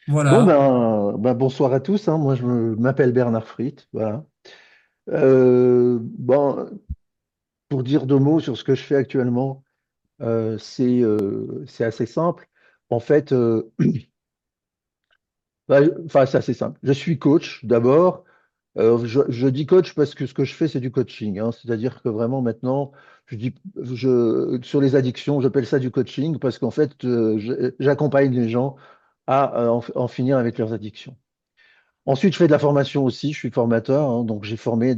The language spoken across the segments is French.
Bon, Voilà. bonsoir à tous, hein. Moi, m'appelle Bernard Friet. Voilà. Bon, pour dire deux mots sur ce que je fais actuellement, c'est assez simple. En fait, enfin, c'est assez simple. Je suis coach d'abord. Je dis coach parce que ce que je fais, c'est du coaching, hein. C'est-à-dire que vraiment maintenant, sur les addictions, j'appelle ça du coaching parce qu'en fait, j'accompagne les gens à en finir avec leurs addictions. Ensuite, je fais de la formation aussi, je suis formateur, hein. Donc j'ai formé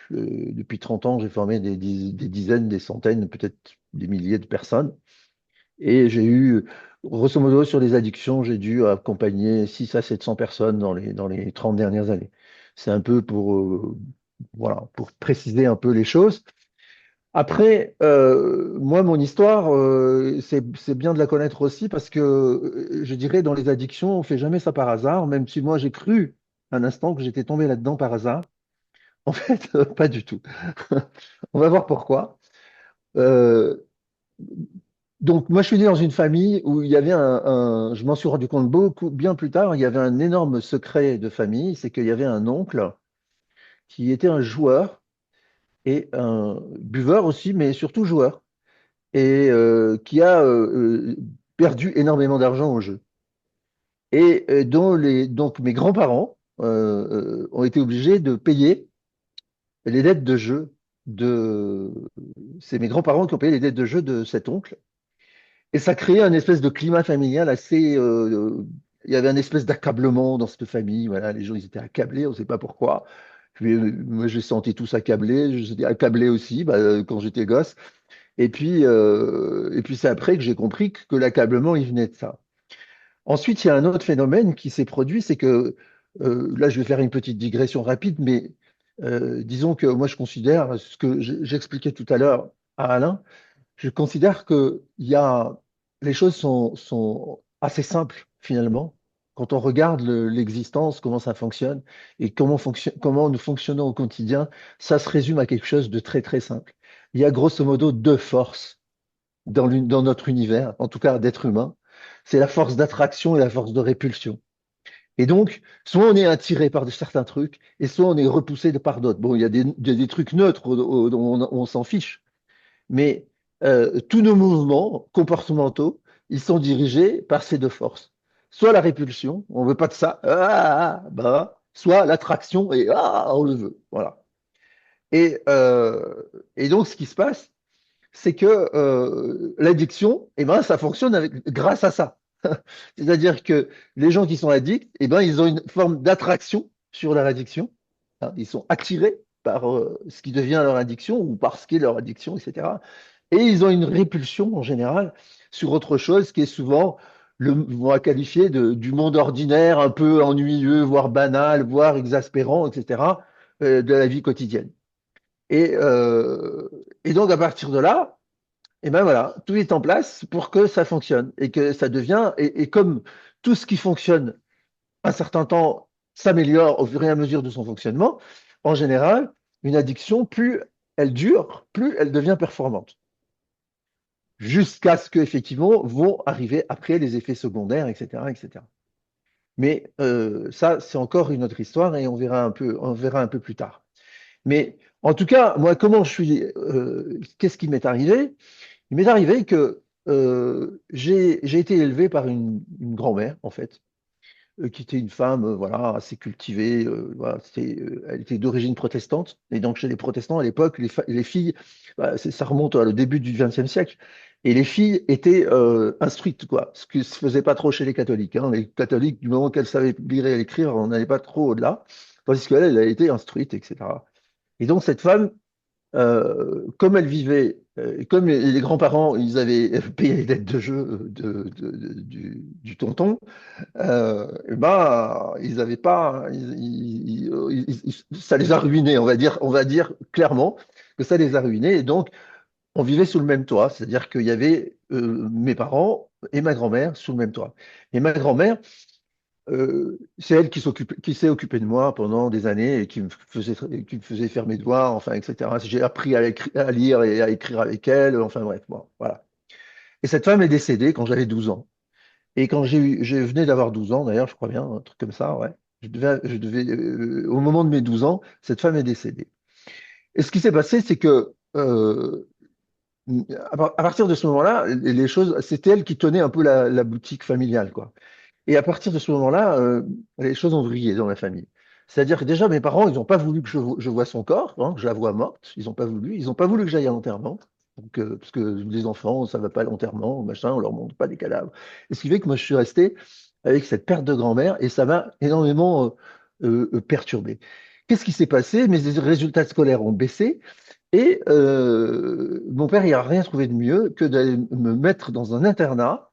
depuis 30 ans, j'ai formé des dizaines, des centaines, peut-être des milliers de personnes. Et j'ai eu, grosso modo, sur les addictions, j'ai dû accompagner 600 à 700 personnes dans les 30 dernières années. C'est un peu voilà, pour préciser un peu les choses. Après, moi, mon histoire, c'est bien de la connaître aussi parce que je dirais dans les addictions, on fait jamais ça par hasard, même si moi j'ai cru un instant que j'étais tombé là-dedans par hasard. En fait, pas du tout. On va voir pourquoi. Euh, donc, moi, je suis né dans une famille où il y avait je m'en suis rendu compte beaucoup, bien plus tard, il y avait un énorme secret de famille, c'est qu'il y avait un oncle qui était un joueur et un buveur aussi, mais surtout joueur, et qui a perdu énormément d'argent au jeu. Et donc mes grands-parents ont été obligés de payer les dettes de jeu de... C'est mes grands-parents qui ont payé les dettes de jeu de cet oncle. Et ça créait un espèce de climat familial assez... il y avait un espèce d'accablement dans cette famille. Voilà, les gens, ils étaient accablés, on ne sait pas pourquoi. Puis, moi, je les sentais tous accablés. J'étais accablé aussi quand j'étais gosse. Et puis c'est après que j'ai compris que l'accablement, il venait de ça. Ensuite, il y a un autre phénomène qui s'est produit, c'est que, là, je vais faire une petite digression rapide, mais disons que moi, je considère, ce que j'expliquais tout à l'heure à Alain, je considère que les choses sont assez simples, finalement, quand on regarde l'existence, comment ça fonctionne et comment nous fonctionnons au quotidien, ça se résume à quelque chose de très, très simple. Il y a grosso modo deux forces dans notre univers, en tout cas d'être humain, c'est la force d'attraction et la force de répulsion. Et donc, soit on est attiré par certains trucs, et soit on est repoussé par d'autres. Bon, il y a des trucs neutres dont on s'en fiche, mais tous nos mouvements comportementaux, ils sont dirigés par ces deux forces. Soit la répulsion, on veut pas de ça, soit l'attraction, et on le veut. Voilà. Et donc, ce qui se passe, c'est que l'addiction, eh ben, ça fonctionne grâce à ça. C'est-à-dire que les gens qui sont addicts, eh ben, ils ont une forme d'attraction sur leur addiction, hein. Ils sont attirés par ce qui devient leur addiction ou par ce qui est leur addiction, etc. Et ils ont une répulsion en général sur autre chose qui est souvent, on va qualifier du monde ordinaire, un peu ennuyeux, voire banal, voire exaspérant, etc., de la vie quotidienne. Et, euh, et donc, à partir de là, et ben voilà, tout est en place pour que ça fonctionne et que ça devient, et comme tout ce qui fonctionne un certain temps s'améliore au fur et à mesure de son fonctionnement, en général, une addiction, plus elle dure, plus elle devient performante. Jusqu'à ce qu'effectivement vont arriver après les effets secondaires, etc., etc. Mais ça, c'est encore une autre histoire et on verra un peu plus tard. Mais en tout cas, moi, qu'est-ce qui m'est arrivé? Il m'est arrivé que j'ai été élevé par une grand-mère, en fait, qui était une femme, voilà, assez cultivée. Voilà, elle était d'origine protestante. Et donc, chez les protestants, à l'époque, les filles, ça remonte au début du XXe siècle, et les filles étaient instruites, quoi, ce qui se faisait pas trop chez les catholiques, hein. Les catholiques, du moment qu'elles savaient lire et écrire, on n'allait pas trop au-delà, tandis qu'elle, elle a été instruite, etc. Et donc, cette femme, comme elle vivait, comme les grands-parents, ils avaient payé les dettes de jeu du tonton, ils avaient pas, ça les a ruinés, on va dire clairement que ça les a ruinés. Et donc, on vivait sous le même toit, c'est-à-dire qu'il y avait mes parents et ma grand-mère sous le même toit. Et ma grand-mère, c'est elle qui s'est occupée de moi pendant des années et qui me faisait faire mes devoirs, enfin, etc. J'ai appris à lire et à écrire avec elle, enfin bref, bon, voilà. Et cette femme est décédée quand j'avais 12 ans. Et quand je venais d'avoir 12 ans, d'ailleurs, je crois bien, un truc comme ça, ouais. Au moment de mes 12 ans, cette femme est décédée. Et ce qui s'est passé, c'est que à partir de ce moment-là, les choses, c'était elle qui tenait un peu la boutique familiale, quoi. Et à partir de ce moment-là, les choses ont vrillé dans la famille. C'est-à-dire que déjà, mes parents, ils n'ont pas voulu que je voie son corps, hein, que je la voie morte. Ils n'ont pas voulu. Ils n'ont pas voulu que j'aille à l'enterrement. Donc, parce que les enfants, ça ne va pas à l'enterrement, machin, on leur montre pas des cadavres. Et ce qui fait que moi, je suis resté avec cette perte de grand-mère et ça m'a énormément perturbé. Qu'est-ce qui s'est passé? Mes résultats scolaires ont baissé et mon père, il n'a rien trouvé de mieux que d'aller me mettre dans un internat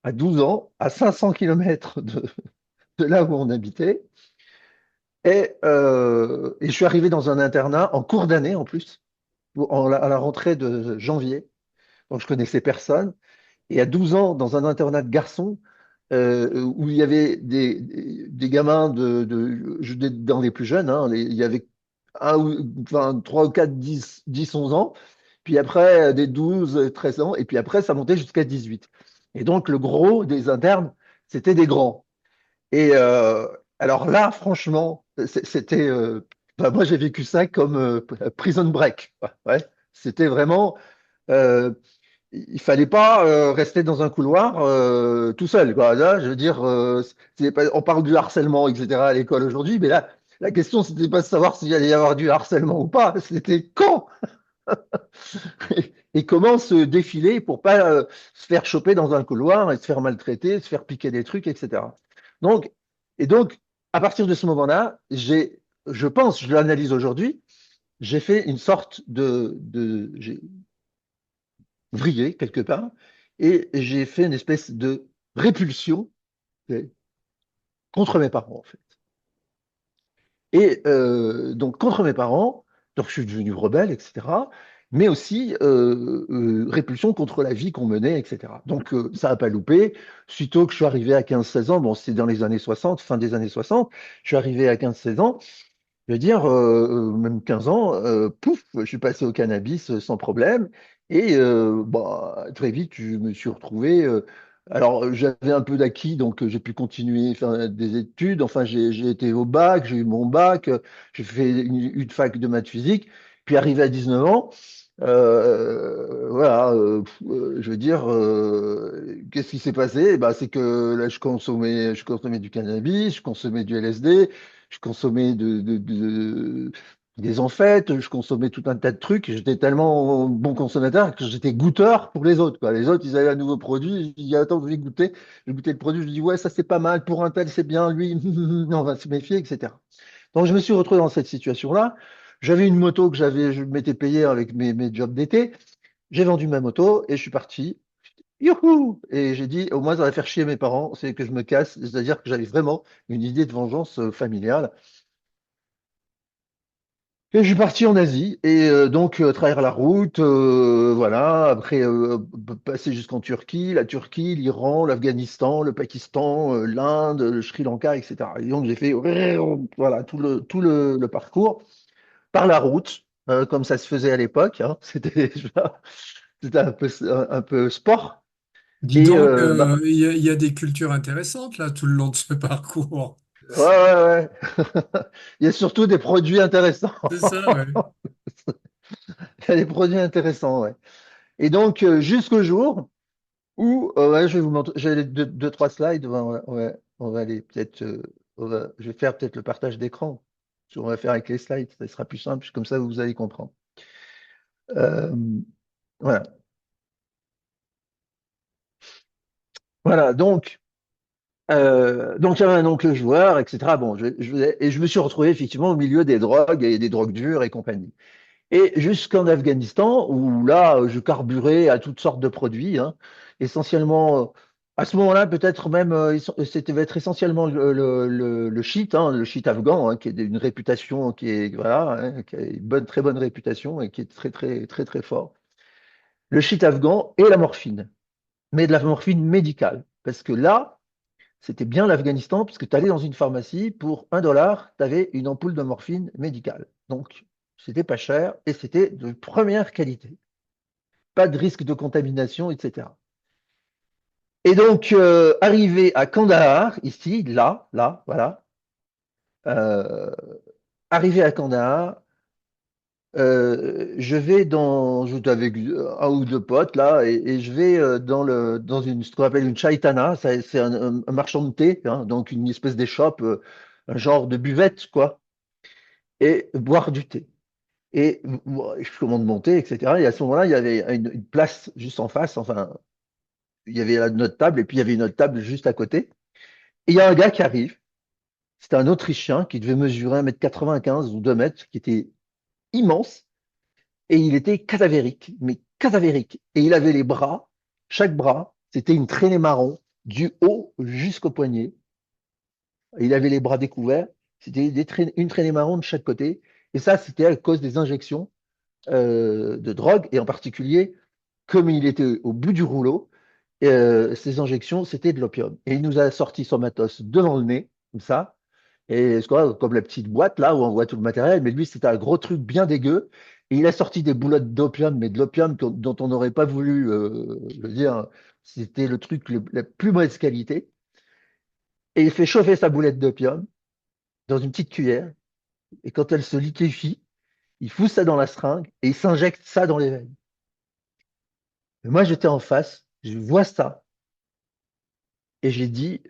à 12 ans, à 500 kilomètres de là où on habitait. Et je suis arrivé dans un internat en cours d'année en plus, à la rentrée de janvier. Donc je connaissais personne. Et à 12 ans, dans un internat de garçons, où il y avait des gamins dans les plus jeunes, hein, il y avait enfin, 3 ou 4, 10, 11 ans, puis après des 12, 13 ans, et puis après ça montait jusqu'à 18. Et donc le gros des internes, c'était des grands. Et alors là, franchement, c'était, enfin, moi j'ai vécu ça comme Prison Break, quoi. Ouais. C'était vraiment, euh, il fallait pas rester dans un couloir tout seul, quoi. Là, je veux dire, on parle du harcèlement, etc. à l'école aujourd'hui, mais là, la question, c'était pas de savoir s'il allait y avoir du harcèlement ou pas, c'était quand et comment se défiler pour pas se faire choper dans un couloir et se faire maltraiter, se faire piquer des trucs, etc. Donc, et donc, à partir de ce moment-là, je pense, je l'analyse aujourd'hui, j'ai fait une sorte j'ai vrillé quelque part, et j'ai fait une espèce de répulsion euh, contre mes parents, en fait. Et donc, contre mes parents, donc je suis devenu rebelle, etc. Mais aussi répulsion contre la vie qu'on menait, etc. Donc, ça n'a pas loupé. Sitôt que je suis arrivé à 15-16 ans, bon, c'est dans les années 60, fin des années 60, je suis arrivé à 15-16 ans, je veux dire, même 15 ans, pouf, je suis passé au cannabis sans problème. Et bah, très vite, je me suis retrouvé. Alors, j'avais un peu d'acquis, donc j'ai pu continuer faire des études. Enfin, j'ai été au bac, j'ai eu mon bac, j'ai fait une fac de maths physique. Puis, arrivé à 19 ans, voilà, je veux dire, qu'est-ce qui s'est passé? Eh ben, c'est que là, je consommais du cannabis, je consommais du LSD, je consommais des amphètes, je consommais tout un tas de trucs. J'étais tellement bon consommateur que j'étais goûteur pour les autres, quoi. Les autres, ils avaient un nouveau produit. Je dis, attends, je vais goûter. Je goûtais le produit. Je dis, ouais, ça c'est pas mal. Pour un tel, c'est bien. Lui, on va se méfier, etc. Donc, je me suis retrouvé dans cette situation-là. J'avais une moto que je m'étais payé avec mes jobs d'été. J'ai vendu ma moto et je suis parti. Youhou! Et j'ai dit, au moins, ça va faire chier mes parents, c'est que je me casse. C'est-à-dire que j'avais vraiment une idée de vengeance familiale. Et je suis parti en Asie et donc travers la route, voilà, après passer jusqu'en Turquie, la Turquie, l'Iran, l'Afghanistan, le Pakistan, l'Inde, le Sri Lanka, etc. Et donc j'ai fait voilà le parcours par la route, comme ça se faisait à l'époque, hein. C'était un peu sport. Dis Et donc, bah, il y a des cultures intéressantes là tout le long de ce parcours. ouais, ouais, ouais. Il y a surtout des produits intéressants. C'est ça, ouais. Il y a des produits intéressants, ouais. Et donc jusqu'au jour ou, ouais, je vais vous montrer, j'ai deux, trois slides, ouais, ouais, on va aller peut-être, je vais faire peut-être le partage d'écran. On va faire avec les slides, ça sera plus simple, comme ça vous allez comprendre. Euh, voilà, voilà, donc il y avait un oncle joueur, etc. Bon, et je me suis retrouvé effectivement au milieu des drogues et des drogues dures et compagnie. Et jusqu'en Afghanistan, où là, je carburais à toutes sortes de produits, hein, essentiellement, à ce moment-là, peut-être même, c'était va être essentiellement le shit, hein, le shit afghan, hein, qui est une réputation qui est, voilà, hein, qui a une bonne, très bonne réputation et qui est très, très, très, très fort. Le shit afghan et la morphine, mais de la morphine médicale. Parce que là, c'était bien l'Afghanistan, puisque tu allais dans une pharmacie, pour 1 dollar, tu avais une ampoule de morphine médicale. Donc, c'était pas cher et c'était de première qualité. Pas de risque de contamination, etc. Et donc, arrivé à Kandahar, ici, là, voilà, euh, arrivé à Kandahar, je vais j'étais avec un ou deux potes là, et je vais dans ce qu'on appelle une chaitana, c'est un marchand de thé, hein, donc une espèce d'échoppe, un genre de buvette, quoi, et boire du thé. Et moi, je commande mon thé, etc. Et à ce moment-là, il y avait une place juste en face, enfin, il y avait notre table, et puis il y avait une autre table juste à côté. Et il y a un gars qui arrive, c'était un Autrichien qui devait mesurer 1,95 m ou 2 mètres, qui était immense. Et il était cadavérique, mais cadavérique. Et il avait les bras, chaque bras, c'était une traînée marron, du haut jusqu'au poignet. Il avait les bras découverts, c'était une traînée marron de chaque côté. Et ça, c'était à cause des injections de drogue, et en particulier, comme il était au bout du rouleau, ces injections, c'était de l'opium. Et il nous a sorti son matos devant le nez, comme ça, et c'est quoi, comme la petite boîte là où on voit tout le matériel, mais lui c'était un gros truc bien dégueu. Et il a sorti des boulettes d'opium, mais de l'opium dont on n'aurait pas voulu, je veux dire, c'était le truc la plus mauvaise qualité. Et il fait chauffer sa boulette d'opium dans une petite cuillère, et quand elle se liquéfie, il fout ça dans la seringue et il s'injecte ça dans les veines. Et moi j'étais en face, je vois ça, et j'ai dit,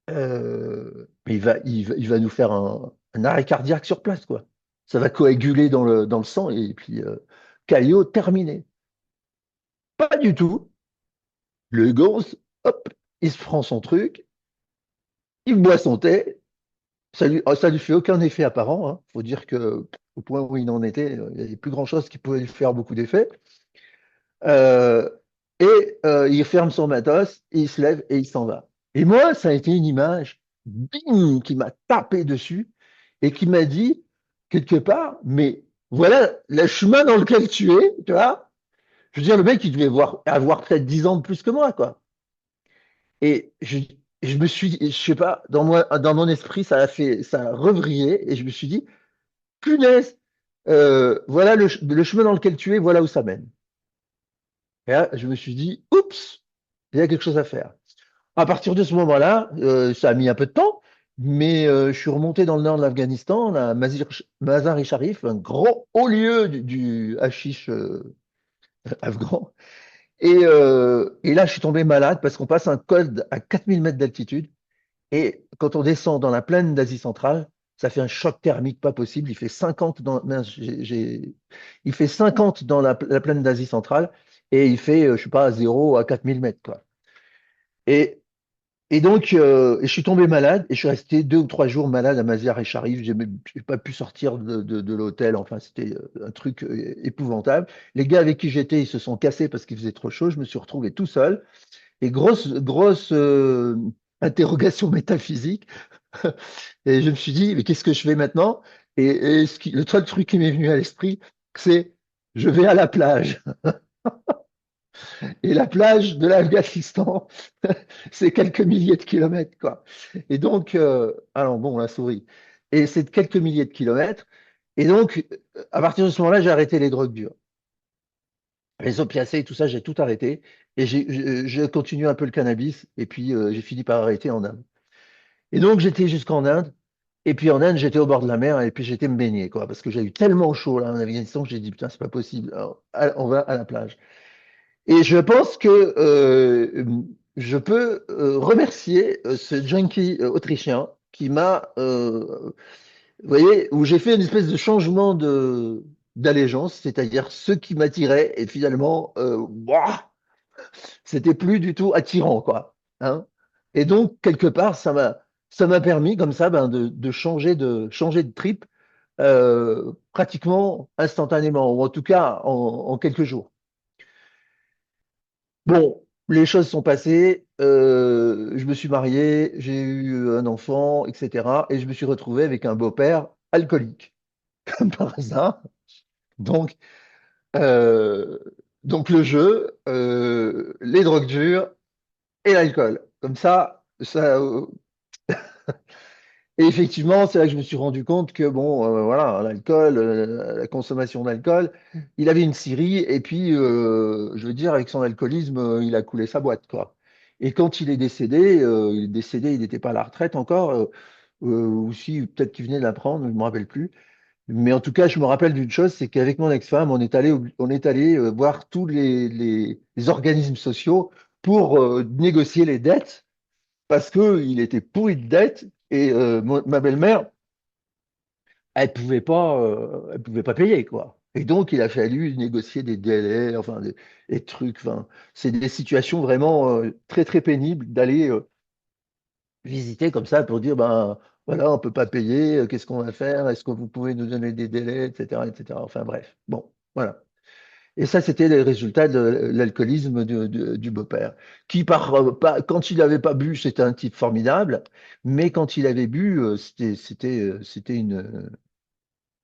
mais il va nous faire un arrêt cardiaque sur place, quoi. Ça va coaguler dans le sang et puis Caillot terminé. Pas du tout. Le gosse, hop, il se prend son truc, il boit son thé. Ça lui fait aucun effet apparent, hein. Faut dire que au point où il en était, il n'y avait plus grand-chose qui pouvait lui faire beaucoup d'effet. Euh, il ferme son matos, il se lève et il s'en va. Et moi, ça a été une image, bing, qui m'a tapé dessus et qui m'a dit, quelque part, mais voilà le chemin dans lequel tu es, tu vois. Je veux dire, le mec, il devait avoir peut-être 10 ans de plus que moi, quoi. Et je me suis, je sais pas, dans mon esprit, ça a revrillé et je me suis dit, punaise, voilà le chemin dans lequel tu es, voilà où ça mène. Et là, je me suis dit, oups, il y a quelque chose à faire. À partir de ce moment-là, ça a mis un peu de temps, mais je suis remonté dans le nord de l'Afghanistan, à Mazar-e Sharif, un grand haut lieu du hashish afghan. Et là, je suis tombé malade parce qu'on passe un col à 4000 mètres d'altitude. Et quand on descend dans la plaine d'Asie centrale, ça fait un choc thermique pas possible. Il fait 50 dans, mince, il fait 50 dans la plaine d'Asie centrale et il fait, je sais pas, 0 à 4000 mètres, quoi. Et, et donc, je suis tombé malade et je suis resté 2 ou 3 jours malade à Mazar-e Sharif. J'ai pas pu sortir de l'hôtel. Enfin, c'était un truc épouvantable. Les gars avec qui j'étais, ils se sont cassés parce qu'il faisait trop chaud. Je me suis retrouvé tout seul. Et grosse interrogation métaphysique. Et je me suis dit, mais qu'est-ce que je fais maintenant? Le seul truc qui m'est venu à l'esprit, c'est je vais à la plage. Et la plage de l'Afghanistan, c'est quelques milliers de kilomètres, quoi. Et donc, alors bon, la souris. Et c'est de quelques milliers de kilomètres. Et donc, à partir de ce moment-là, j'ai arrêté les drogues dures. Les opiacés et tout ça, j'ai tout arrêté. Et j'ai continué un peu le cannabis. Et puis, j'ai fini par arrêter en Inde. Et donc, j'étais jusqu'en Inde. Et puis en Inde, j'étais au bord de la mer et puis j'étais me baigner, quoi, parce que j'ai eu tellement chaud là en Afghanistan que j'ai dit, putain, c'est pas possible. Alors, on va à la plage. Et je pense que je peux remercier ce junkie autrichien qui m'a, vous voyez, où j'ai fait une espèce de changement d'allégeance, c'est-à-dire ceux qui m'attiraient et finalement, ouah, c'était plus du tout attirant, quoi. Hein. Et donc, quelque part, ça m'a permis, comme ça, ben, changer de trip pratiquement instantanément, ou en tout cas en quelques jours. Bon, les choses sont passées, je me suis marié, j'ai eu un enfant, etc. Et je me suis retrouvé avec un beau-père alcoolique, comme par hasard. Donc, euh, donc le jeu, les drogues dures et l'alcool. Comme ça. Et effectivement, c'est là que je me suis rendu compte que, bon, voilà, l'alcool, la consommation d'alcool, il avait une scierie, et puis, je veux dire, avec son alcoolisme, il a coulé sa boîte, quoi. Et quand il est décédé, il n'était pas à la retraite encore, ou si peut-être qu'il venait d'apprendre, je ne me rappelle plus. Mais en tout cas, je me rappelle d'une chose, c'est qu'avec mon ex-femme, on est allé voir tous les organismes sociaux pour négocier les dettes, parce qu'il était pourri de dettes, et ma belle-mère, elle pouvait pas payer, quoi. Et donc, il a fallu négocier des délais, enfin, des trucs, enfin, c'est des situations vraiment très, très pénibles d'aller visiter comme ça pour dire, ben, voilà, on peut pas payer, qu'est-ce qu'on va faire? Est-ce que vous pouvez nous donner des délais, etc., etc. Enfin, bref. Bon, voilà. Et ça, c'était les résultats de l'alcoolisme du beau-père, qui, quand il n'avait pas bu, c'était un type formidable, mais quand il avait bu, c'était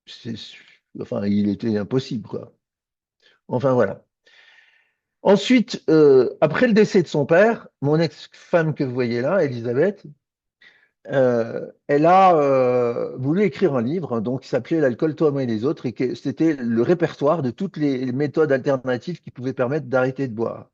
c'est- enfin, il était impossible, quoi. Enfin, voilà. Ensuite, après le décès de son père, mon ex-femme que vous voyez là, Elisabeth, elle a voulu écrire un livre, donc qui s'appelait L'alcool, toi, moi et les autres, et que c'était le répertoire de toutes les méthodes alternatives qui pouvaient permettre d'arrêter de boire.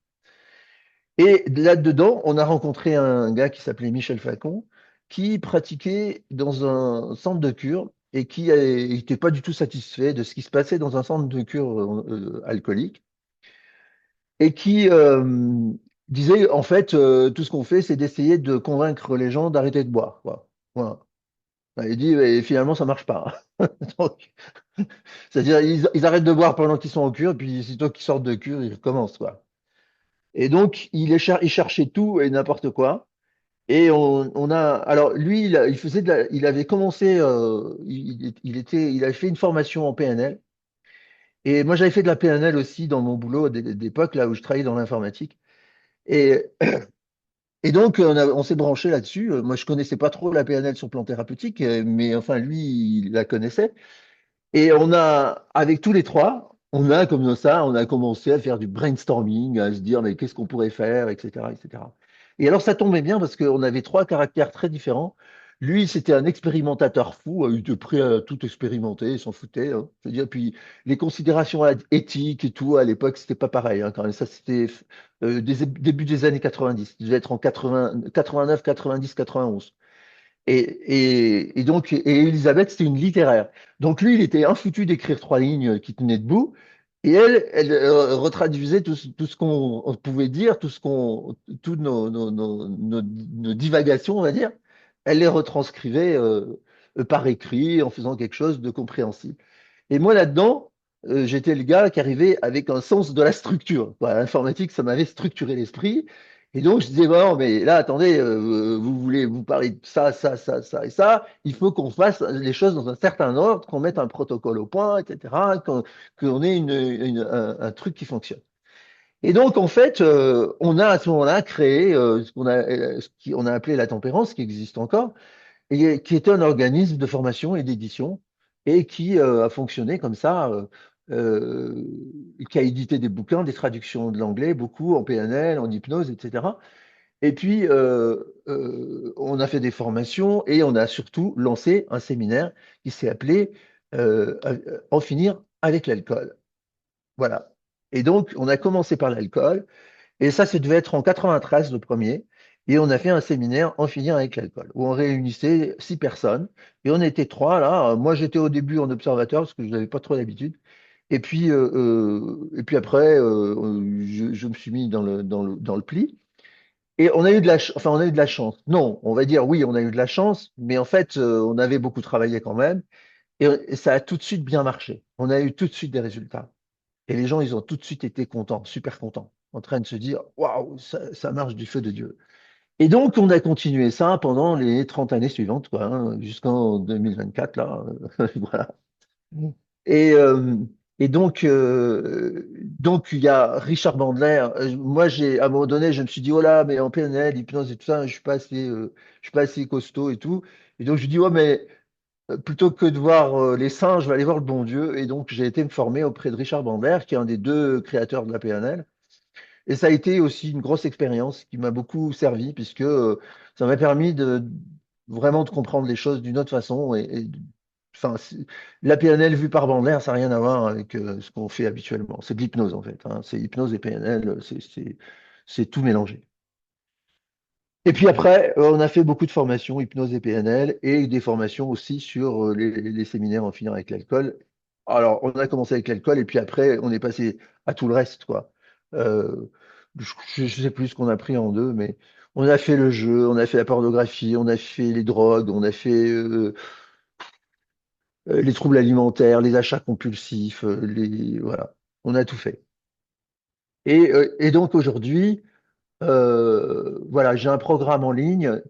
Et là-dedans, on a rencontré un gars qui s'appelait Michel Facon, qui pratiquait dans un centre de cure et qui n'était pas du tout satisfait de ce qui se passait dans un centre de cure alcoolique et qui disait, en fait, tout ce qu'on fait, c'est d'essayer de convaincre les gens d'arrêter de boire, quoi. Voilà. Il dit, et finalement, ça marche pas. Donc, c'est-à-dire, ils arrêtent de boire pendant qu'ils sont en cure, puis sitôt qu'ils sortent de cure, ils recommencent, quoi. Et donc, il cherchait tout et n'importe quoi. Et alors lui, il avait commencé, il avait fait une formation en PNL. Et moi, j'avais fait de la PNL aussi dans mon boulot d'époque, là où je travaillais dans l'informatique. Et, et donc, on s'est branché là-dessus. Moi, je connaissais pas trop la PNL sur le plan thérapeutique, mais enfin, lui, il la connaissait. Et avec tous les trois, comme ça, on a commencé à faire du brainstorming, à se dire, mais qu'est-ce qu'on pourrait faire, etc., etc. Et cetera. Et alors, ça tombait bien parce qu'on avait trois caractères très différents. Lui, c'était un expérimentateur fou, il était prêt à tout expérimenter, il s'en foutait, hein. Je veux dire, puis les considérations éthiques et tout, à l'époque, c'était pas pareil, hein, quand même. Ça, c'était début des années 90. Il devait être en 80, 89, 90, 91. Et donc, et Elisabeth, c'était une littéraire. Donc lui, il était infoutu d'écrire trois lignes qui tenaient debout. Et elle retraduisait tout ce qu'on pouvait dire, toutes nos divagations, on va dire. Elle les retranscrivait par écrit en faisant quelque chose de compréhensible. Et moi, là-dedans, j'étais le gars qui arrivait avec un sens de la structure. Voilà, l'informatique, ça m'avait structuré l'esprit. Et donc, je disais, bon, mais là, attendez, vous voulez vous parler de ça, ça, ça, ça et ça. Il faut qu'on fasse les choses dans un certain ordre, qu'on mette un protocole au point, etc., qu'on ait un truc qui fonctionne. Et donc, en fait, on a à ce moment-là créé on a appelé la tempérance, qui existe encore, et qui était un organisme de formation et d'édition, et qui a fonctionné comme ça, euh, qui a édité des bouquins, des traductions de l'anglais, beaucoup en PNL, en hypnose, etc. Et puis, on a fait des formations et on a surtout lancé un séminaire qui s'est appelé En finir avec l'alcool. Voilà. Et donc, on a commencé par l'alcool, et ça devait être en 93 le premier. Et on a fait un séminaire En finir avec l'alcool, où on réunissait 6 personnes. Et on était trois là. Moi, j'étais au début en observateur parce que je n'avais pas trop l'habitude. Et puis après, je me suis mis dans le pli. Et on a eu enfin, on a eu de la chance. Non, on va dire oui, on a eu de la chance, mais en fait, on avait beaucoup travaillé quand même. Et ça a tout de suite bien marché. On a eu tout de suite des résultats. Et les gens, ils ont tout de suite été contents, super contents, en train de se dire, waouh, ça marche du feu de Dieu. Et donc, on a continué ça pendant les 30 années suivantes, quoi, hein, jusqu'en 2024, là. Voilà. Et, euh, et donc, il y a Richard Bandler. Moi, à un moment donné, je me suis dit, oh là, mais en PNL, hypnose et tout ça, je suis pas assez costaud et tout. Et donc, je dis, ouais, mais plutôt que de voir les saints, je vais aller voir le bon Dieu. Et donc, j'ai été me former auprès de Richard Bandler, qui est un des deux créateurs de la PNL. Et ça a été aussi une grosse expérience qui m'a beaucoup servi, puisque ça m'a permis vraiment de comprendre les choses d'une autre façon. Enfin, la PNL vue par Bandler, ça n'a rien à voir avec ce qu'on fait habituellement. C'est de l'hypnose, en fait, hein. C'est hypnose et PNL, c'est tout mélangé. Et puis après, on a fait beaucoup de formations, hypnose et PNL, et des formations aussi sur les séminaires en finir avec l'alcool. Alors, on a commencé avec l'alcool, et puis après, on est passé à tout le reste, quoi. Euh, je ne sais plus ce qu'on a pris en deux, mais on a fait le jeu, on a fait la pornographie, on a fait les drogues, on a fait les troubles alimentaires, les achats compulsifs, voilà, on a tout fait. Et donc aujourd'hui, voilà, j'ai un programme en ligne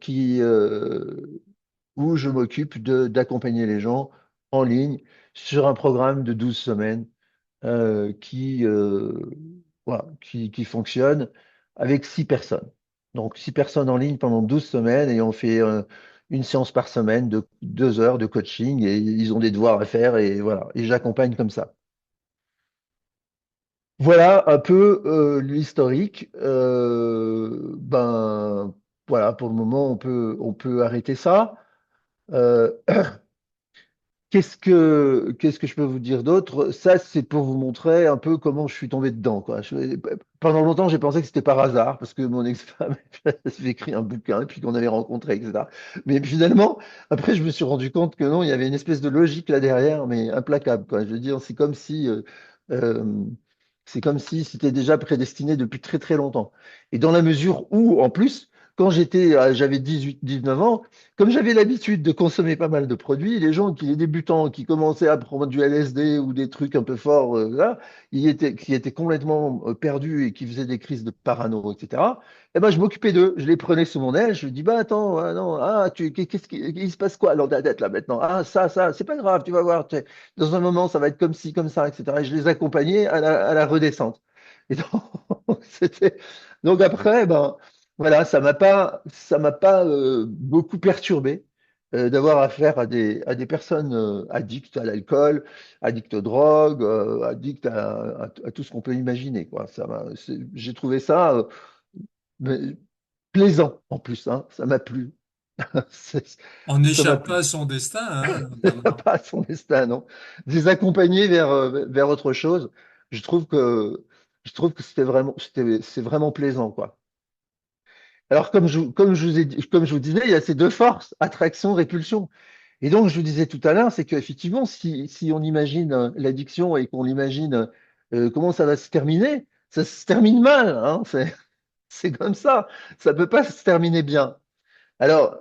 où je m'occupe d'accompagner les gens en ligne sur un programme de 12 semaines voilà, qui fonctionne avec 6 personnes. Donc 6 personnes en ligne pendant 12 semaines et on fait une séance par semaine de 2 heures de coaching et ils ont des devoirs à faire et voilà, et j'accompagne comme ça. Voilà un peu l'historique. Ben voilà, pour le moment, on peut arrêter ça. Euh, qu'est-ce que je peux vous dire d'autre? Ça, c'est pour vous montrer un peu comment je suis tombé dedans, quoi. Pendant longtemps, j'ai pensé que c'était par hasard, parce que mon ex-femme avait écrit un bouquin, et puis qu'on avait rencontré, etc. Mais finalement, après, je me suis rendu compte que non, il y avait une espèce de logique là derrière, mais implacable, quoi. Je veux dire, euh, c'est comme si c'était déjà prédestiné depuis très très longtemps. Et dans la mesure où, en plus, j'avais 18, 19 ans, comme j'avais l'habitude de consommer pas mal de produits, les débutants qui commençaient à prendre du LSD ou des trucs un peu forts, là, qui étaient complètement perdus et qui faisaient des crises de parano, etc. Eh ben, je m'occupais d'eux, je les prenais sous mon aile, je dis, bah attends, ah, non, il se passe quoi dans ta tête là maintenant? Ah, ça, c'est pas grave, tu vas voir, dans un moment, ça va être comme ci, comme ça, etc. Et je les accompagnais à la redescente. Et donc, c'était, donc après, ben, voilà, ça m'a pas beaucoup perturbé d'avoir affaire à des personnes addictes à l'alcool, addictes aux drogues, addictes à tout ce qu'on peut imaginer, quoi. J'ai trouvé ça mais plaisant en plus, hein. Ça m'a plu. On Ça m'a n'échappe pas plu. à son destin, hein, Bernard. Pas à son destin, non. De les accompagner vers autre chose, je trouve que c'est vraiment plaisant, quoi. Alors, comme je vous disais, il y a ces deux forces, attraction, répulsion. Et donc, je vous disais tout à l'heure, c'est qu'effectivement, si on imagine l'addiction et qu'on imagine comment ça va se terminer, ça se termine mal, hein, c'est comme ça. Ça peut pas se terminer bien. Alors,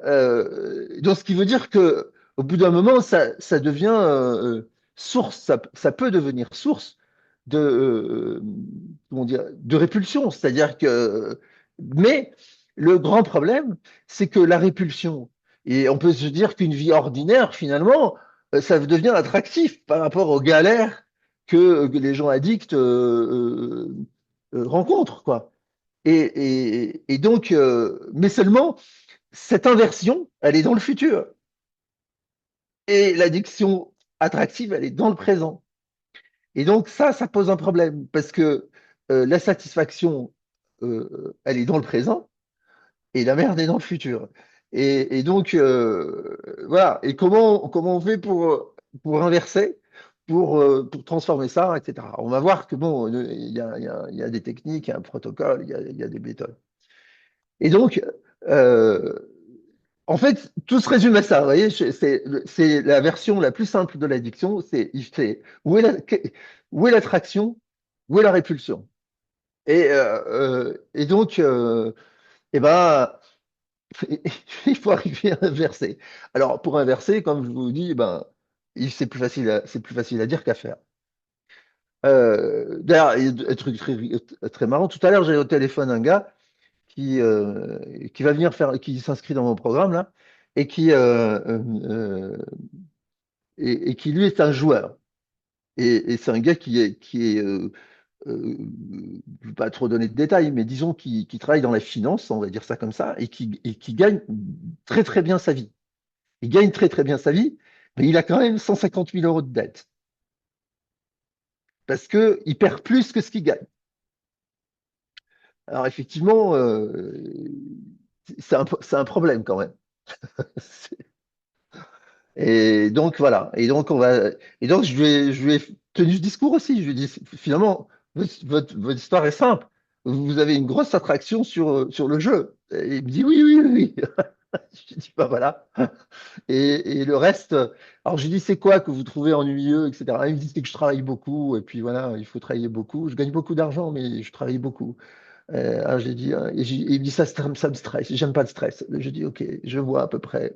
donc, ce qui veut dire que au bout d'un moment, ça devient source, ça peut devenir source comment dire, de répulsion. C'est-à-dire que, mais le grand problème, c'est que la répulsion, et on peut se dire qu'une vie ordinaire, finalement, ça devient attractif par rapport aux galères que les gens addicts rencontrent, quoi. Et donc, mais seulement cette inversion, elle est dans le futur. Et l'addiction attractive, elle est dans le présent. Et donc ça pose un problème parce que la satisfaction, elle est dans le présent et la merde est dans le futur. Et donc, voilà. Et comment on fait pour inverser, pour transformer ça, etc. On va voir que bon, il y a des techniques, il y a un protocole, il y a des méthodes. Et donc, euh, en fait, tout se résume à ça. Vous voyez, c'est la version la plus simple de l'addiction. Où est l'attraction, où est la répulsion. Et donc, eh ben, il faut arriver à inverser. Alors, pour inverser, comme je vous dis, ben, c'est plus facile à dire qu'à faire. D'ailleurs, il y a un truc très marrant. Tout à l'heure, j'ai au téléphone un gars qui va venir faire, qui s'inscrit dans mon programme là, et et qui lui est un joueur. Et c'est un gars qui est je ne vais pas trop donner de détails, mais disons qui travaille dans la finance, on va dire ça comme ça, et qui gagne très très bien sa vie. Il gagne très très bien sa vie, mais il a quand même 150 000 euros de dette, parce qu'il perd plus que ce qu'il gagne. Alors effectivement, c'est un problème quand même. Et donc voilà. Et donc je lui ai tenu ce discours aussi. Je lui ai dit finalement votre histoire est simple. Vous avez une grosse attraction sur le jeu. Et il me dit oui, oui, oui. Oui. Je dis, bah voilà. Et le reste, alors je lui dis, c'est quoi que vous trouvez ennuyeux, etc. Il me dit, c'est que je travaille beaucoup, et puis voilà, il faut travailler beaucoup. Je gagne beaucoup d'argent, mais je travaille beaucoup. Alors j'ai dit, et il me dit, ça me stresse, j'aime pas le stress. Je dis, ok, je vois à peu près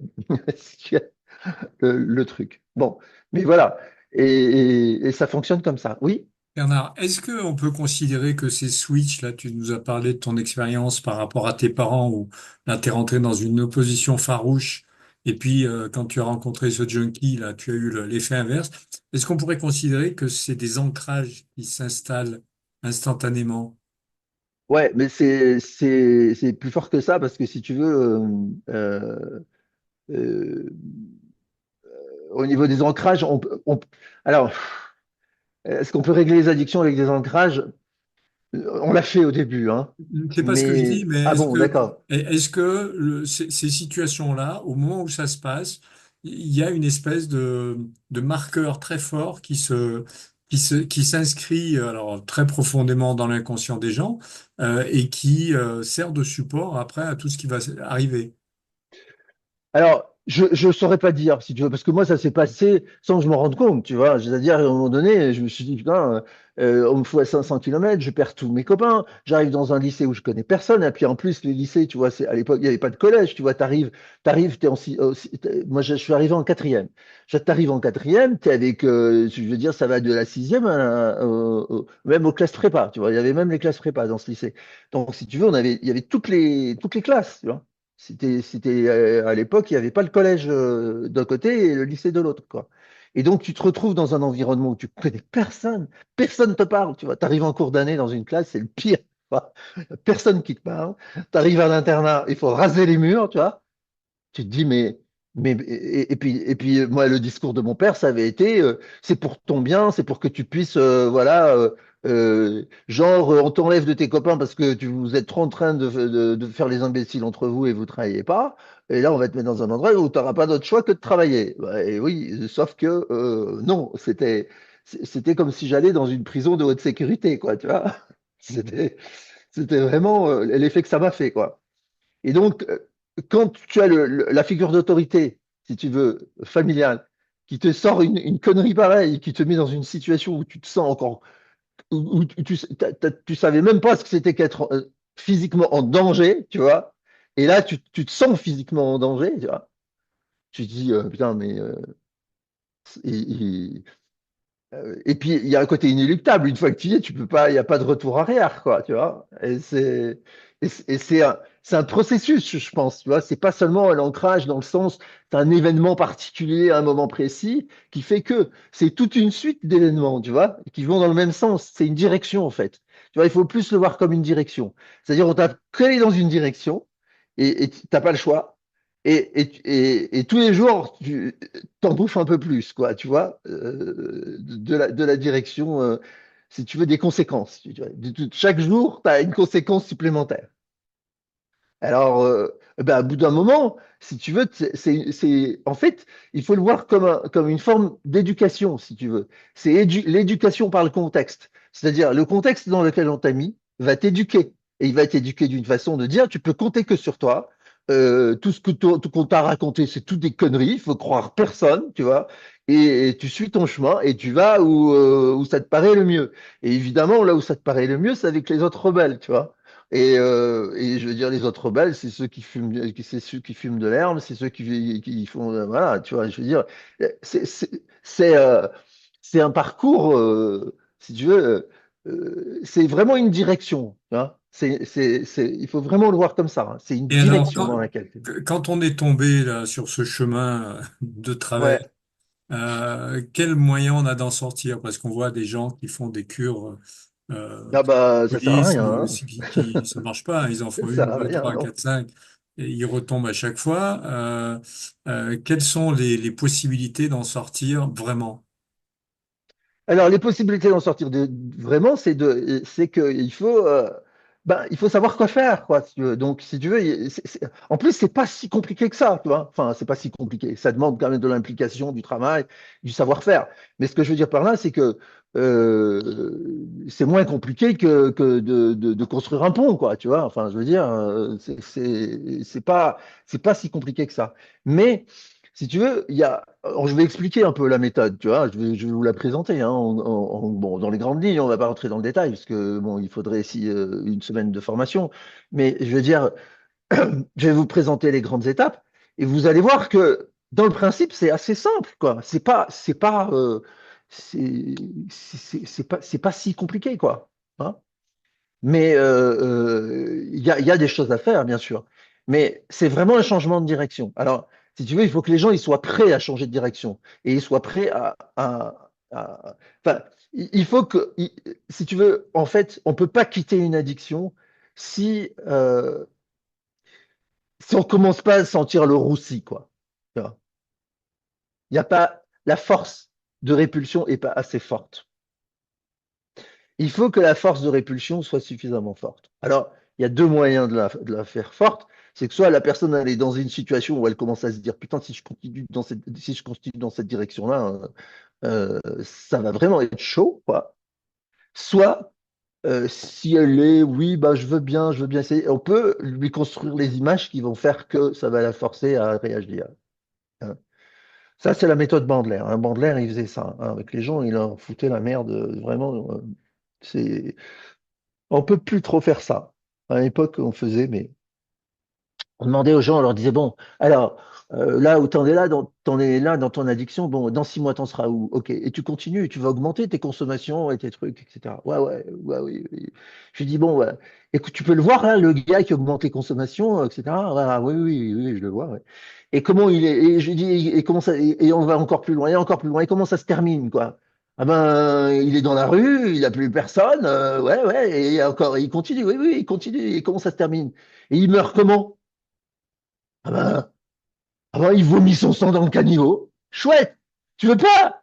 le truc. Bon, mais voilà. Et ça fonctionne comme ça. Oui, Bernard, est-ce qu'on peut considérer que ces switches, là, tu nous as parlé de ton expérience par rapport à tes parents, où là, tu es rentré dans une opposition farouche, et puis quand tu as rencontré ce junkie, là, tu as eu l'effet inverse. Est-ce qu'on pourrait considérer que c'est des ancrages qui s'installent instantanément? ouais, mais c'est plus fort que ça parce que si tu veux, euh, au niveau des ancrages, alors, est-ce qu'on peut régler les addictions avec des ancrages? On l'a fait au début, hein. C'est pas ce que je dis, Mais mais ah bon, d'accord. est-ce que ces situations-là, au moment où ça se passe, il y a une espèce de marqueur très fort qui s'inscrit alors très profondément dans l'inconscient des gens et qui sert de support après à tout ce qui va arriver. Alors, je saurais pas dire, si tu veux, parce que moi, ça s'est passé sans que je m'en rende compte, tu vois. C'est-à-dire, à un moment donné, je me suis dit, putain, on me fout à 500 kilomètres, je perds tous mes copains, j'arrive dans un lycée où je connais personne, et puis en plus, les lycées, tu vois, à l'époque, il n'y avait pas de collège, tu vois, moi, je suis arrivé en quatrième. T'arrives en quatrième, t'es avec, je veux dire, ça va de la sixième même aux classes prépa, tu vois, il y avait même les classes prépa dans ce lycée. Donc, si tu veux, il y avait toutes les classes, tu vois. À l'époque, il n'y avait pas le collège d'un côté et le lycée de l'autre, quoi. Et donc, tu te retrouves dans un environnement où tu connais personne, personne ne te parle, tu vois. Tu arrives en cours d'année dans une classe, c'est le pire, tu vois. Personne qui te parle. Tu arrives à l'internat, il faut raser les murs, tu vois. Tu te dis, et puis, moi, le discours de mon père, ça avait été, c'est pour ton bien, c'est pour que tu puisses, voilà, genre, on t'enlève de tes copains parce que vous êtes trop en train de faire les imbéciles entre vous et vous travaillez pas. Et là, on va te mettre dans un endroit où tu n'auras pas d'autre choix que de travailler. Bah, et oui, sauf que, non, c'était comme si j'allais dans une prison de haute sécurité, quoi, tu vois. C'était, c'était vraiment l'effet que ça m'a fait, quoi. Et donc, quand tu as la figure d'autorité, si tu veux, familiale, qui te sort une connerie pareille, qui te met dans une situation où tu te sens encore, où tu savais même pas ce que c'était qu'être physiquement en danger, tu vois, et là, tu te sens physiquement en danger, tu vois, tu te dis, putain, mais et, et puis, il y a un côté inéluctable. Une fois que tu y es, tu peux pas, il n'y a pas de retour arrière, quoi, tu vois. Et c'est un processus, je pense, tu vois. C'est pas seulement l'ancrage dans le sens d'un événement particulier à un moment précis qui fait que c'est toute une suite d'événements, tu vois, qui vont dans le même sens. C'est une direction, en fait. Tu vois, il faut plus le voir comme une direction. C'est-à-dire, on t'a collé dans une direction et t'as pas le choix. Et tous les jours, tu t'en bouffes un peu plus, quoi, tu vois, de la direction, si tu veux, des conséquences. Chaque jour, tu as une conséquence supplémentaire. Alors, ben, à bout d'un moment, si tu veux, en fait, il faut le voir comme une forme d'éducation, si tu veux. C'est l'éducation par le contexte. C'est-à-dire, le contexte dans lequel on t'a mis va t'éduquer. Et il va t'éduquer d'une façon de dire, tu peux compter que sur toi. Tout ce tout qu'on t'a raconté, c'est tout des conneries. Il faut croire personne, tu vois. Et tu suis ton chemin et tu vas où ça te paraît le mieux. Et évidemment, là où ça te paraît le mieux, c'est avec les autres rebelles, tu vois. Et je veux dire, les autres rebelles, c'est ceux qui fument de l'herbe, c'est ceux qui font, voilà, tu vois, je veux dire, c'est c'est- c'est, euh, c'est un parcours, si tu veux, c'est vraiment une direction, tu vois. Il faut vraiment le voir comme ça, hein. C'est une Et alors, direction dans laquelle tu es. quand on est tombé là sur ce chemin de travers, Ouais. quel moyen on a d'en sortir? Parce qu'on voit des gens qui font des cures Ah bah, ça sert à rien, alcoolisme, hein. ça marche pas, hein. Ils en Ça font sert une, à deux, rien, trois, non. quatre, cinq, et ils retombent à chaque fois. Quelles sont les possibilités d'en sortir vraiment? Alors, les possibilités d'en sortir vraiment, c'est qu'il faut, il faut savoir quoi faire, quoi. Si tu veux. Donc, si tu veux, en plus, c'est pas si compliqué que ça, tu vois. Enfin, c'est pas si compliqué. Ça demande quand même de l'implication, du travail, du savoir-faire. Mais ce que je veux dire par là, c'est que c'est moins compliqué que de construire un pont, quoi, tu vois. Enfin, je veux dire, c'est pas si compliqué que ça. Mais, si tu veux, alors, je vais expliquer un peu la méthode, tu vois. Je vais vous la présenter, hein, bon, dans les grandes lignes, on va pas rentrer dans le détail, parce que, bon, il faudrait ici une semaine de formation. Mais, je veux dire, je vais vous présenter les grandes étapes, et vous allez voir que, dans le principe, c'est assez simple, quoi. C'est c'est pas si compliqué, quoi. Hein. Mais il y a des choses à faire, bien sûr. Mais c'est vraiment un changement de direction. Alors, si tu veux, il faut que les gens ils soient prêts à changer de direction et ils soient prêts enfin, il faut que, si tu veux, en fait, on peut pas quitter une addiction si si on commence pas à sentir le roussi, quoi. Tu vois. Il n'y a pas la force de répulsion est pas assez forte. Il faut que la force de répulsion soit suffisamment forte. Alors, il y a deux moyens de la faire forte. C'est que soit la personne elle est dans une situation où elle commence à se dire putain si je continue dans cette direction-là, ça va vraiment être chaud, quoi. Soit si elle est oui bah je veux bien essayer. On peut lui construire les images qui vont faire que ça va la forcer à réagir. Hein. Ça c'est la méthode Bandler. Hein. Bandler il faisait ça hein. Avec les gens, il leur foutait la merde vraiment. C'est On peut plus trop faire ça. À l'époque, on faisait, mais on demandait aux gens, on leur disait, bon, alors, là où t'en es là dans ton addiction, bon, dans 6 mois, t'en seras où? Ok. Et tu continues, et tu vas augmenter tes consommations et tes trucs, etc. Ouais, oui, oui. Je lui dis, bon, ouais. Écoute, tu peux le voir, là, le gars qui augmente les consommations, etc. Ouais, oui, oui, oui, je le vois, ouais. Et comment il est, et je lui dis, et comment ça, et on va encore plus loin, et encore plus loin, et comment ça se termine, quoi? Ah ben, il est dans la rue, il n'a plus personne, ouais, ouais, et encore, il continue, oui, oui, il continue, et comment ça se termine? Et il meurt comment? Ah ben, il vomit son sang dans le caniveau. Chouette, tu veux pas?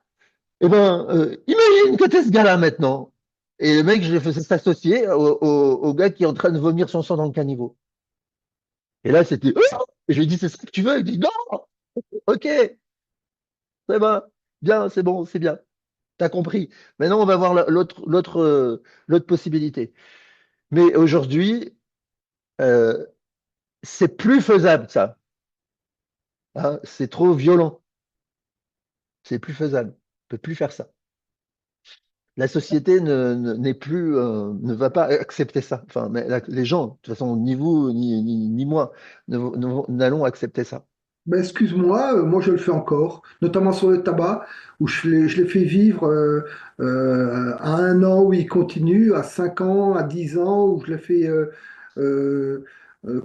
Eh ben, imagine que t'es ce gars-là maintenant. Et le mec, je l'ai fait s'associer au gars qui est en train de vomir son sang dans le caniveau. Et là, c'était, oh. Et je lui ai dit, c'est ça que tu veux? Il dit, non, ok, c'est bon, bien, c'est bon, c'est bien. T'as compris. Maintenant, on va voir l'autre possibilité. Mais aujourd'hui, euh, c'est plus faisable, ça. Hein, c'est trop violent. C'est plus faisable. On peut plus faire ça. La société n'est plus, ne va pas accepter ça. Enfin, mais les gens, de toute façon, ni vous, ni moi, n'allons accepter ça. Ben, excuse-moi, moi je le fais encore, notamment sur le tabac, où je l'ai fait vivre à 1 an où il continue, à 5 ans, à 10 ans, où je l'ai fait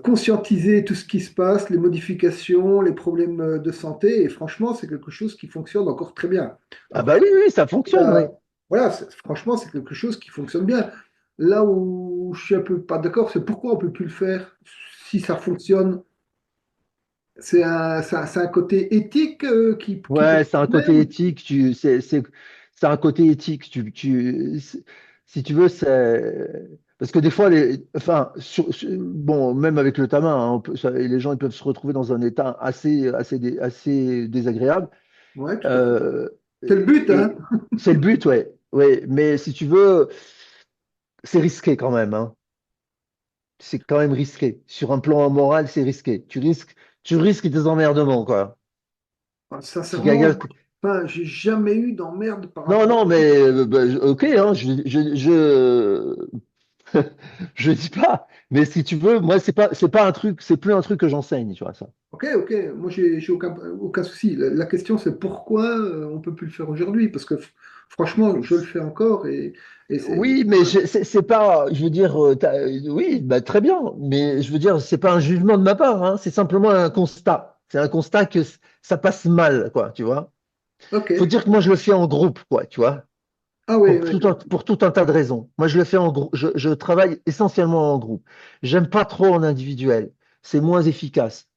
conscientiser tout ce qui se passe, les modifications, les problèmes de santé, et franchement, c'est quelque chose qui fonctionne encore très bien. Ah Alors, bah oui, oui, ça fonctionne, oui. voilà, franchement, c'est quelque chose qui fonctionne bien. Là où je suis un peu pas d'accord, c'est pourquoi on peut plus le faire si ça fonctionne. C'est un côté éthique qui pose Ouais, c'est un côté problème. éthique. C'est un côté éthique. Si tu veux, c'est parce que des fois, enfin, bon, même avec le tabac, hein, les gens ils peuvent se retrouver dans un état assez désagréable. Ouais, tout à fait. Euh, C'est le but, hein? et c'est le but, ouais. Ouais, mais si tu veux, c'est risqué quand même, hein. C'est quand même risqué. Sur un plan moral, c'est risqué. Tu risques des emmerdements, quoi. Enfin, Si sincèrement, quelqu'un enfin, j'ai jamais eu d'emmerde par Non, rapport à non, ça. mais bah, ok, hein, je dis pas. Mais si tu veux, moi, c'est pas un truc, c'est plus un truc que j'enseigne, tu vois ça. Ok, ok, moi j'ai aucun souci. La question c'est pourquoi on peut plus le faire aujourd'hui? Parce que franchement, je le fais encore et c'est. Oui, mais c'est pas, je veux dire, oui, bah, très bien, mais je veux dire, c'est pas un jugement de ma part, hein, c'est simplement un constat. C'est un constat que ça passe mal, quoi, tu vois. Ok. Faut dire que moi, je le fais en groupe, quoi, tu vois. Ah oui, oui, oui. Pour tout un tas de raisons. Moi, je le fais en groupe. Je travaille essentiellement en groupe. J'aime pas trop en individuel. C'est moins efficace.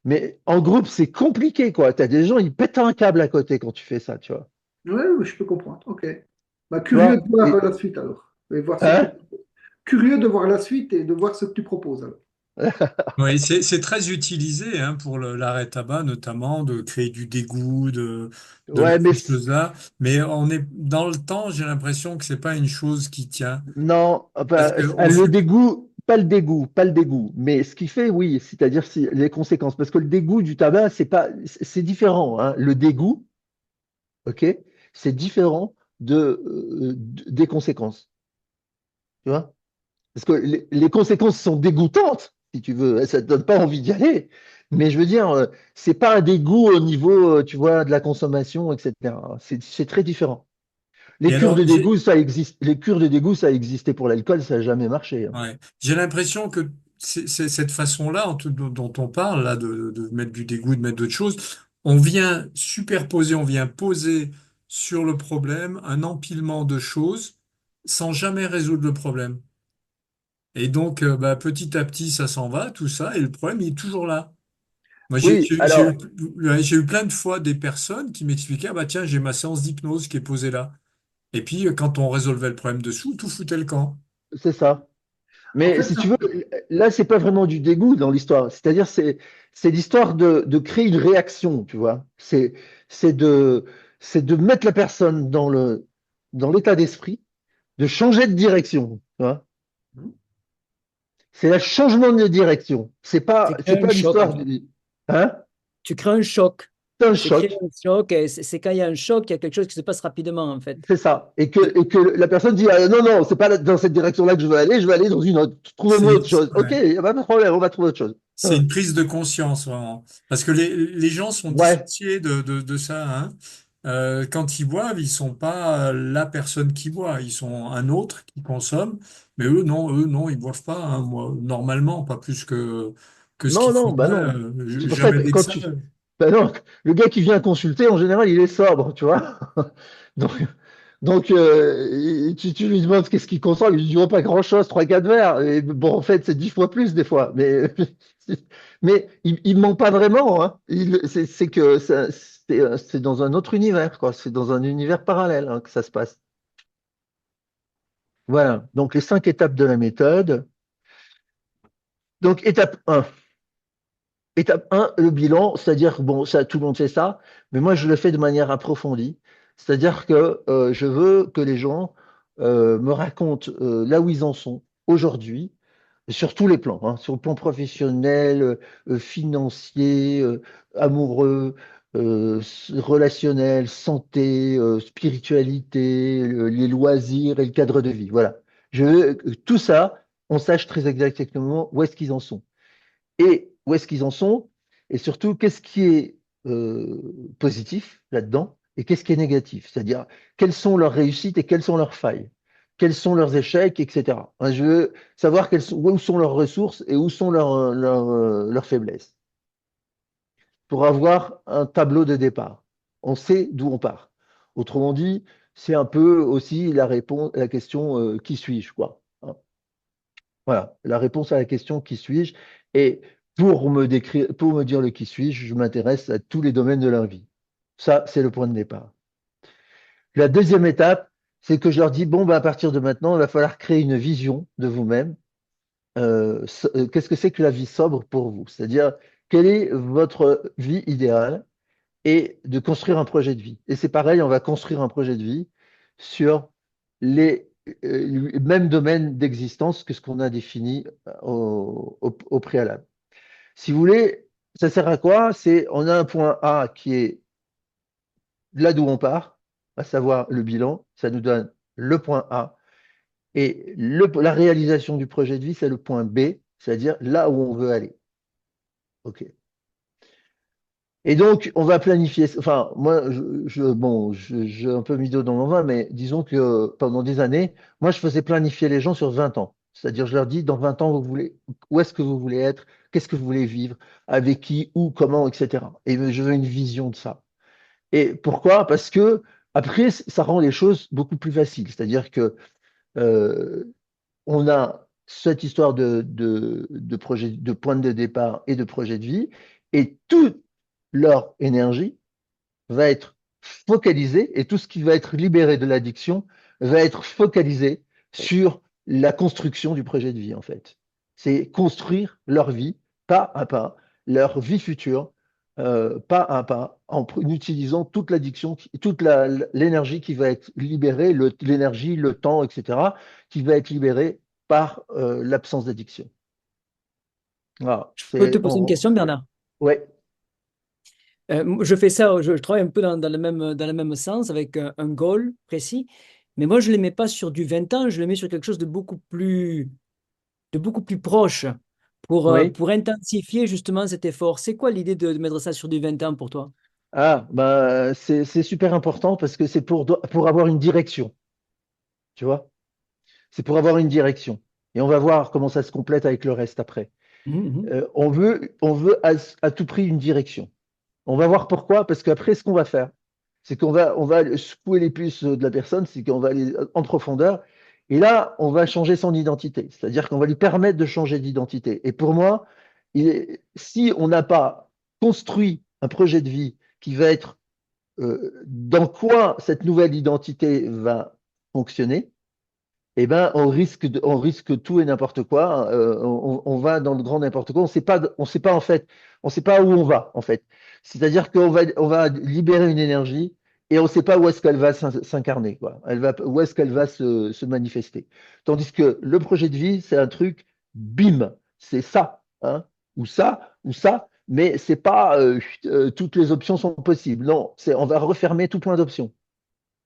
Mais en groupe, c'est compliqué, quoi. T'as des gens, ils pètent un câble à côté quand tu fais ça, tu vois. Ouais, oui, je peux comprendre. Ok. Bah, Tu curieux de vois? voir la suite alors. Et voir ce que tu Hein? proposes. Curieux de voir la suite et de voir ce que tu proposes alors. Oui, c'est très utilisé hein, pour l'arrêt tabac, notamment de créer du dégoût, de Ouais, mettre mais ces choses-là. Mais on est dans le temps, j'ai l'impression que c'est pas une chose qui tient. non, Parce enfin, que on le sup- dégoût, pas le dégoût, pas le dégoût, mais ce qui fait, oui, c'est-à-dire les conséquences, parce que le dégoût du tabac, c'est pas, c'est différent, hein. Le dégoût, ok, c'est différent des conséquences, tu vois? Parce que les conséquences sont dégoûtantes, si tu veux, ça te donne pas envie d'y aller. Mais je veux dire, c'est pas un dégoût au niveau, tu vois, de la consommation, etc. C'est très différent. et Les cures alors, de dégoût, ça existe. Les cures de dégoût, ça a existé pour l'alcool, ça n'a jamais marché, hein. ouais, j'ai l'impression que c'est cette façon-là dont on parle, là, de mettre du dégoût, de mettre d'autres choses, on vient superposer, on vient poser sur le problème un empilement de choses sans jamais résoudre le problème. Et donc, bah, petit à petit, ça s'en va, tout ça, et le problème, il est toujours là. Moi, Oui, alors, j'ai eu plein de fois des personnes qui m'expliquaient, ah bah tiens, j'ai ma séance d'hypnose qui est posée là. Et puis, quand on résolvait le problème dessous, tout foutait le camp. c'est ça. En Mais fait, si tu veux, là, c'est pas vraiment du dégoût dans l'histoire. C'est-à-dire, c'est l'histoire de créer une réaction, tu vois. C'est de, c'est de mettre la personne dans l'état d'esprit, de changer de direction, tu vois. C'est le changement de direction. Tu C'est crées un pas choc, en l'histoire fait. du, hein? Tu crées un choc. C'est un C'est créer choc. un choc, et c'est quand il y a un choc, il y a quelque chose qui se passe rapidement, en fait. C'est ça. Et Et que la personne dit, ah, non, non, c'est pas dans cette direction-là que je veux aller dans une autre. Trouvez-moi autre chose. Ok, Ouais. il n'y a pas de problème, on va trouver autre chose. C'est une prise de conscience, vraiment. Parce que les gens sont Ouais. dissociés de ça, hein. Quand ils boivent, ils sont pas la personne qui boit, ils sont un autre qui consomme. Mais eux, non, ils boivent pas, hein, moi, normalement, pas plus que ce Non, qu'il non, bah faudrait. non. C'est pour ça Jamais que quand d'excès. tu. Bah non, le gars qui vient consulter, en général, il est sobre, tu vois. Donc, tu lui demandes qu'est-ce qu'il consomme, il lui dit oh, pas grand-chose, trois quatre verres. Et bon, en fait, c'est 10 fois plus des fois. Mais il ment pas vraiment, hein. C'est que c'est dans un autre univers, quoi. C'est dans un univers parallèle, hein, que ça se passe. Voilà. Donc, les 5 étapes de la méthode. Donc, étape un. Étape un, le bilan, c'est-à-dire, bon, ça, tout le monde fait ça, mais moi, je le fais de manière approfondie. C'est-à-dire que je veux que les gens me racontent là où ils en sont aujourd'hui, sur tous les plans, hein, sur le plan professionnel, financier, amoureux, relationnel, santé, spiritualité, les loisirs et le cadre de vie. Voilà. Je veux que tout ça, on sache très exactement où est-ce qu'ils en sont et où est-ce qu'ils en sont, et surtout qu'est-ce qui est positif là-dedans et qu'est-ce qui est négatif, c'est-à-dire quelles sont leurs réussites et quelles sont leurs failles, quels sont leurs échecs, etc. Hein, je veux savoir où sont leurs ressources et où sont leurs faiblesses, pour avoir un tableau de départ. On sait d'où on part. Autrement dit, c'est un peu aussi la réponse à la question qui suis-je, quoi. Hein. Voilà, la réponse à la question qui suis-je. Et pour me décrire, pour me dire le qui suis-je, je m'intéresse à tous les domaines de leur vie. Ça, c'est le point de départ. La deuxième étape, c'est que je leur dis, bon, ben, à partir de maintenant, il va falloir créer une vision de vous-même. Qu'est-ce que c'est que la vie sobre pour vous? C'est-à-dire, quelle est votre vie idéale et de construire un projet de vie. Et c'est pareil, on va construire un projet de vie sur les mêmes domaines d'existence que ce qu'on a défini au préalable. Si vous voulez, ça sert à quoi? C'est on a un point A qui est là d'où on part, à savoir le bilan, ça nous donne le point A. Et la réalisation du projet de vie, c'est le point B, c'est-à-dire là où on veut aller. OK. Et donc, on va planifier. Enfin, moi, bon, j'ai un peu mis d'eau dans mon vin, mais disons que pendant des années, moi, je faisais planifier les gens sur 20 ans. C'est-à-dire, je leur dis, dans 20 ans, où est-ce que vous voulez être? Qu'est-ce que vous voulez vivre? Avec qui? Où? Comment? Etc. Et je veux une vision de ça. Et pourquoi? Parce que après, ça rend les choses beaucoup plus faciles. C'est-à-dire que euh, on a cette histoire de projet, de point de départ et de projet de vie, et toute leur énergie va être focalisée, et tout ce qui va être libéré de l'addiction va être focalisé sur la construction du projet de vie, en fait. C'est construire leur vie, pas à pas, leur vie future, pas à pas, en utilisant toute l'addiction, l'énergie qui va être libérée, l'énergie, le temps, etc., qui va être libérée par l'absence d'addiction. Voilà, Je peux te poser une question, Bernard? ouais, Je fais ça, je travaille un peu dans le même sens avec un goal précis, mais moi je ne les mets pas sur du 20 ans, je les mets sur quelque chose de beaucoup plus proche oui. pour intensifier justement cet effort. C'est quoi l'idée de mettre ça sur du 20 ans pour toi? Ah, bah, c'est super important parce que c'est pour avoir une direction, tu vois? C'est pour avoir une direction. Et on va voir comment ça se complète avec le reste après. Mhm, On veut à tout prix une direction. On va voir pourquoi, parce qu'après, ce qu'on va faire, c'est qu'on va secouer les puces de la personne, c'est qu'on va aller en profondeur. Et là, on va changer son identité. C'est-à-dire qu'on va lui permettre de changer d'identité. Et pour moi, si on n'a pas construit un projet de vie qui va être dans quoi cette nouvelle identité va fonctionner, eh ben, on risque tout et n'importe quoi. On va dans le grand n'importe quoi. On sait pas en fait, on sait pas où on va en fait. C'est-à-dire qu'on va libérer une énergie et on ne sait pas où est-ce qu'elle va s'incarner, quoi. Où est-ce qu'elle va se manifester. Tandis que le projet de vie, c'est un truc, bim, c'est ça, hein, ou ça, mais c'est pas toutes les options sont possibles. Non, on va refermer tout plein d'options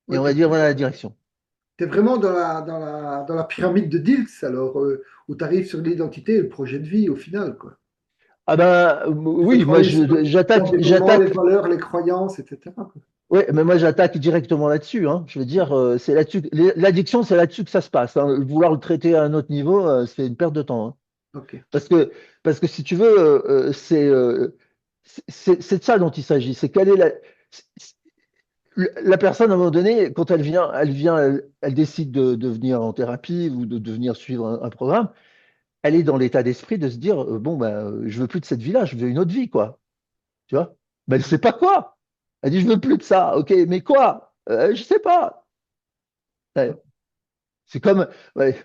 et Ouais, on va dire voilà la direction. t'es vraiment dans la pyramide de Dilts, alors, où tu arrives sur l'identité et le projet de vie au final, quoi. Ah ben Il faut oui, moi travailler sur l'environnement, les valeurs, les croyances, etc., quoi. ouais, mais moi j'attaque directement là-dessus, hein. Je veux dire, c'est là-dessus, l'addiction, c'est là-dessus que ça se passe, hein. Vouloir le traiter à un autre niveau, c'est une perte de temps, hein. Ok. Parce que si tu veux, c'est de ça dont il s'agit. C'est quelle est la personne à un moment donné, quand elle décide de venir en thérapie ou de venir suivre un programme, elle est dans l'état d'esprit de se dire, bon ben, je veux plus de cette vie-là, je veux une autre vie, quoi. Tu vois? Mais elle sait pas quoi. Elle dit, je veux plus de ça. Ok, mais quoi? Je sais pas. Ouais. C'est comme, ouais,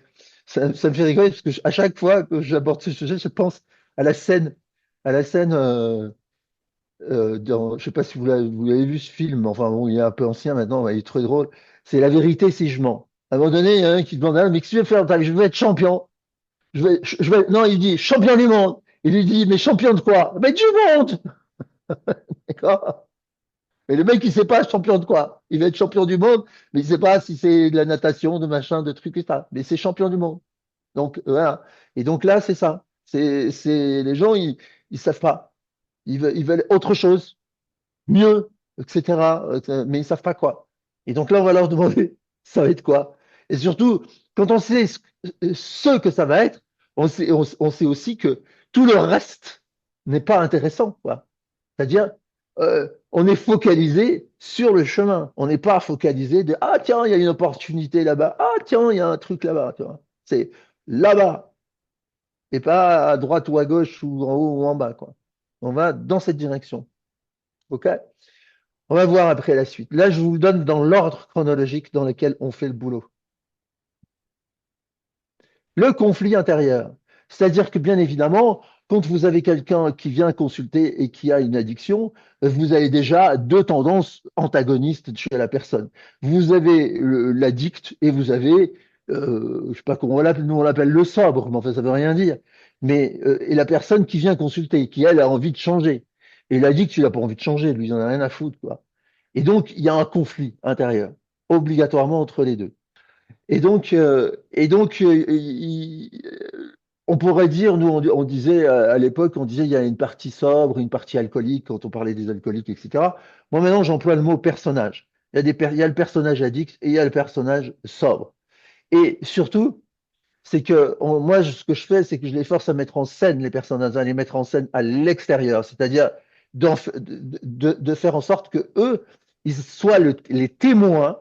ça me fait rigoler parce que à chaque fois que j'aborde ce sujet, je pense à la scène je sais pas si vous l'avez vu ce film, enfin bon, il est un peu ancien maintenant, mais il est très drôle. C'est La vérité si je mens. À un moment donné, il y en a un qui demande, ah, mais qu'est-ce que tu veux faire dans ta vie? Je veux être champion. Non, il dit champion du monde. Il lui dit, mais champion de quoi? Mais du monde! D'accord? Mais le mec, il sait pas champion de quoi. Il va être champion du monde, mais il sait pas si c'est de la natation, de machin, de trucs et ça. Mais c'est champion du monde. Donc, voilà. Et donc là, c'est ça. Les gens, ils savent pas. Ils veulent autre chose, mieux, etc. Mais ils savent pas quoi. Et donc là, on va leur demander, ça va être quoi? Et surtout, quand on sait ce que ça va être, on sait aussi que tout le reste n'est pas intéressant, quoi. C'est-à-dire, on est focalisé sur le chemin. On n'est pas focalisé de ah tiens, il y a une opportunité là-bas. Ah tiens, il y a un truc là-bas. Tu vois. C'est là-bas et pas à droite ou à gauche ou en haut ou en bas, quoi. On va dans cette direction. OK? On va voir après la suite. Là, je vous le donne dans l'ordre chronologique dans lequel on fait le boulot. Le conflit intérieur. C'est-à-dire que bien évidemment, quand vous avez quelqu'un qui vient consulter et qui a une addiction, vous avez déjà deux tendances antagonistes chez la personne. Vous avez l'addict et vous avez, je sais pas comment on l'appelle, nous on l'appelle le sobre, mais enfin ça veut rien dire. Mais et la personne qui vient consulter, qui elle a envie de changer. Et l'addict, il n'a pas envie de changer, lui, il en a rien à foutre, quoi. Et donc il y a un conflit intérieur, obligatoirement entre les deux. On pourrait dire, nous, on disait à l'époque, on disait il y a une partie sobre, une partie alcoolique, quand on parlait des alcooliques, etc. Moi, maintenant, j'emploie le mot personnage. Il y a le personnage addict et il y a le personnage sobre. Et surtout, c'est que moi, ce que je fais, c'est que je les force à mettre en scène les personnages, à les mettre en scène à l'extérieur, c'est-à-dire de faire en sorte que eux, ils soient les témoins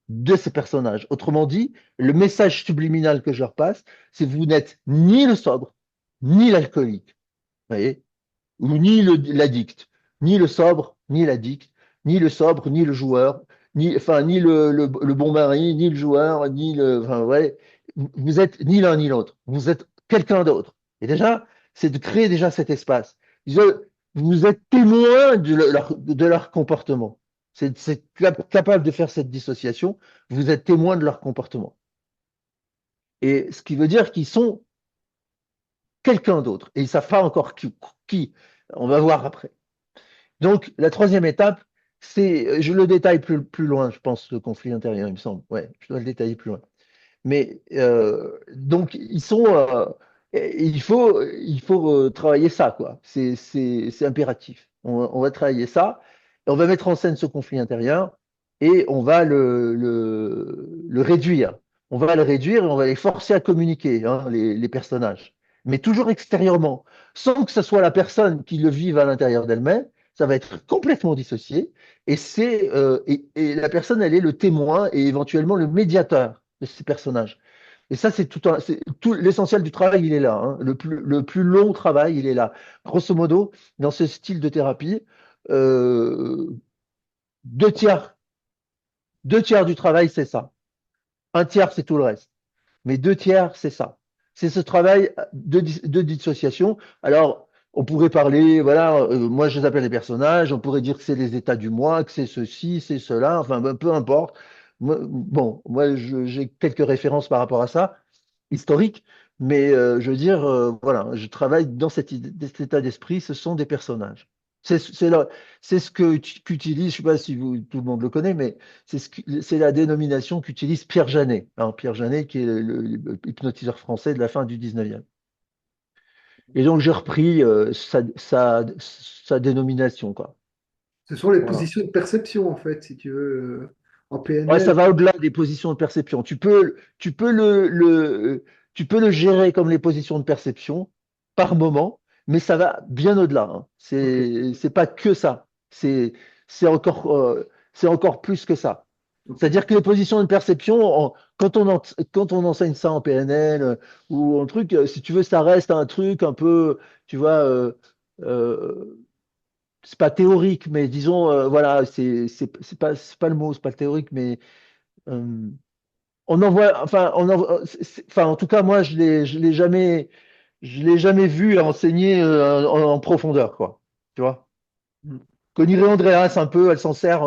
de ces personnages. Autrement dit, le message subliminal que je leur passe, c'est vous n'êtes ni le sobre, ni l'alcoolique, vous voyez, ou ni l'addict, ni le sobre, ni l'addict, ni le sobre, ni le joueur, ni le bon mari, ni le joueur, ni le, enfin, ouais, vous êtes ni l'un ni l'autre. Vous êtes quelqu'un d'autre. Et déjà, c'est de créer déjà cet espace. Vous êtes témoin de leur comportement. C'est capable de faire cette dissociation. Vous êtes témoin de leur comportement. Et ce qui veut dire qu'ils sont quelqu'un d'autre. Et ils ne savent pas encore qui. On va voir après. Donc, la troisième étape, je le détaille plus loin, je pense, le conflit intérieur, il me semble. Ouais, je dois le détailler plus loin. Mais donc, il faut travailler ça, quoi. C'est impératif. On va travailler ça, et on va mettre en scène ce conflit intérieur et on va le réduire. On va le réduire et on va les forcer à communiquer, hein, les personnages. Mais toujours extérieurement, sans que ce soit la personne qui le vive à l'intérieur d'elle-même. Ça va être complètement dissocié et la personne, elle est le témoin et éventuellement le médiateur de ces personnages. Et ça, c'est tout l'essentiel du travail, il est là, hein. Le plus long travail, il est là. Grosso modo, dans ce style de thérapie, euh, deux tiers, deux tiers du travail, c'est ça. Un tiers, c'est tout le reste. Mais deux tiers, c'est ça. C'est ce travail de dissociation. Alors, on pourrait parler, voilà, moi je les appelle les personnages, on pourrait dire que c'est les états du moi, que c'est ceci, c'est cela, enfin, ben, peu importe. Bon, moi j'ai quelques références par rapport à ça, historiques, mais je veux dire, voilà, je travaille dans cet état d'esprit, ce sont des personnages. C'est ce qu'utilise, je ne sais pas si tout le monde le connaît, mais c'est la dénomination qu'utilise Pierre Janet. Alors, Pierre Janet, qui est le hypnotiseur français de la fin du 19e. Et donc, j'ai repris sa dénomination, quoi. Ce sont les Voilà. positions de perception, en fait, si tu veux, en Ouais, PNL. ça va au-delà des positions de perception. Tu peux le gérer comme les positions de perception par moment, mais ça va bien au-delà, hein. Ok, C'est pas que ça. C'est encore, c'est encore plus que ça. ok. C'est-à-dire que les positions de perception, quand on enseigne ça en PNL ou en truc, si tu veux, ça reste un truc un peu, tu vois, euh, c'est pas théorique, mais disons, voilà, c'est pas le mot, c'est pas le théorique, mais euh, on en voit, enfin, enfin, en tout cas, moi, je l'ai jamais vu enseigner en profondeur, quoi. Tu vois? Mm. Coniré Andreas, un peu, elle s'en sert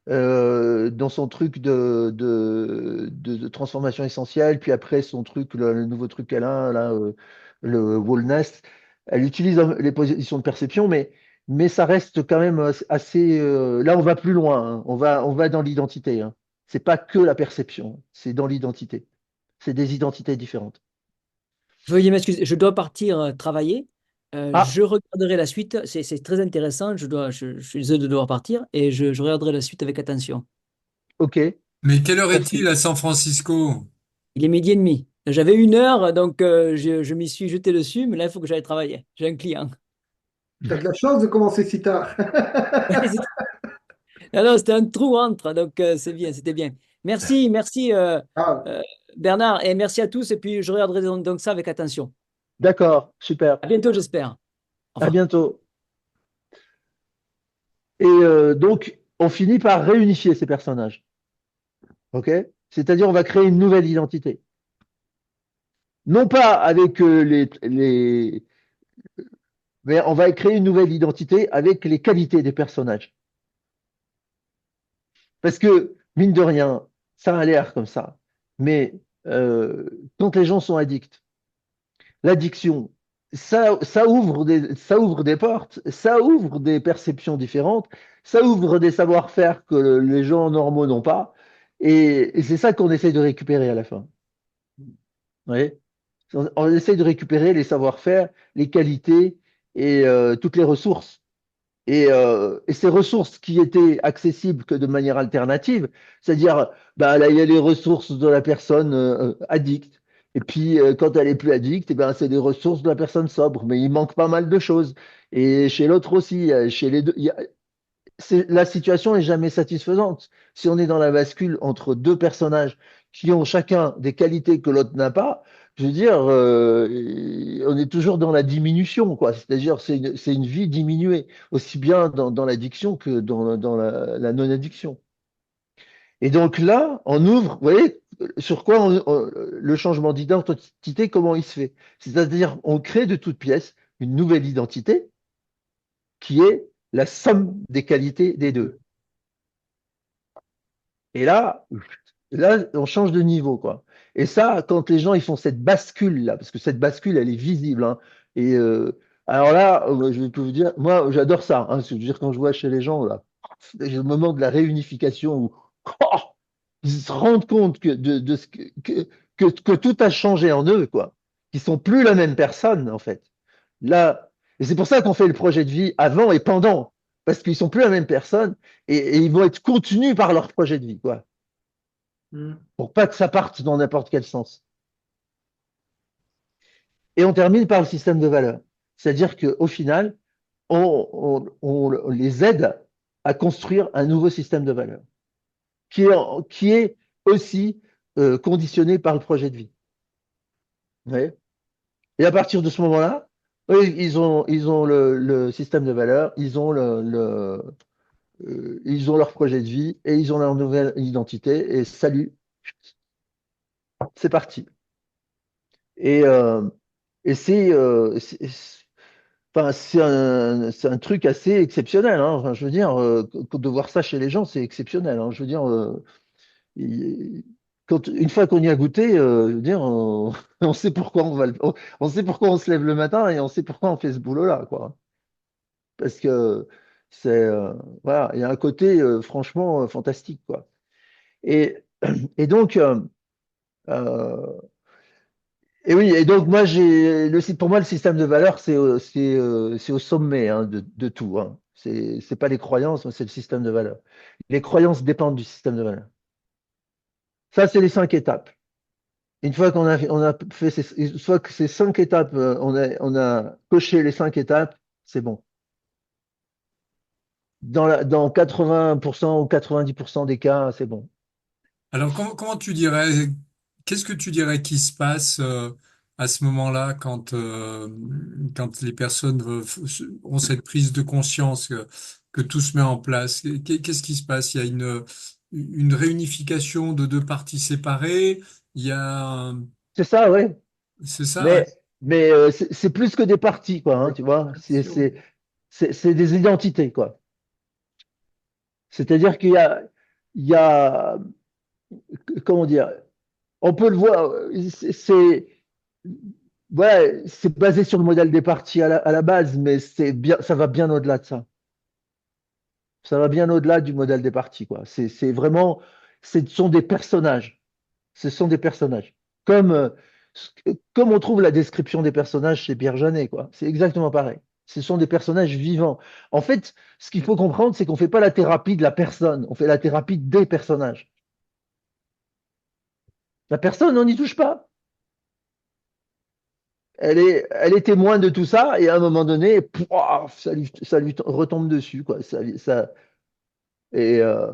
dans son truc de transformation essentielle, puis après son truc, le nouveau truc qu'elle a, là, le Wall Nest, elle utilise les positions de perception, mais ça reste quand même assez. Là, on va plus loin, hein. On va dans l'identité, hein. C'est pas que la perception, c'est dans l'identité. C'est des identités différentes. Veuillez m'excuser, je dois partir travailler. Ah, Je regarderai la suite. C'est très intéressant. Je suis désolé de devoir partir et je regarderai la suite avec attention. ok, Mais quelle heure est-il merci. à San Francisco? Il est midi et demi. J'avais une heure, donc je m'y suis jeté dessus, mais là, il faut que j'aille travailler. J'ai un client. Tu as de la chance de commencer si tard. Non, non, c'était un trou entre, donc c'est bien, c'était bien. Merci, merci Ah, euh, Bernard, et merci à tous. Et puis je regarderai donc ça avec attention. D'accord, super. À bientôt, j'espère. Au À revoir. bientôt. Et donc, on finit par réunifier ces personnages. OK? C'est-à-dire, on va créer une nouvelle identité. Non pas avec mais on va créer une nouvelle identité avec les qualités des personnages. Parce que, mine de rien, ça a l'air comme ça. Mais quand les gens sont addicts, l'addiction, ça ouvre des portes, ça ouvre des perceptions différentes, ça ouvre des savoir-faire que les gens normaux n'ont pas. Et c'est ça qu'on essaie de récupérer à la fin. Vous voyez. On essaie de récupérer les savoir-faire, les qualités et toutes les ressources. Et ces ressources qui étaient accessibles que de manière alternative, c'est-à-dire, bah, là, il y a les ressources de la personne addicte. Et puis, quand elle est plus addicte, eh ben, c'est les ressources de la personne sobre. Mais il manque pas mal de choses. Et chez l'autre aussi, chez les deux, la situation est jamais satisfaisante. Si on est dans la bascule entre deux personnages qui ont chacun des qualités que l'autre n'a pas, je veux dire, on est toujours dans la diminution, quoi. C'est-à-dire, c'est une vie diminuée, aussi bien dans l'addiction que dans la non-addiction. Et donc là, on ouvre, vous voyez, sur quoi le changement d'identité, comment il se fait? C'est-à-dire, on crée de toutes pièces une nouvelle identité qui est la somme des qualités des deux. Et là, on change de niveau, quoi. Et ça, quand les gens ils font cette bascule-là, parce que cette bascule, elle est visible, hein, et alors là, je vais vous dire, moi, j'adore ça, hein, je veux dire, quand je vois chez les gens, là, le moment de la réunification où oh, ils se rendent compte de ce que tout a changé en eux, quoi, qu'ils sont plus la même personne, en fait. Là, et c'est pour ça qu'on fait le projet de vie avant et pendant, parce qu'ils sont plus la même personne et ils vont être contenus par leur projet de vie, quoi, Mm. pour pas que ça parte dans n'importe quel sens. Et on termine par le système de valeurs. C'est-à-dire qu'au final, on les aide à construire un nouveau système de valeurs qui est aussi conditionné par le projet de vie. Vous voyez. Et à partir de ce moment-là, eux, ils ont le système de valeurs, ils ont leur projet de vie et ils ont leur nouvelle identité. Et salut, c'est parti. Et, euh, et enfin, c'est un truc assez exceptionnel, hein. Enfin, je veux dire, de voir ça chez les gens, c'est exceptionnel, hein. Je veux dire, il- une fois qu'on y a goûté, je veux dire, on sait pourquoi on sait pourquoi on se lève le matin et on sait pourquoi on fait ce boulot-là, quoi. Parce que c'est, voilà, il y a un côté franchement fantastique, quoi. Et, et donc, euh, et oui, et donc moi pour moi le système de valeurs c'est au sommet, hein, de tout, hein. C'est pas les croyances, mais c'est le système de valeurs. Les croyances dépendent du système de valeurs. Ça c'est les 5 étapes. Une fois on a fait une fois que ces 5 étapes, on a coché les 5 étapes, c'est bon. Dans 80% ou 90% des cas, c'est bon. Alors, comment tu dirais, qu'est-ce que tu dirais qui se passe à ce moment-là quand les personnes ont cette prise de conscience que tout se met en place? Qu'est-ce qui se passe? Il y a une réunification de deux parties séparées. Il y a, C'est ça, oui. c'est ça, ouais. Mais, c'est plus que des parties, quoi, hein, tu vois. C'est des identités, quoi. C'est-à-dire il y a, comment dire, on peut le voir, ouais, c'est basé sur le modèle des parties à la base, mais ça va bien au-delà de ça. Ça va bien au-delà du modèle des parties, quoi. C'est vraiment, ce sont des personnages. Ce sont des personnages. Comme, comme on trouve la description des personnages chez Pierre Janet, quoi. C'est exactement pareil. Ce sont des personnages vivants. En fait, ce qu'il faut comprendre, c'est qu'on ne fait pas la thérapie de la personne, on fait la thérapie des personnages. La personne, on n'y touche pas. Elle est témoin de tout ça, et à un moment donné, pouah, ça lui retombe dessus, quoi. Et, euh,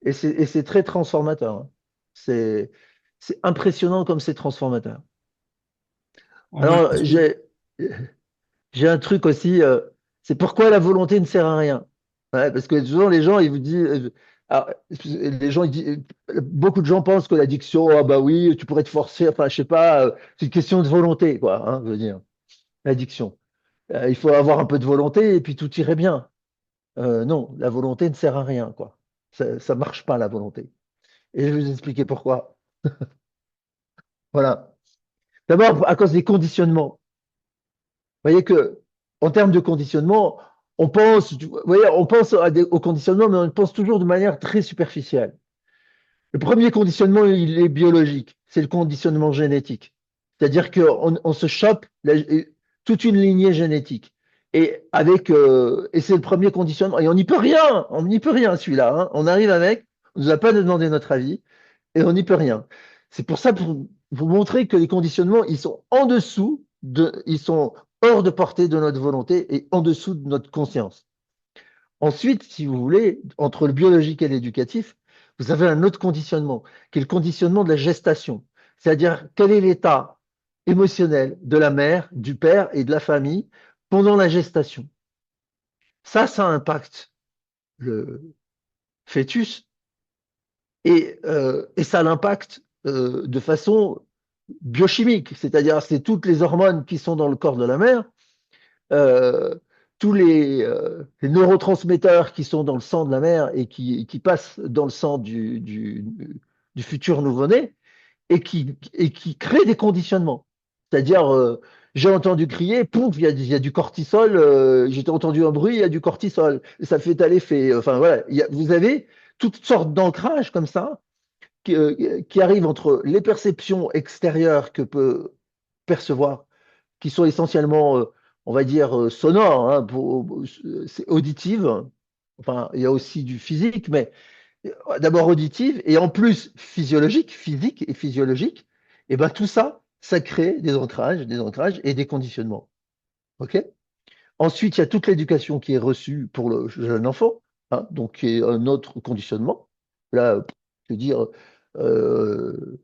et c'est très transformateur, hein. C'est, c'est impressionnant comme c'est transformateur. Oh, ouais, Alors, parce que j'ai un truc aussi, c'est pourquoi la volonté ne sert à rien. Ouais, parce que souvent les gens, ils vous disent, alors, les gens, beaucoup de gens pensent que l'addiction, ah bah oui, tu pourrais te forcer, enfin je sais pas, c'est une question de volonté, quoi, hein, je veux dire, l'addiction. Il faut avoir un peu de volonté et puis tout irait bien. Non, la volonté ne sert à rien, quoi. Ça marche pas la volonté. Et je vais vous expliquer pourquoi. Voilà. D'abord à cause des conditionnements. Vous voyez que, en termes de conditionnement, vous voyez, on pense au conditionnement, mais on pense toujours de manière très superficielle. Le premier conditionnement, il est biologique, c'est le conditionnement génétique. C'est-à-dire on se chope toute une lignée génétique. Et c'est le premier conditionnement. Et on n'y peut rien celui-là, hein. On arrive avec, on ne nous a pas demandé notre avis, et on n'y peut rien. C'est pour ça, pour vous montrer que les conditionnements, ils sont ils sont hors de portée de notre volonté et en dessous de notre conscience. Ensuite, si vous voulez, entre le biologique et l'éducatif, vous avez un autre conditionnement, qui est le conditionnement de la gestation. C'est-à-dire, quel est l'état émotionnel de la mère, du père et de la famille pendant la gestation. Ça impacte le fœtus et ça l'impacte de façon biochimique, c'est-à-dire c'est toutes les hormones qui sont dans le corps de la mère, euh, tous les neurotransmetteurs qui sont dans le sang de la mère et qui passent dans le sang du futur nouveau-né et qui créent des conditionnements. C'est-à-dire, j'ai entendu crier, pouf, il y a du cortisol, j'ai entendu un bruit, il y a du cortisol, et ça fait tel effet. Enfin voilà, vous avez toutes sortes d'ancrages comme ça qui arrivent entre les perceptions extérieures que peut percevoir qui sont essentiellement, on va dire, sonores, hein, c'est auditive. Enfin, il y a aussi du physique, mais d'abord auditive et en plus physiologique, physique et physiologique. Et ben tout ça, ça crée des ancrages et des conditionnements. Ok? Ensuite, il y a toute l'éducation qui est reçue pour le jeune enfant, hein, donc qui est un autre conditionnement. Là, je veux dire, euh,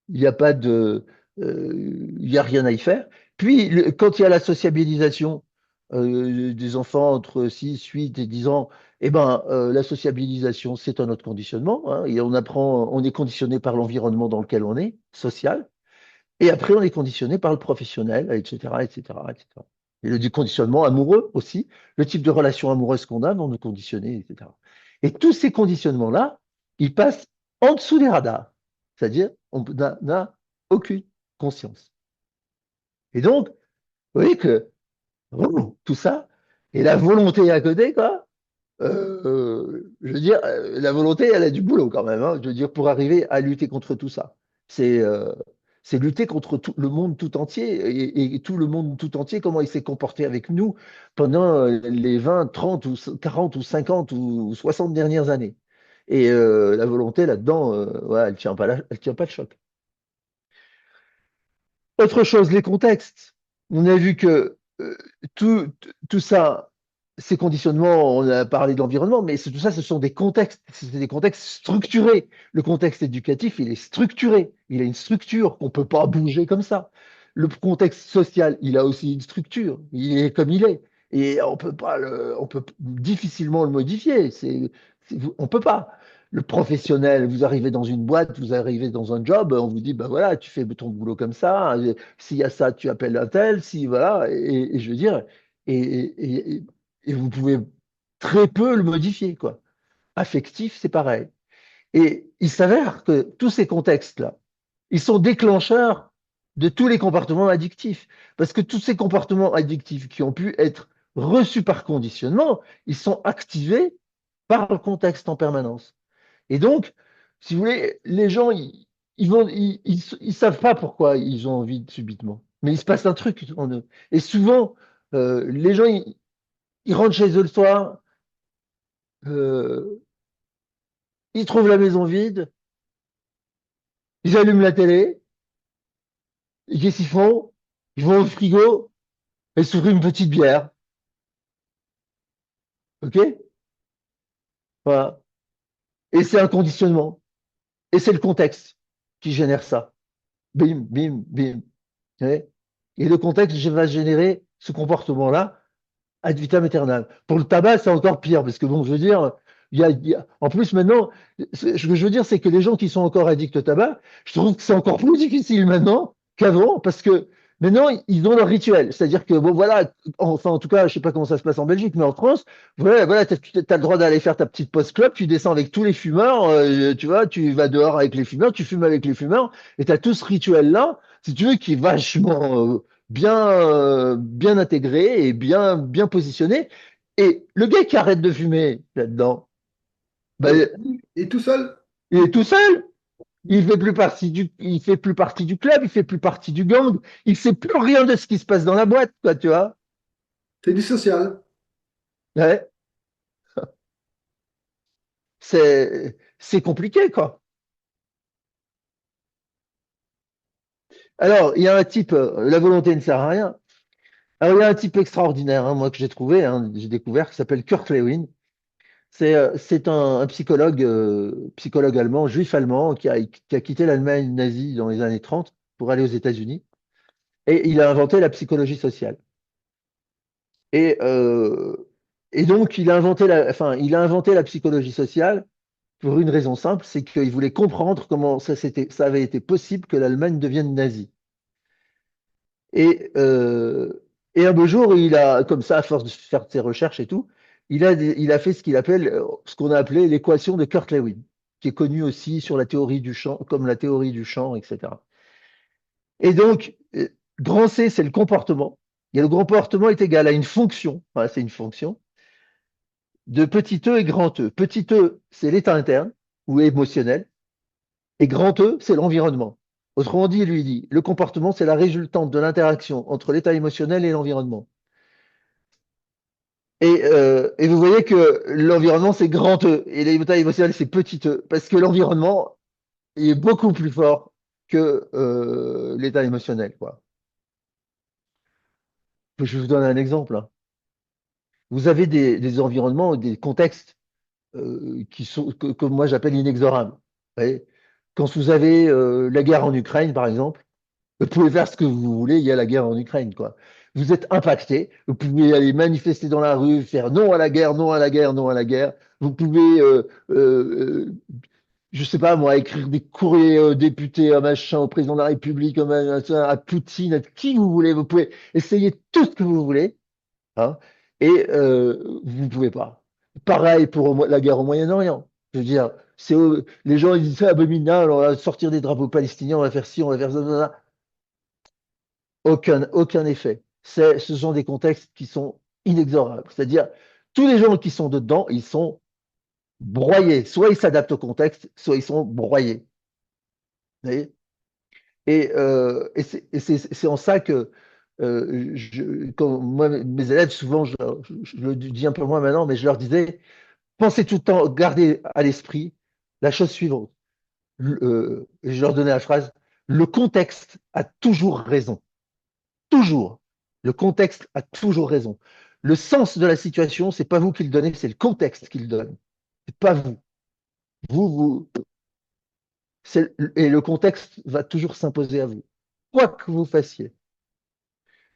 il n'y a pas de, il y a rien à y faire. Puis, quand il y a la sociabilisation des enfants entre 6, 8 et 10 ans, eh ben, la sociabilisation, c'est un autre conditionnement, hein, et on apprend, on est conditionné par l'environnement dans lequel on est, social, et après, on est conditionné par le professionnel, etc., etc., etc. Et du conditionnement amoureux aussi, le type de relation amoureuse qu'on a vont nous conditionner, etc. Et tous ces conditionnements-là, ils passent en dessous des radars. C'est-à-dire, on n'a aucune conscience. Et donc, vous voyez que tout ça, et la volonté à côté, quoi, je veux dire, la volonté, elle a du boulot quand même, hein, je veux dire, pour arriver à lutter contre tout ça. C'est c'est lutter contre tout, le monde tout entier et tout le monde tout entier, comment il s'est comporté avec nous pendant les 20, 30 ou 40 ou 50 ou 60 dernières années. Et la volonté là-dedans, ouais, elle tient pas le choc. Autre chose, les contextes. On a vu que tout ça, ces conditionnements, on a parlé de l'environnement, mais tout ça, ce sont des contextes, c'est des contextes structurés. Le contexte éducatif, il est structuré. Il a une structure qu'on ne peut pas bouger comme ça. Le contexte social, il a aussi une structure. Il est comme il est. Et on peut difficilement le modifier. On peut pas. Le professionnel, vous arrivez dans une boîte, vous arrivez dans un job, on vous dit, ben voilà, tu fais ton boulot comme ça, s'il y a ça, tu appelles un tel, si, voilà, et je veux dire, et, et vous pouvez très peu le modifier, quoi. Affectif, c'est pareil. Et il s'avère que tous ces contextes-là, ils sont déclencheurs de tous les comportements addictifs. Parce que tous ces comportements addictifs qui ont pu être reçus par conditionnement, ils sont activés par le contexte en permanence. Et donc, si vous voulez, les gens, ils savent pas pourquoi ils ont envie subitement. Mais il se passe un truc en eux. Et souvent, les gens, ils rentrent chez eux le soir, euh, ils trouvent la maison vide, ils allument la télé, et qu'est-ce qu'ils font? Ils vont au frigo et s'ouvrent une petite bière. OK? Voilà. Et c'est un conditionnement. Et c'est le contexte qui génère ça. Bim, bim, bim. Ouais. Et le contexte va générer ce comportement-là ad vitam aeternam. Pour le tabac, c'est encore pire, parce que bon, je veux dire, en plus maintenant, ce que je veux dire, c'est que les gens qui sont encore addicts au tabac, je trouve que c'est encore plus difficile maintenant qu'avant, parce que maintenant, ils ont leur rituel. C'est-à-dire que, bon, voilà, enfin, en tout cas, je sais pas comment ça se passe en Belgique, mais en France, voilà, tu as le droit d'aller faire ta petite post-club, tu descends avec tous les fumeurs, tu vois, tu vas dehors avec les fumeurs, tu fumes avec les fumeurs, et tu as tout ce rituel-là, si tu veux, qui est vachement bien intégré et bien positionné. Et le gars qui arrête de fumer là-dedans, ben, Et tout seul, il est tout seul. Il fait plus partie du club, il fait plus partie du gang. Il sait plus rien de ce qui se passe dans la boîte, quoi, tu vois. c'est du social. Ouais, c'est compliqué, quoi. Alors, il y a un type, la volonté ne sert à rien. Alors, il y a un type extraordinaire, hein, moi, que j'ai trouvé, hein, j'ai découvert, qui s'appelle Kurt Lewin. C'est un psychologue allemand, juif allemand, qui a quitté l'Allemagne nazie dans les années 30 pour aller aux États-Unis. Et il a inventé la psychologie sociale. Et, euh, et donc, il a inventé la psychologie sociale pour une raison simple, c'est qu'il voulait comprendre comment ça avait été possible que l'Allemagne devienne nazie. Et, euh, et un beau jour, comme ça, à force de faire ses recherches et tout, il a fait ce qu'il appelle, ce qu'on a appelé l'équation de Kurt-Lewin, qui est connue aussi sur la théorie du champ, comme la théorie du champ, etc. Et donc, grand C, c'est le comportement. Et le comportement est égal à une fonction, voilà, c'est une fonction, de petit e et grand E. Petit e, c'est l'état interne ou émotionnel, et grand E, c'est l'environnement. Autrement dit, lui dit, le comportement, c'est la résultante de l'interaction entre l'état émotionnel et l'environnement. Et vous voyez que l'environnement, c'est grand E, et l'état émotionnel, c'est petit e, parce que l'environnement est beaucoup plus fort que l'état émotionnel, quoi. Je vous donne un exemple, hein. Vous avez des environnements, des contextes que moi j'appelle inexorables. Vous voyez, quand vous avez la guerre en Ukraine, par exemple, vous pouvez faire ce que vous voulez, il y a la guerre en Ukraine, quoi. Vous êtes impacté, vous pouvez aller manifester dans la rue, faire non à la guerre, non à la guerre, non à la guerre. Vous pouvez, je sais pas moi, écrire des courriers aux députés, à machin, au président de la République, à Poutine, à qui vous voulez. Vous pouvez essayer tout ce que vous voulez, hein, et vous ne pouvez pas. Pareil pour la guerre au Moyen-Orient. Je veux dire, les gens ils disent c'est abominable, on va sortir des drapeaux palestiniens, on va faire ci, on va faire ça. Aucun effet. Ce sont des contextes qui sont inexorables. C'est-à-dire, tous les gens qui sont dedans, ils sont broyés. Soit ils s'adaptent au contexte, soit ils sont broyés. Vous voyez. C'est en ça que quand moi, mes élèves, souvent, je le dis un peu moins maintenant, mais je leur disais, pensez tout le temps, gardez à l'esprit la chose suivante. Je leur donnais la phrase, le contexte a toujours raison. Toujours. Le contexte a toujours raison. Le sens de la situation, c'est pas vous qui le donnez, c'est le contexte qui le donne. C'est pas vous. Vous, et le contexte va toujours s'imposer à vous, quoi que vous fassiez.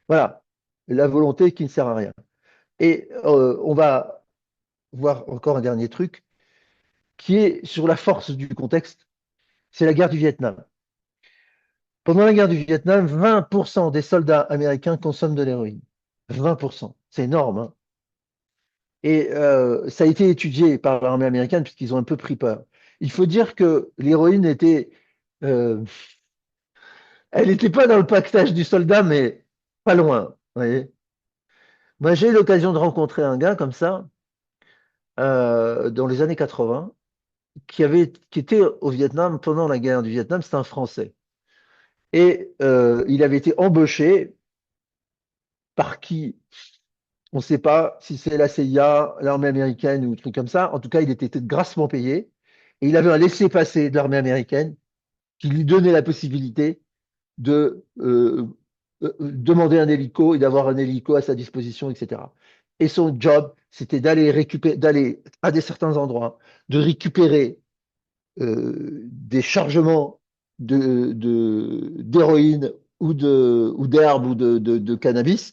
Voilà, la volonté qui ne sert à rien. Et on va voir encore un dernier truc qui est sur la force du contexte, c'est la guerre du Vietnam. Pendant la guerre du Vietnam, 20% des soldats américains consomment de l'héroïne. 20%, c'est énorme, hein. Et ça a été étudié par l'armée américaine puisqu'ils ont un peu pris peur. Il faut dire que l'héroïne euh, elle n'était pas dans le pactage du soldat, mais pas loin. Vous voyez. Moi, j'ai eu l'occasion de rencontrer un gars comme ça dans les années 80 qui était au Vietnam pendant la guerre du Vietnam. C'est un Français. Et il avait été embauché par qui? On ne sait pas si c'est la CIA, l'armée américaine ou un truc comme ça. En tout cas, il était grassement payé. Et il avait un laissez-passer de l'armée américaine qui lui donnait la possibilité de demander un hélico et d'avoir un hélico à sa disposition, etc. Et son job, c'était d'aller à certains endroits, de récupérer des chargements d'héroïne ou d'herbe ou de cannabis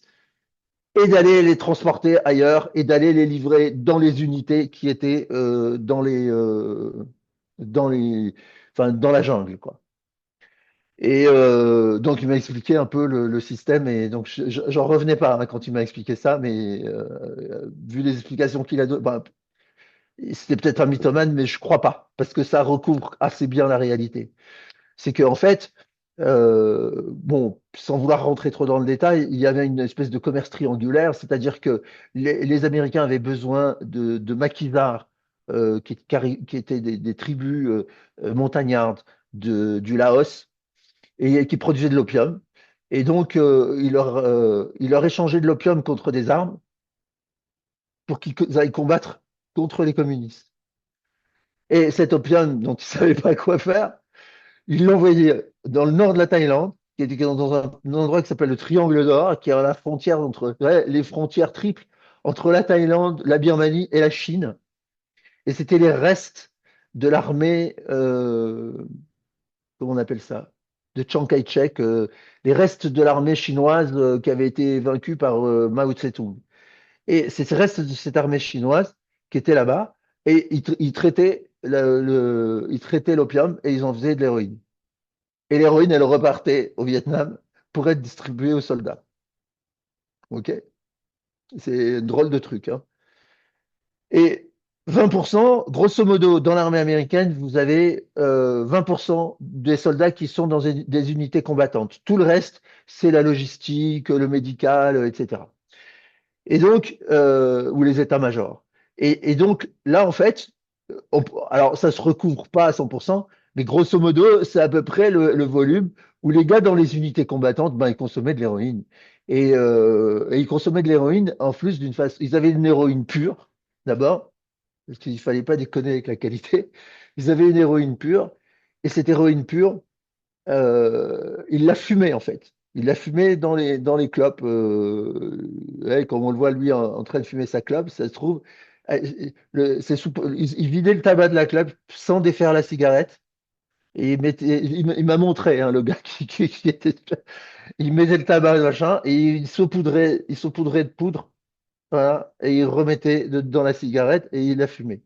et d'aller les transporter ailleurs et d'aller les livrer dans les unités qui étaient dans les, enfin, dans la jungle, quoi. Et donc, il m'a expliqué un peu le système, et donc j'en revenais pas hein, quand il m'a expliqué ça, mais vu les explications qu'il a données, bah, c'était peut-être un mythomane, mais je crois pas, parce que ça recouvre assez bien la réalité. C'est qu'en fait, bon, sans vouloir rentrer trop dans le détail, il y avait une espèce de commerce triangulaire, c'est-à-dire que les Américains avaient besoin de maquisards qui étaient des tribus montagnardes du Laos et qui produisaient de l'opium. Et donc, il leur échangeait de l'opium contre des armes pour qu'ils aillent combattre contre les communistes. Et cet opium dont ils ne savaient pas quoi faire, ils l'envoyaient dans le nord de la Thaïlande, qui était dans un endroit qui s'appelle le Triangle d'Or, qui est à la frontière entre les frontières triples entre la Thaïlande, la Birmanie et la Chine. Et c'était les restes de l'armée, comment on appelle ça, de Chiang Kai-shek, les restes de l'armée chinoise qui avait été vaincue par Mao Tse-tung. Et c'est ces restes de cette armée chinoise qui étaient là-bas, et ils traitaient ils traitaient l'opium et ils en faisaient de l'héroïne. Et l'héroïne, elle repartait au Vietnam pour être distribuée aux soldats. OK? C'est un drôle de truc, hein. Et 20%, grosso modo, dans l'armée américaine, vous avez 20% des soldats qui sont dans des unités combattantes. Tout le reste, c'est la logistique, le médical, etc. Et donc, ou les états-majors. Et donc, là, en fait, alors ça se recouvre pas à 100%, mais grosso modo, c'est à peu près le volume où les gars dans les unités combattantes, ben, ils consommaient de l'héroïne. Et ils consommaient de l'héroïne en plus d'une façon. Ils avaient une héroïne pure, d'abord, parce qu'il fallait pas déconner avec la qualité. Ils avaient une héroïne pure, et cette héroïne pure, il l'a fumée en fait. Il l'a fumée dans les clopes. Ouais, comme on le voit lui en train de fumer sa clope, ça se trouve, il vidait le tabac de la clope sans défaire la cigarette. Et il m'a montré, hein, le gars qui était. Il mettait le tabac, machin, et il saupoudrait de poudre, voilà, et il remettait dans la cigarette et il la fumait.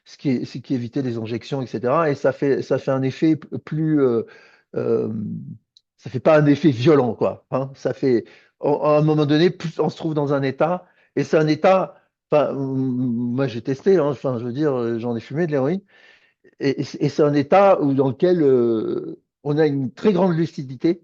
Ce qui évitait les injections, etc. Et ça fait un effet plus. Euh, Ça fait pas un effet violent, quoi, hein. À un moment donné, plus on se trouve dans un état, et c'est un état. Enfin, moi j'ai testé, hein, enfin, je veux dire, j'en ai fumé de l'héroïne, et c'est un état dans lequel on a une très grande lucidité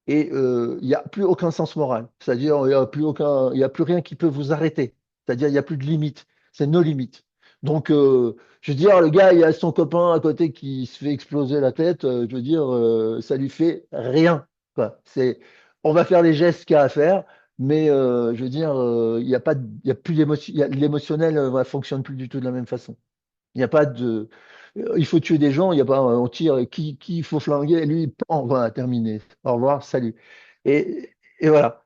et il n'y a plus aucun sens moral. C'est-à-dire, il y a plus rien qui peut vous arrêter. C'est-à-dire, il n'y a plus de limites. C'est nos limites. Donc, je veux dire, le gars, il a son copain à côté qui se fait exploser la tête. Je veux dire, ça lui fait rien, quoi. On va faire les gestes qu'il y a à faire, mais je veux dire, il n'y a pas, il y a plus d'émotion, l'émotionnel ne fonctionne plus du tout de la même façon. Il n'y a pas de. Il faut tuer des gens, il n'y a pas. On tire, qui il faut flinguer, lui, on va terminer. Au revoir, salut. Et voilà.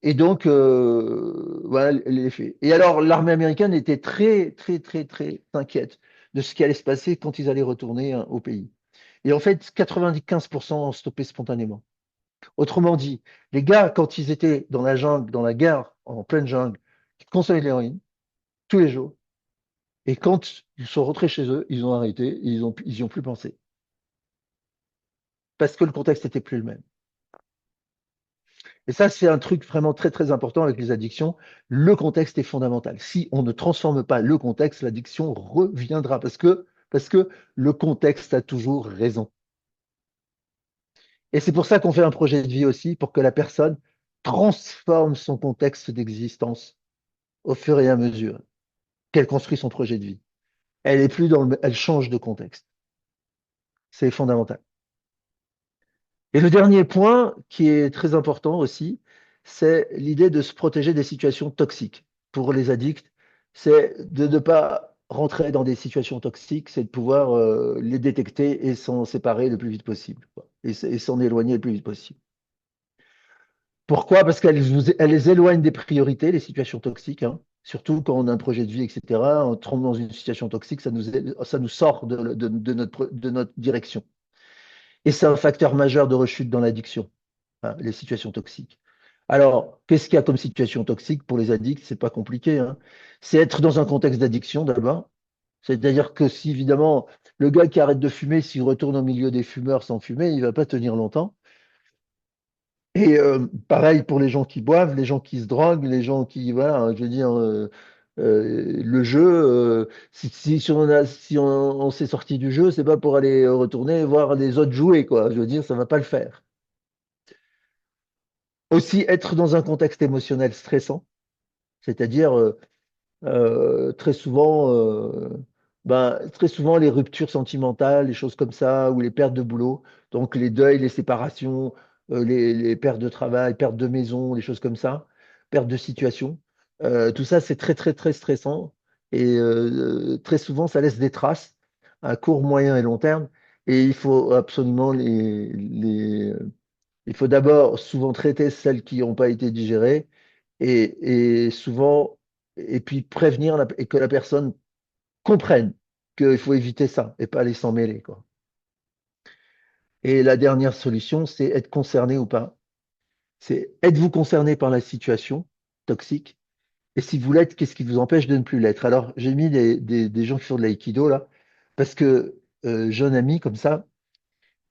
Et donc, voilà l'effet. Et alors, l'armée américaine était très, très, très, très inquiète de ce qui allait se passer quand ils allaient retourner, hein, au pays. Et en fait, 95% ont stoppé spontanément. Autrement dit, les gars, quand ils étaient dans la jungle, dans la guerre, en pleine jungle, ils consommaient de l'héroïne tous les jours. Et quand ils sont rentrés chez eux, ils ont arrêté, ils y ont plus pensé. Parce que le contexte n'était plus le même. Et ça, c'est un truc vraiment très, très important avec les addictions. Le contexte est fondamental. Si on ne transforme pas le contexte, l'addiction reviendra parce que le contexte a toujours raison. Et c'est pour ça qu'on fait un projet de vie aussi, pour que la personne transforme son contexte d'existence au fur et à mesure qu'elle construit son projet de vie. Elle est plus elle change de contexte. C'est fondamental. Et le dernier point qui est très important aussi, c'est l'idée de se protéger des situations toxiques. Pour les addicts, c'est de ne pas rentrer dans des situations toxiques, c'est de pouvoir les détecter et s'en séparer le plus vite possible, quoi. Et s'en éloigner le plus vite possible. Pourquoi? Parce elles les éloignent des priorités, les situations toxiques, hein. Surtout quand on a un projet de vie, etc. On tombe dans une situation toxique, ça nous sort de notre direction. Et c'est un facteur majeur de rechute dans l'addiction, hein, les situations toxiques. Alors, qu'est-ce qu'il y a comme situation toxique pour les addicts? C'est pas compliqué, hein. C'est être dans un contexte d'addiction d'abord. C'est-à-dire que si évidemment le gars qui arrête de fumer, s'il retourne au milieu des fumeurs sans fumer, il va pas tenir longtemps. Et pareil pour les gens qui boivent, les gens qui se droguent, les gens qui, voilà, hein, je veux dire, le jeu, si on s'est sorti du jeu, c'est pas pour aller retourner voir les autres jouer, quoi. Je veux dire, ça va pas le faire. Aussi être dans un contexte émotionnel stressant, c'est-à-dire très souvent les ruptures sentimentales, les choses comme ça, ou les pertes de boulot, donc les deuils, les séparations, les pertes de travail, pertes de maison, les choses comme ça, pertes de situation. Tout ça, c'est très, très, très stressant. Et très souvent, ça laisse des traces à court, moyen et long terme. Et il faut absolument il faut d'abord souvent traiter celles qui n'ont pas été digérées et souvent, et puis prévenir et que la personne comprenne qu'il faut éviter ça et pas aller s'en mêler, quoi. Et la dernière solution, c'est être concerné ou pas. C'est êtes-vous concerné par la situation toxique? Et si vous l'êtes, qu'est-ce qui vous empêche de ne plus l'être? Alors, j'ai mis des gens qui font de l'aïkido là, parce que j'ai un ami comme ça,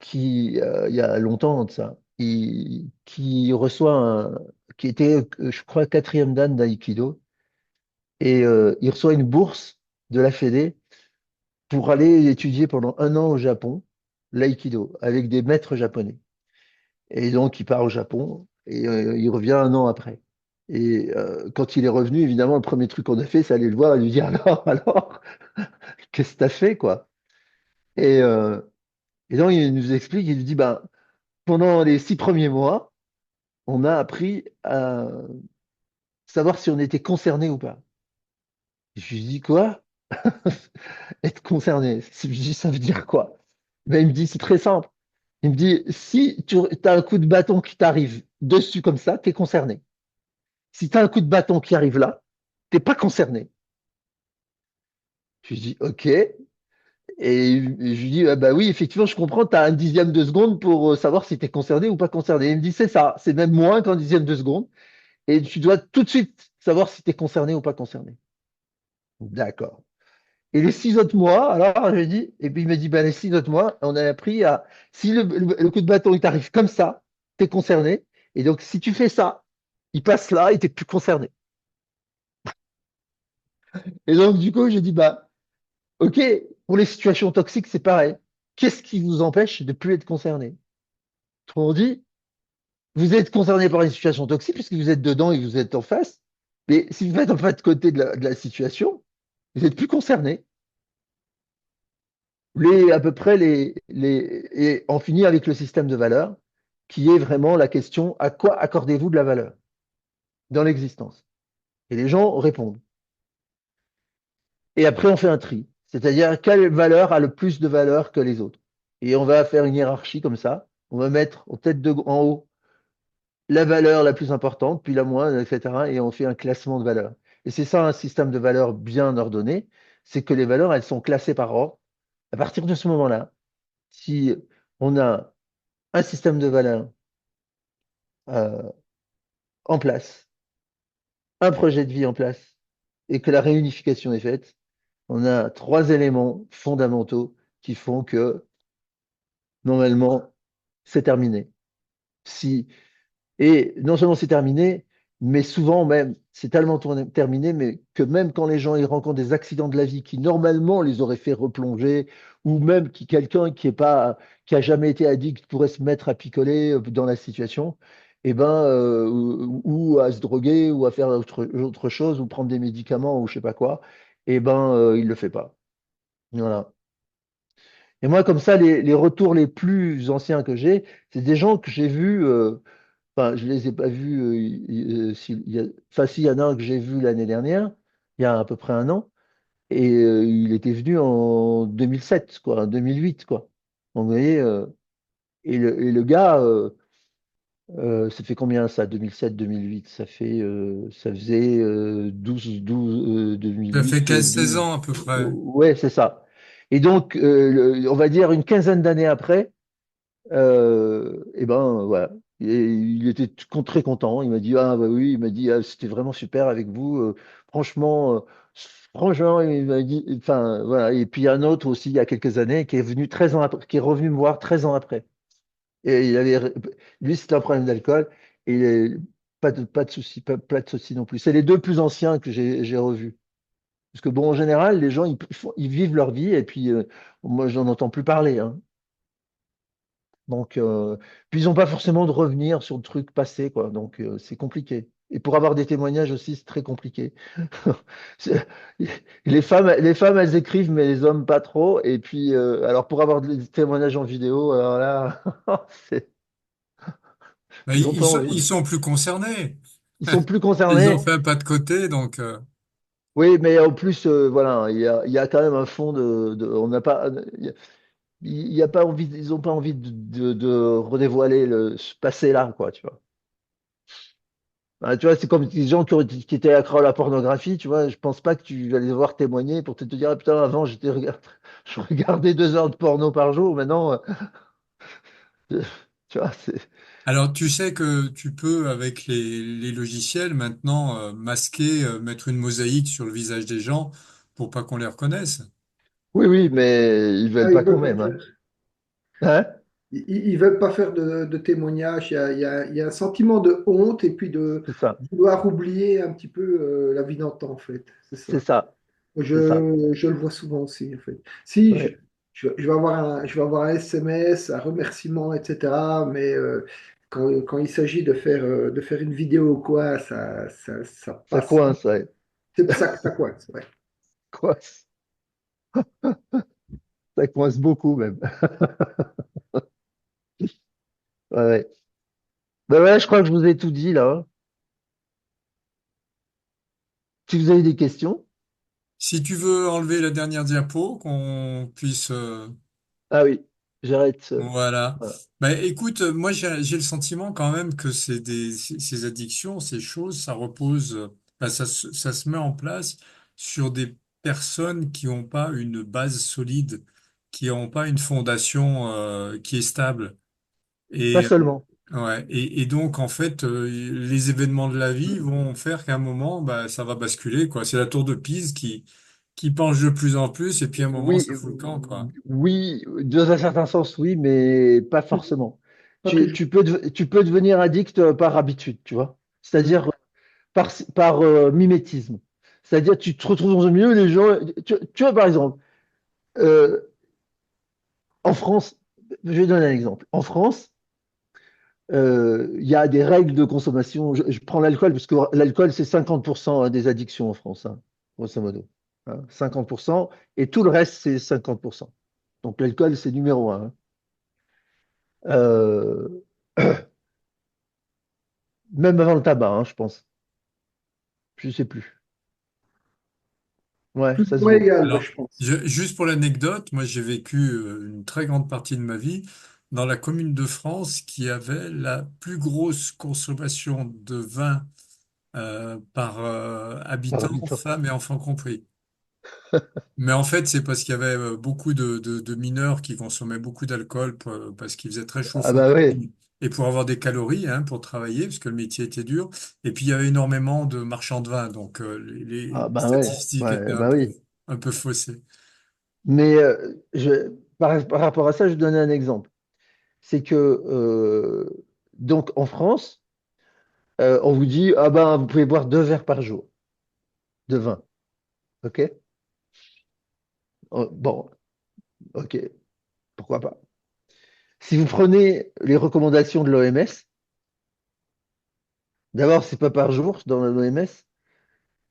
qui, il y a longtemps de ça, qui reçoit qui était, je crois, quatrième dan d'aïkido, et il reçoit une bourse de la Fédé pour aller étudier pendant un an au Japon, l'aïkido, avec des maîtres japonais. Et donc, il part au Japon et il revient un an après. Et quand il est revenu, évidemment, le premier truc qu'on a fait, c'est aller le voir et lui dire alors, qu'est-ce que t'as fait, quoi? Et, euh, et donc, il nous explique, il nous dit, ben, pendant les 6 premiers mois, on a appris à savoir si on était concerné ou pas. Je lui dis, quoi? Être concerné. Je lui dis, ça veut dire quoi? Ben, il me dit, c'est très simple. Il me dit, si tu as un coup de bâton qui t'arrive dessus comme ça, tu es concerné. Si tu as un coup de bâton qui arrive là, t'es pas concerné. Je lui dis, OK. Et je lui dis, ah bah oui, effectivement, je comprends, tu as un dixième de seconde pour savoir si tu es concerné ou pas concerné. Il me dit, c'est ça, c'est même moins qu'un dixième de seconde. Et tu dois tout de suite savoir si tu es concerné ou pas concerné. D'accord. Et les 6 autres mois, alors je lui dis, et puis il me dit, ben, les 6 autres mois, on a appris à, si le coup de bâton il t'arrive comme ça, tu es concerné. Et donc, si tu fais ça, il passe là et tu plus concerné. Et donc, du coup, j'ai dit, bah, OK, pour les situations toxiques, c'est pareil. Qu'est-ce qui vous empêche de plus être concerné? Autrement dit, vous êtes concerné par une situation toxique puisque vous êtes dedans et que vous êtes en face. Mais si vous êtes en fait de côté de la situation, vous êtes plus concerné. À peu près et on finit avec le système de valeurs, qui est vraiment la question à quoi accordez-vous de la valeur dans l'existence? Et les gens répondent. Et après, on fait un tri. C'est-à-dire, quelle valeur a le plus de valeur que les autres? Et on va faire une hiérarchie comme ça. On va mettre en haut la valeur la plus importante, puis la moindre, etc. Et on fait un classement de valeurs. Et c'est ça un système de valeurs bien ordonné, c'est que les valeurs, elles sont classées par ordre. À partir de ce moment-là, si on a un système de valeurs euh, en place, un projet de vie en place, et que la réunification est faite, on a trois éléments fondamentaux qui font que normalement, c'est terminé. Si, et non seulement c'est terminé, mais souvent même, c'est tellement terminé, mais que même quand les gens ils rencontrent des accidents de la vie qui normalement les auraient fait replonger, ou même quelqu'un qui a jamais été addict pourrait se mettre à picoler dans la situation, et ben, ou à se droguer, ou à faire autre chose, ou prendre des médicaments, ou je sais pas quoi, et ben, il le fait pas. Voilà. Et moi, comme ça, les retours les plus anciens que j'ai, c'est des gens que j'ai vus. Enfin, je les ai pas vus. Enfin, s'il y en a un que j'ai vu l'année dernière, il y a à peu près un an, et il était venu en 2007, quoi, en 2008, quoi. Donc, vous voyez, et le gars, ça fait combien ça, 2007-2008? Ça faisait 12, Ça fait 2008, 15-16 12. ans à peu près. Ouais, c'est ça. Et donc, on va dire une quinzaine d'années après. Et ben voilà. Et il était très content. Il m'a dit ah bah oui, il m'a dit ah, c'était vraiment super avec vous. Franchement, franchement, il m'a dit. Enfin voilà. Et puis il y a un autre aussi il y a quelques années qui est venu 13 ans après, qui est revenu me voir 13 ans après. Et lui c'était un problème d'alcool et pas de souci, pas de souci non plus. C'est les deux plus anciens que j'ai revus. Parce que bon en général les gens ils vivent leur vie et puis moi je n'en entends plus parler, hein. Donc, puis ils n'ont pas forcément de revenir sur le truc passé, quoi. Donc, c'est compliqué. Et pour avoir des témoignages aussi, c'est très compliqué. C'est- les femmes, elles écrivent, mais les hommes, pas trop. Et puis, alors, pour avoir des témoignages en vidéo, alors là, c'est- Mais ils n'ont pas ils envie. sont plus concernés. Ils sont plus Ils ont concernés. fait un pas de côté, donc Oui, mais en plus, voilà, il y a quand même un fond on n'a pas, il y a pas envie, ils n'ont pas envie de redévoiler ce passé-là, quoi, tu vois. Ah, tu vois, c'est comme des gens qui étaient accros à la pornographie, tu vois. Je pense pas que tu vas les voir témoigner pour te dire, ah, putain, avant, je regardais 2 heures de porno par jour, maintenant, tu Tu vois, Alors, tu sais que tu peux, avec les logiciels, maintenant, masquer, mettre une mosaïque sur le visage des gens pour pas qu'on les reconnaisse. Oui, oui, mais ils Ah, veulent ils pas ne quand veulent pas même, hein. faire, Hein. ils veulent pas faire de témoignages. Il y a un sentiment de honte et puis de C'est ça, vouloir oublier un petit peu la vie d'antan, en fait. C'est c'est ça. ça, c'est ça. Je le vois souvent aussi, en fait. Si, Ouais. je vais je vais avoir un SMS, un remerciement, etc. Mais quand il s'agit de faire une vidéo ou quoi, ça Ça passe. coince, ouais. C'est ça que ça coince, ouais. Coince. Ça coince beaucoup même. Ouais, ouais. Ben ouais, je crois que je vous ai tout dit là. Si vous avez des questions. Si tu veux enlever la dernière diapo, qu'on puisse, Ah oui, j'arrête. voilà. Voilà. Bah, écoute, moi j'ai le sentiment quand même que ces addictions, ces choses, ça repose, bah, ça se met en place sur des personnes qui n'ont pas une base solide, qui n'ont pas une fondation qui est stable. Pas Et seulement. ouais, et donc en fait, les événements de la vie vont faire qu'à un moment, bah, ça va basculer, quoi. C'est la tour de Pise qui penche de plus en plus, et puis à un moment, Oui, ça fout le camp, quoi. oui, dans un certain sens, oui, mais pas forcément. Pas toujours. Tu peux devenir addict par habitude, tu vois. C'est-à-dire par mimétisme. C'est-à-dire, tu te retrouves dans un milieu, les gens. Tu vois, par exemple, euh, en France, je vais donner un exemple. En France, il y a des règles de consommation. Je prends l'alcool, parce que l'alcool, c'est 50% des addictions en France, hein, grosso modo. Hein, 50%, et tout le reste, c'est 50%. Donc l'alcool, c'est numéro un. Hein. Euh, Même avant le tabac, hein, je pense. Je sais plus. Ouais, Plus ça ou se moins vaut. égal, ouais, Alors, je pense. juste pour l'anecdote, moi j'ai vécu une très grande partie de ma vie dans la commune de France qui avait la plus grosse consommation de vin par Par habitant, habitant. femmes et enfants compris. Mais en fait, c'est parce qu'il y avait beaucoup de mineurs qui consommaient beaucoup d'alcool parce qu'il faisait très chaud Ah bah oui. et pour avoir des calories, hein, pour travailler, parce que le métier était dur. Et puis, il y avait énormément de marchands de vin, donc Ah les bah ouais. statistiques étaient Ouais, bah oui. un peu faussées. Mais par rapport à ça, je vais donner un exemple. C'est que donc en France, on vous dit ah ben vous pouvez boire 2 verres par jour de vin. Ok? Bon, ok, pourquoi pas. Si vous prenez les recommandations de l'OMS, d'abord c'est pas par jour dans l'OMS,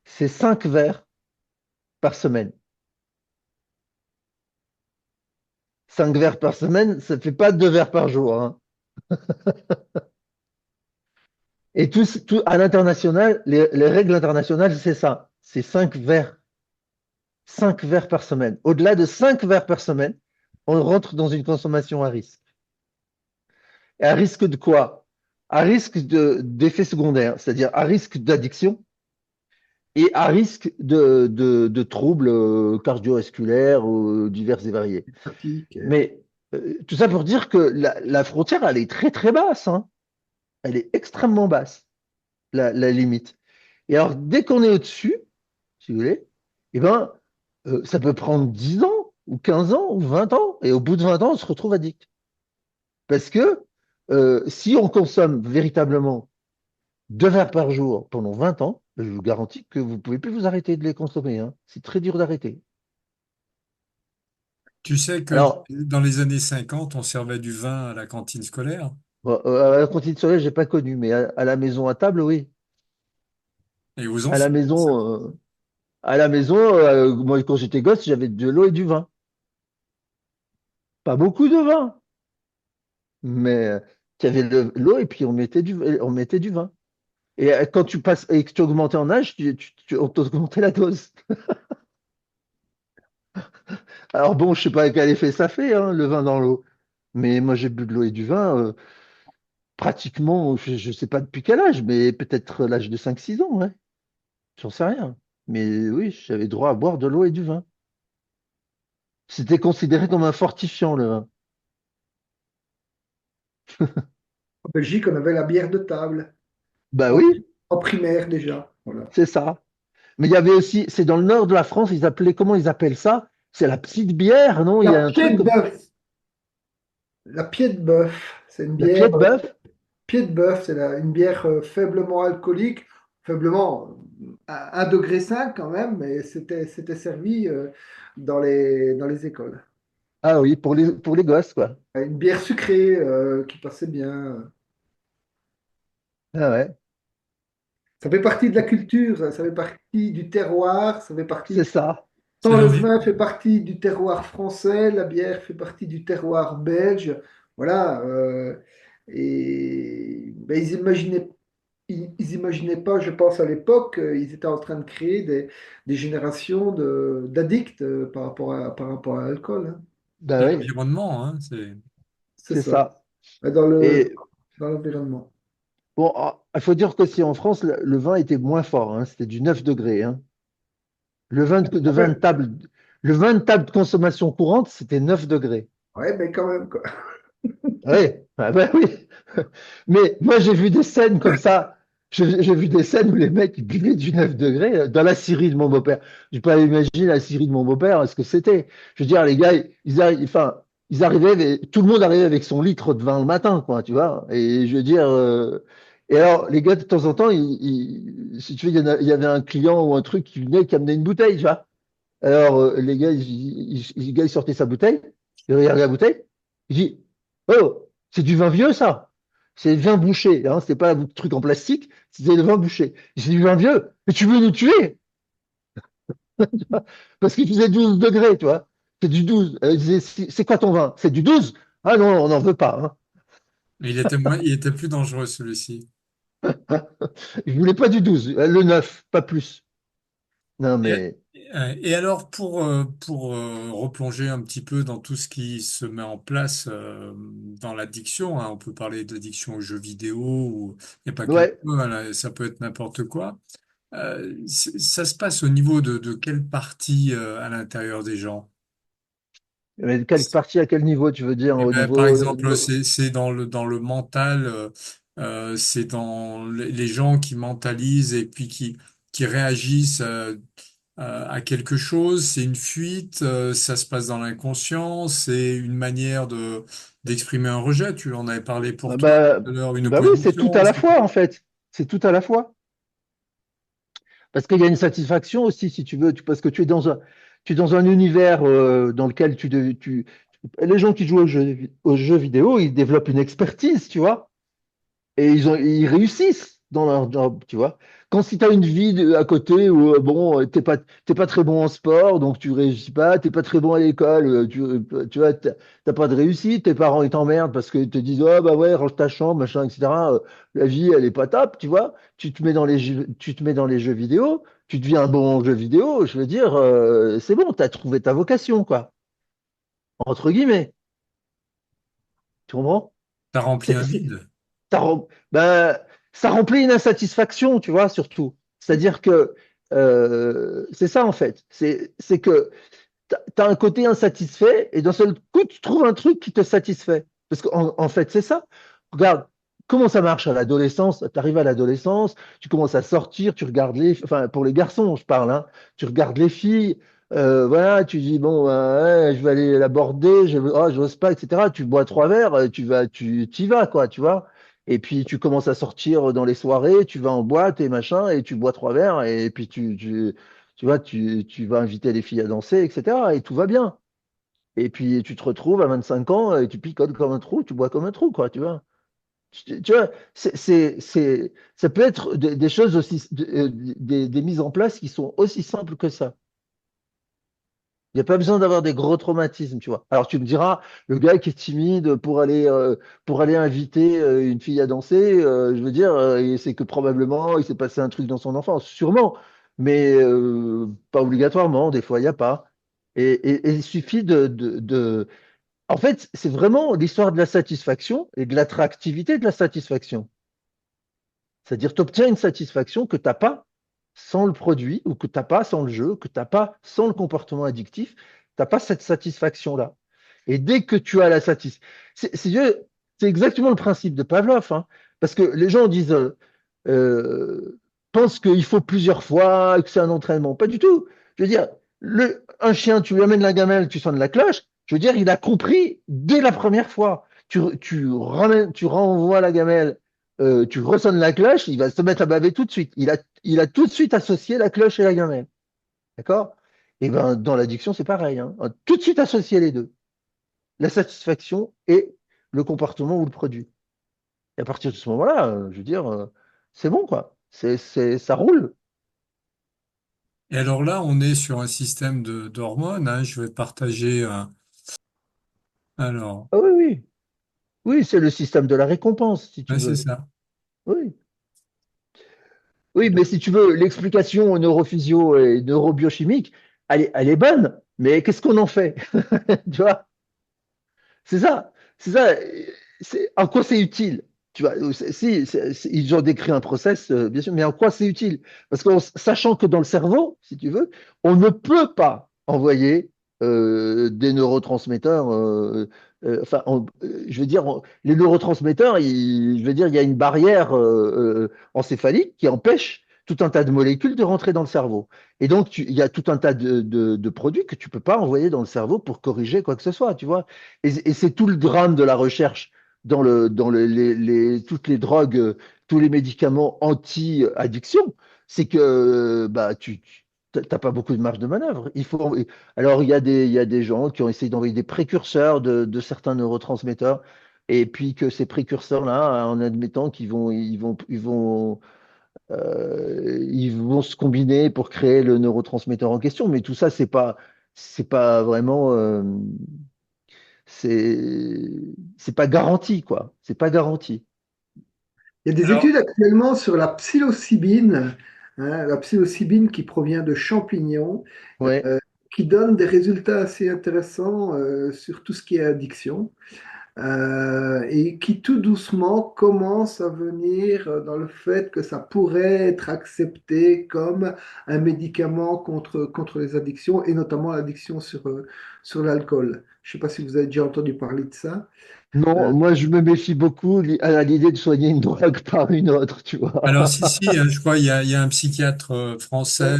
c'est 5 verres par semaine. 5 verres par semaine, ça fait pas 2 verres par jour. Hein. Et à l'international, les règles internationales, c'est ça. C'est 5 verres. 5 verres par semaine. Au-delà de 5 verres par semaine, on rentre dans une consommation à risque. Et à risque de quoi? À risque d'effets secondaires, c'est-à-dire à risque d'addiction et à risque de troubles cardiovasculaires divers et variés. Pratique. Mais tout ça pour dire que la frontière, elle est très très basse. Hein. Elle est extrêmement basse, la limite. Et alors, dès qu'on est au-dessus, si vous voulez, eh ben, ça peut prendre 10 ans, ou 15 ans, ou 20 ans. Et au bout de 20 ans, on se retrouve addict. Parce que si on consomme véritablement 2 verres par jour pendant 20 ans, je vous garantis que vous ne pouvez plus vous arrêter de les consommer. Hein. C'est très dur d'arrêter. Tu sais que Alors, dans les années 50, on servait du vin à la cantine scolaire bon, à la cantine scolaire, je n'ai pas connu, mais à la maison à table, oui. et aux À la enfants. maison, moi, quand j'étais gosse, j'avais de l'eau et du vin. Pas beaucoup de vin, mais il y avait de l'eau et puis on mettait du vin. Et quand tu passes et que tu augmentais en âge, on t'augmentait la dose. Alors bon, je sais pas quel effet ça fait, hein, le vin dans l'eau. Mais moi, j'ai bu de l'eau et du vin pratiquement, je sais pas depuis quel âge, mais peut-être l'âge de 5 6 ans, ouais. J'en sais rien. Mais oui, j'avais droit à boire de l'eau et du vin. C'était considéré comme un fortifiant, le vin. En Belgique, on avait la bière de table, Bah en, oui, en primaire déjà. Voilà. c'est ça. Mais il y avait aussi, c'est dans le nord de la France, ils appelaient, comment ils appellent ça? C'est la petite bière, non? Il La y a un pied truc de comme bœuf. La pied de bœuf, c'est une la bière. pied de bœuf. Pied de bœuf, c'est une bière faiblement alcoolique, faiblement à 1,5 degré quand même, mais c'était servi dans les écoles. Ah oui, pour les gosses, quoi. Une bière sucrée qui passait bien. Ah ouais, Ça fait partie de la culture, ça fait partie du terroir, ça fait c'est partie. ça. C'est Tant le l'envie. vin fait partie du terroir français, la bière fait partie du terroir belge. Voilà. Et ben, ils imaginaient pas, je pense à l'époque, ils étaient en train de créer des générations d'addicts par rapport à l'alcool, hein. Bah C'est oui, l'environnement, hein, c'est... C'est c'est ça. ça. Dans le, Et dans l'environnement. bon, ah, il faut dire qu'aussi en France, le vin était moins fort, hein. C'était du 9 degrés, hein. Le vin de Ouais, table, le vin de table de consommation courante, c'était 9 degrés. ouais, mais quand même, quoi. Oui, ah bah oui. Mais moi, j'ai vu des scènes comme ça. J'ai vu des scènes où les mecs ils buvaient du 9 degrés dans la scierie de mon beau-père. Je peux pas imaginer la scierie de mon beau-père, ce que c'était. Je veux dire, les gars, ils arrivaient, tout le monde arrivait avec son litre de vin le matin, quoi, tu vois. Et je veux dire, et alors, les gars, de temps en temps, si tu veux, il y avait un client ou un truc qui venait, qui amenait une bouteille, tu vois. Alors, les gars, le gars, il sortait sa bouteille, il regardait la bouteille, il dit, oh, c'est du vin vieux, ça. C'est du vin bouché, hein, c'était pas un truc en plastique, c'était le vin bouché. C'est du vin vieux, mais tu veux nous tuer, parce qu'il faisait 12 degrés, tu vois. C'est du 12. Il disait, c'est quoi ton vin? C'est du 12. Ah non, on n'en veut pas, Il était plus dangereux, celui-ci. hein. Il voulait pas du 12, le 9, pas plus. Non, Et, mais, et alors, pour replonger un petit peu dans tout ce qui se met en place dans l'addiction, hein, on peut parler d'addiction aux jeux vidéo, ou il n'y a pas que les ouais, jeux, hein, ça peut être n'importe quoi. Ça se passe au niveau de quelle partie à l'intérieur des gens? mais quelle partie, à quel niveau, tu veux dire, Eh au ben, par niveau, exemple, c'est dans le mental, c'est dans les gens qui mentalisent et puis qui réagissent à quelque chose. C'est une fuite, ça se passe dans l'inconscient, c'est une manière d'exprimer un rejet. Tu en avais parlé pour toi bah, tout à l'heure, une bah oui, c'est tout opposition. à la fois, en fait. C'est tout à la fois. Parce qu'il y a une satisfaction aussi, si tu veux, parce que tu es dans un univers dans lequel les gens qui jouent aux jeux vidéo, ils développent une expertise, tu vois, et ils réussissent dans leur job, tu vois. Quand si tu as une vie à côté où, bon, t'es pas très bon en sport, donc tu réussis pas, t'es pas très bon à l'école, tu vois, t'as pas de réussite, tes parents ils t'emmerdent parce qu'ils te disent, oh bah ouais, range ta chambre, machin, etc. La vie, elle est pas top, tu vois. Tu te mets dans les jeux vidéo, tu deviens un bon jeu vidéo, je veux dire, c'est bon, t'as trouvé ta vocation, quoi, entre guillemets, tu comprends? T'as rempli un vide. Ben, ça remplit une insatisfaction, tu vois, surtout. C'est-à-dire que c'est ça, en fait. C'est que tu as un côté insatisfait et d'un seul coup, tu trouves un truc qui te satisfait. Parce qu'en fait, c'est ça. Regarde, comment ça marche à l'adolescence. Tu arrives à l'adolescence, tu commences à sortir, tu regardes enfin, pour les garçons, je parle, hein, tu regardes les filles. Voilà, tu dis bon, ouais, je vais aller l'aborder, j'ose pas, etc. Tu bois 3 verres, tu y vas, quoi, tu vois. Et puis tu commences à sortir dans les soirées, tu vas en boîte et machin, et tu bois 3 verres, et puis tu vois, tu vas inviter les filles à danser, etc. Et tout va bien. Et puis tu te retrouves à 25 ans et tu picotes comme un trou, tu bois comme un trou, quoi, tu vois. Tu vois, ça peut être des choses aussi, des mises en place qui sont aussi simples que ça. Il n'y a pas besoin d'avoir des gros traumatismes, tu vois. Alors tu me diras, le gars qui est timide pour aller inviter une fille à danser, je veux dire, c'est que probablement il s'est passé un truc dans son enfance, sûrement, mais pas obligatoirement. Des fois, il n'y a pas. Et il suffit En fait, c'est vraiment l'histoire de la satisfaction et de l'attractivité de la satisfaction. C'est-à-dire, tu obtiens une satisfaction que tu n'as pas sans le produit ou que tu n'as pas sans le jeu, que tu n'as pas sans le comportement addictif. Tu n'as pas cette satisfaction-là. Et dès que tu as la satisfaction, c'est exactement le principe de Pavlov, hein. Parce que les gens disent, euh, pensent qu'il faut plusieurs fois, que c'est un entraînement. Pas du tout. Je veux dire, un chien, tu lui amènes la gamelle, tu sonnes la cloche. Je veux dire, il a compris dès la première fois. Tu renvoies la gamelle, tu ressonnes la cloche, il va se mettre à baver tout de suite. Il a tout de suite associé la cloche et la gamelle. D'accord? Et ben, dans l'addiction, c'est pareil, hein. Tout de suite associer les deux, la satisfaction et le comportement ou le produit. Et à partir de ce moment-là, je veux dire, c'est bon, quoi. Ça roule. Et alors là, on est sur un système d'hormones, hein. Je vais partager alors, Ah oui, oui. Oui, c'est le système de la récompense, si tu ouais, c'est veux. ça. Oui. Oui, mais si tu veux, l'explication neurophysio et neurobiochimique, elle est bonne, mais qu'est-ce qu'on en fait? Tu vois? C'est ça. C'est ça. En quoi c'est utile? Tu vois, si, ils ont décrit un process, bien sûr, mais en quoi c'est utile? Parce que sachant que dans le cerveau, si tu veux, on ne peut pas envoyer des neurotransmetteurs. Enfin, je veux dire, les neurotransmetteurs, je veux dire, il y a une barrière encéphalique qui empêche tout un tas de molécules de rentrer dans le cerveau. Et donc, il y a tout un tas de produits que tu peux pas envoyer dans le cerveau pour corriger quoi que ce soit, tu vois. Et c'est tout le drame de la recherche toutes les drogues, tous les médicaments anti-addiction, c'est que bah, tu n'as pas beaucoup de marge de manœuvre. Alors, il y a des gens qui ont essayé d'envoyer des précurseurs de certains neurotransmetteurs, et puis que ces précurseurs-là, en admettant qu'ils vont se combiner pour créer le neurotransmetteur en question. Mais tout ça, c'est pas vraiment, c'est pas garanti, quoi. C'est pas garanti. Il y a des Alors, études actuellement sur la psilocybine, hein, la psilocybine qui provient de champignons, Ouais, euh, qui donne des résultats assez intéressants sur tout ce qui est addiction. Et qui tout doucement commence à venir dans le fait que ça pourrait être accepté comme un médicament contre les addictions et notamment l'addiction sur l'alcool. Je ne sais pas si vous avez déjà entendu parler de ça. non, Euh, moi je me méfie beaucoup à l'idée de soigner une drogue par une autre, tu alors, vois. si, je crois il y a un psychiatre français,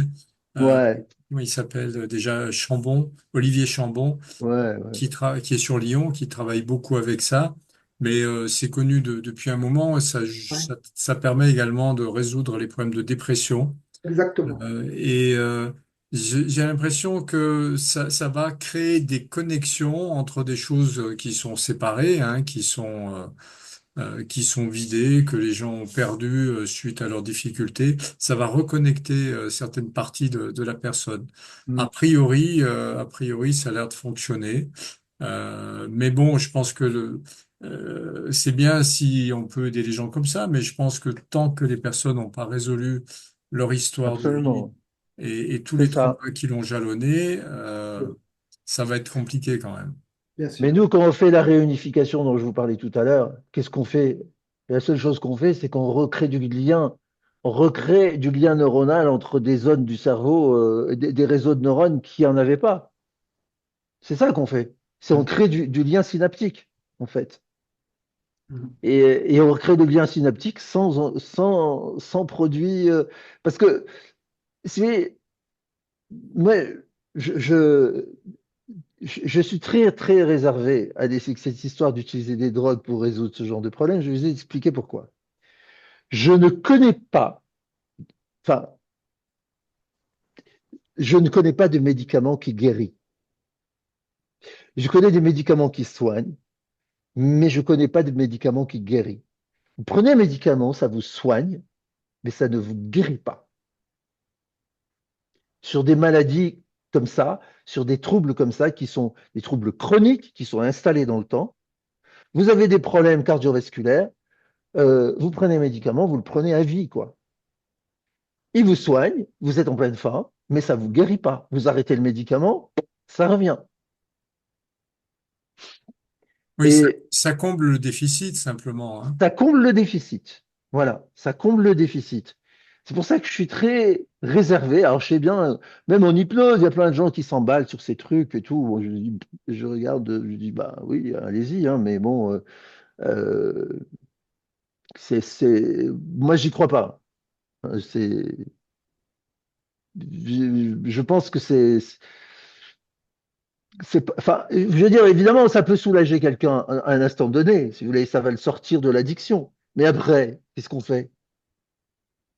euh, Ouais, comment il s'appelle déjà Chambon, Olivier Chambon, ouais, ouais. qui est sur Lyon, qui travaille beaucoup avec ça. Mais c'est connu depuis un moment. ouais, Ça permet également de résoudre les problèmes de dépression. exactement. Et j'ai l'impression que ça va créer des connexions entre des choses qui sont séparées, hein, qui sont vidées, que les gens ont perdues suite à leurs difficultés. Ça va reconnecter certaines parties de la personne. Mm. A priori, ça a l'air de fonctionner. Mais bon, je pense que c'est bien si on peut aider les gens comme ça, mais je pense que tant que les personnes n'ont pas résolu leur histoire de vie Absolument. et tous C'est les ça. traumas qui l'ont jalonné, ça va être compliqué quand même. Bien Mais sûr. nous, quand on fait la réunification dont je vous parlais tout à l'heure, qu'est-ce qu'on fait? La seule chose qu'on fait, c'est qu'on recrée du lien. On recrée du lien neuronal entre des zones du cerveau, des réseaux de neurones qui n'en avaient pas. C'est ça qu'on fait. C'est on Mm. crée du lien synaptique, en fait. Mm. Et on crée des liens synaptiques sans produit. Parce que, c'est, moi, je, je, je suis très, très réservé à cette histoire d'utiliser des drogues pour résoudre ce genre de problème. Je vais vous expliquer pourquoi. Je ne connais pas, enfin, je ne connais pas de médicament qui guérit. Je connais des médicaments qui soignent, mais je ne connais pas de médicament qui guérit. Vous prenez un médicament, ça vous soigne, mais ça ne vous guérit pas. Sur des maladies comme ça, sur des troubles comme ça, qui sont des troubles chroniques, qui sont installés dans le temps, vous avez des problèmes cardiovasculaires, vous prenez un médicament, vous le prenez à vie, quoi. Il vous soigne, vous êtes en pleine forme, mais ça ne vous guérit pas. Vous arrêtez le médicament, ça revient. Oui, Et ça comble le déficit simplement, hein. ça comble le déficit. Voilà, ça comble le déficit. C'est pour ça que je suis très réservé. Alors, je sais bien, même en hypnose, il y a plein de gens qui s'emballent sur ces trucs et tout. Bon, je regarde, je dis, bah oui, allez-y, hein, mais bon, Euh, moi, j'y crois pas. C'est, je pense que enfin, je veux dire, évidemment, ça peut soulager quelqu'un à un instant donné, si vous voulez, ça va le sortir de l'addiction. Mais après, qu'est-ce qu'on fait?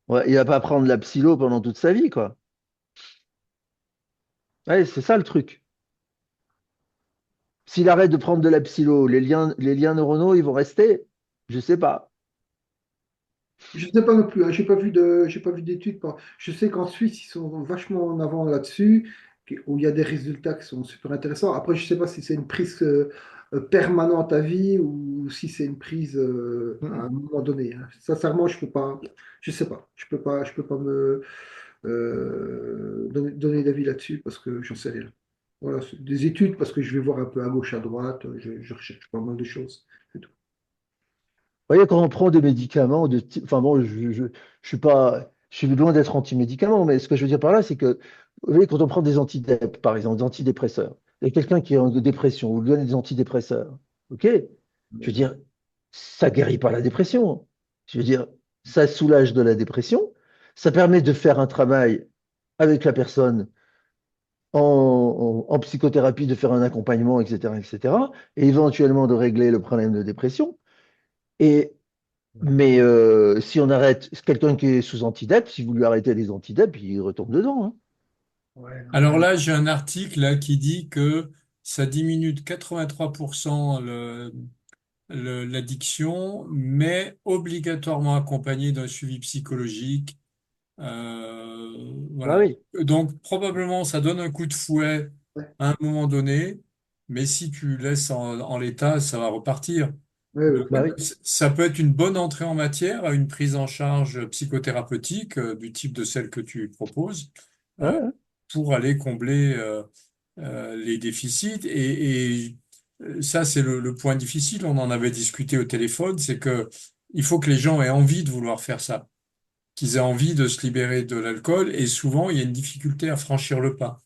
Ouais, il va pas prendre la psylo pendant toute sa vie, quoi. Ouais, c'est ça le truc. S'il arrête de prendre de la psylo, les liens neuronaux, ils vont rester? Je sais pas. Je ne sais pas non plus, hein, j'ai pas vu d'études. Je sais qu'en Suisse, ils sont vachement en avant là-dessus, où il y a des résultats qui sont super intéressants. Après, je ne sais pas si c'est une prise permanente à vie ou si c'est une prise à un moment donné, hein. Sincèrement, je peux pas, je sais pas. Je peux pas me donner d'avis là-dessus parce que j'en sais rien. Voilà, c'est des études parce que je vais voir un peu à gauche, à droite, je recherche pas mal de choses. C'est tout. Vous voyez, quand on prend des médicaments, enfin bon, je suis pas, je suis loin d'être anti-médicament, mais ce que je veux dire par là, c'est que, vous voyez, quand on prend des antidép, par exemple, des antidépresseurs, il y a quelqu'un qui est en dépression, vous lui donnez des antidépresseurs, ok? Je veux dire, ça guérit pas la dépression. Je veux dire, ça soulage de la dépression, ça permet de faire un travail avec la personne en psychothérapie, de faire un accompagnement, etc., etc., et éventuellement de régler le problème de dépression. Et mais si on arrête quelqu'un qui est sous antidep, si vous lui arrêtez les antidep, il retombe dedans, hein. Ouais, non, Alors là, j'ai un article là qui dit que ça diminue de 83% l'addiction, mais obligatoirement accompagné d'un suivi psychologique. Ah Voilà. oui, Donc probablement ça donne un coup de fouet ouais, à un moment donné, mais si tu laisses en l'état, ça va repartir. ouais, ouais, Donc, bah oui. ça peut être une bonne entrée en matière à une prise en charge psychothérapeutique du type de celle que tu proposes Ouais, euh, ouais. pour aller combler les déficits. Ça, c'est le point difficile. On en avait discuté au téléphone, c'est que il faut que les gens aient envie de vouloir faire ça, qu'ils aient envie de se libérer de l'alcool. Et souvent, il y a une difficulté à franchir le pas.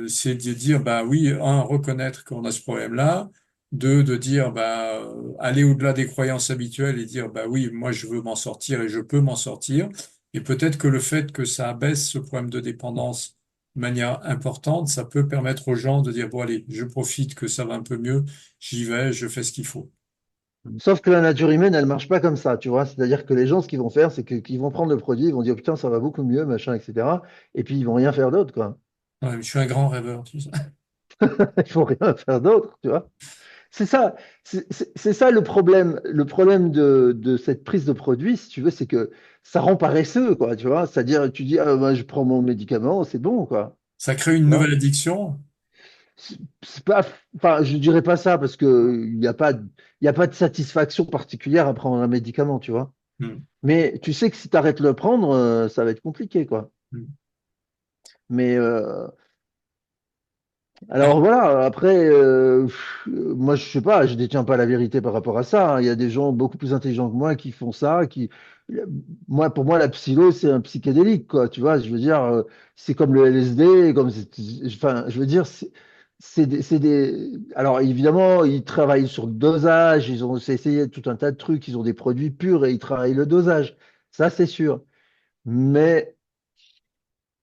C'est de dire, bah oui, un, reconnaître qu'on a ce problème-là. Deux, de dire, bah, aller au-delà des croyances habituelles et dire, bah oui, moi, je veux m'en sortir et je peux m'en sortir. Et peut-être que le fait que ça abaisse ce problème de dépendance de manière importante, ça peut permettre aux gens de dire, bon, allez, je profite que ça va un peu mieux, j'y vais, je fais ce qu'il faut. Sauf que la nature humaine, elle marche pas comme ça, tu vois. C'est-à-dire que les gens, ce qu'ils vont faire, c'est qu'ils vont prendre le produit, ils vont dire putain, ça va beaucoup mieux, machin, etc. Et puis ils vont rien faire d'autre, quoi. Ouais, je suis un grand rêveur, tu sais. Ils vont rien faire d'autre, tu vois. C'est ça, c'est ça le problème. Le problème de cette prise de produit, si tu veux, c'est que ça rend paresseux, quoi, tu vois. C'est-à-dire, tu dis, ah, moi, je prends mon médicament, c'est bon, quoi. Ça crée une Tu vois. nouvelle addiction. C'est pas, enfin, je dirais pas ça parce que il y a pas de satisfaction particulière à prendre un médicament, tu vois. Hmm. Mais tu sais que si tu arrêtes de le prendre, ça va être compliqué, quoi. Hmm. Mais Alors, alors voilà, après, moi je sais pas, je détiens pas la vérité par rapport à ça, hein. Il y a des gens beaucoup plus intelligents que moi qui font ça, moi pour moi la psylo c'est un psychédélique, quoi. Tu vois, je veux dire, c'est comme le LSD, enfin, je veux dire, alors évidemment ils travaillent sur le dosage, ils ont essayé tout un tas de trucs, ils ont des produits purs et ils travaillent le dosage, ça c'est sûr. Mais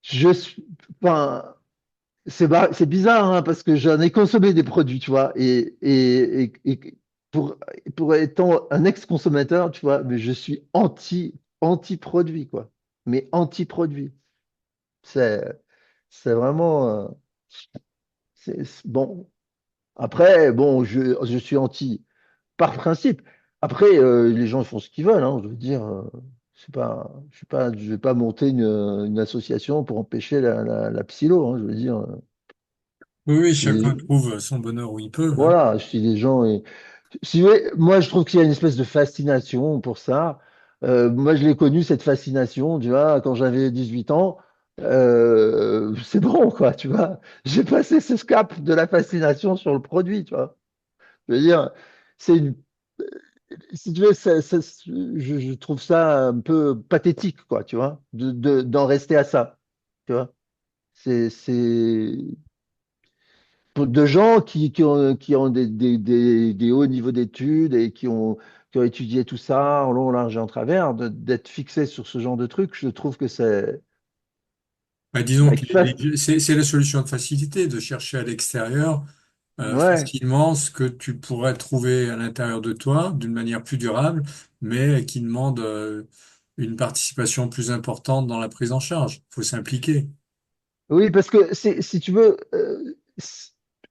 je suis, enfin, c'est bizarre, hein, parce que j'en ai consommé des produits, tu vois, et pour étant un ex-consommateur, tu vois, mais je suis anti-produit, quoi. Mais anti-produit. C'est, c'est vraiment, bon. Après, bon, je suis anti par principe. Après, les gens font ce qu'ils veulent, hein, je veux dire, je vais pas monter une association pour empêcher la psylo, hein, je veux dire. oui, oui, chacun Si, trouve son bonheur où il peut, hein. voilà, si les gens. Si, ouais, moi, je trouve qu'il y a une espèce de fascination pour ça. Moi, je l'ai connu, cette fascination, tu vois, quand j'avais 18 ans. C'est bon, quoi, tu vois. J'ai passé ce cap de la fascination sur le produit, tu vois. Je veux dire, c'est une. Si tu veux, je trouve ça un peu pathétique, quoi, tu vois, d'en rester à ça, tu vois. C'est. de gens qui ont des hauts niveaux d'études et qui ont étudié tout ça en long, en large et en travers, d'être fixés sur ce genre de truc, je trouve que c'est. Bah, disons Bah, que qu'ils fassent- c'est la solution de facilité de chercher à l'extérieur Ouais. facilement ce que tu pourrais trouver à l'intérieur de toi d'une manière plus durable, mais qui demande une participation plus importante dans la prise en charge. Il faut s'impliquer. Oui, parce que si tu veux,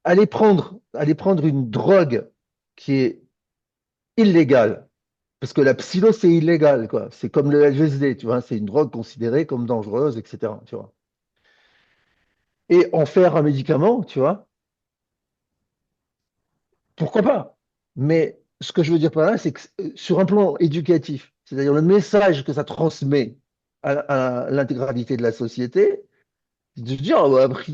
aller prendre une drogue qui est illégale, parce que la psilo, c'est illégal, quoi. C'est comme le LSD, tu vois, c'est une drogue considérée comme dangereuse, etc., tu vois. Et en faire un médicament, tu vois, pourquoi pas? Mais ce que je veux dire par là, c'est que sur un plan éducatif, c'est-à-dire le message que ça transmet à l'intégralité de la société, de dire, ah ouais, après,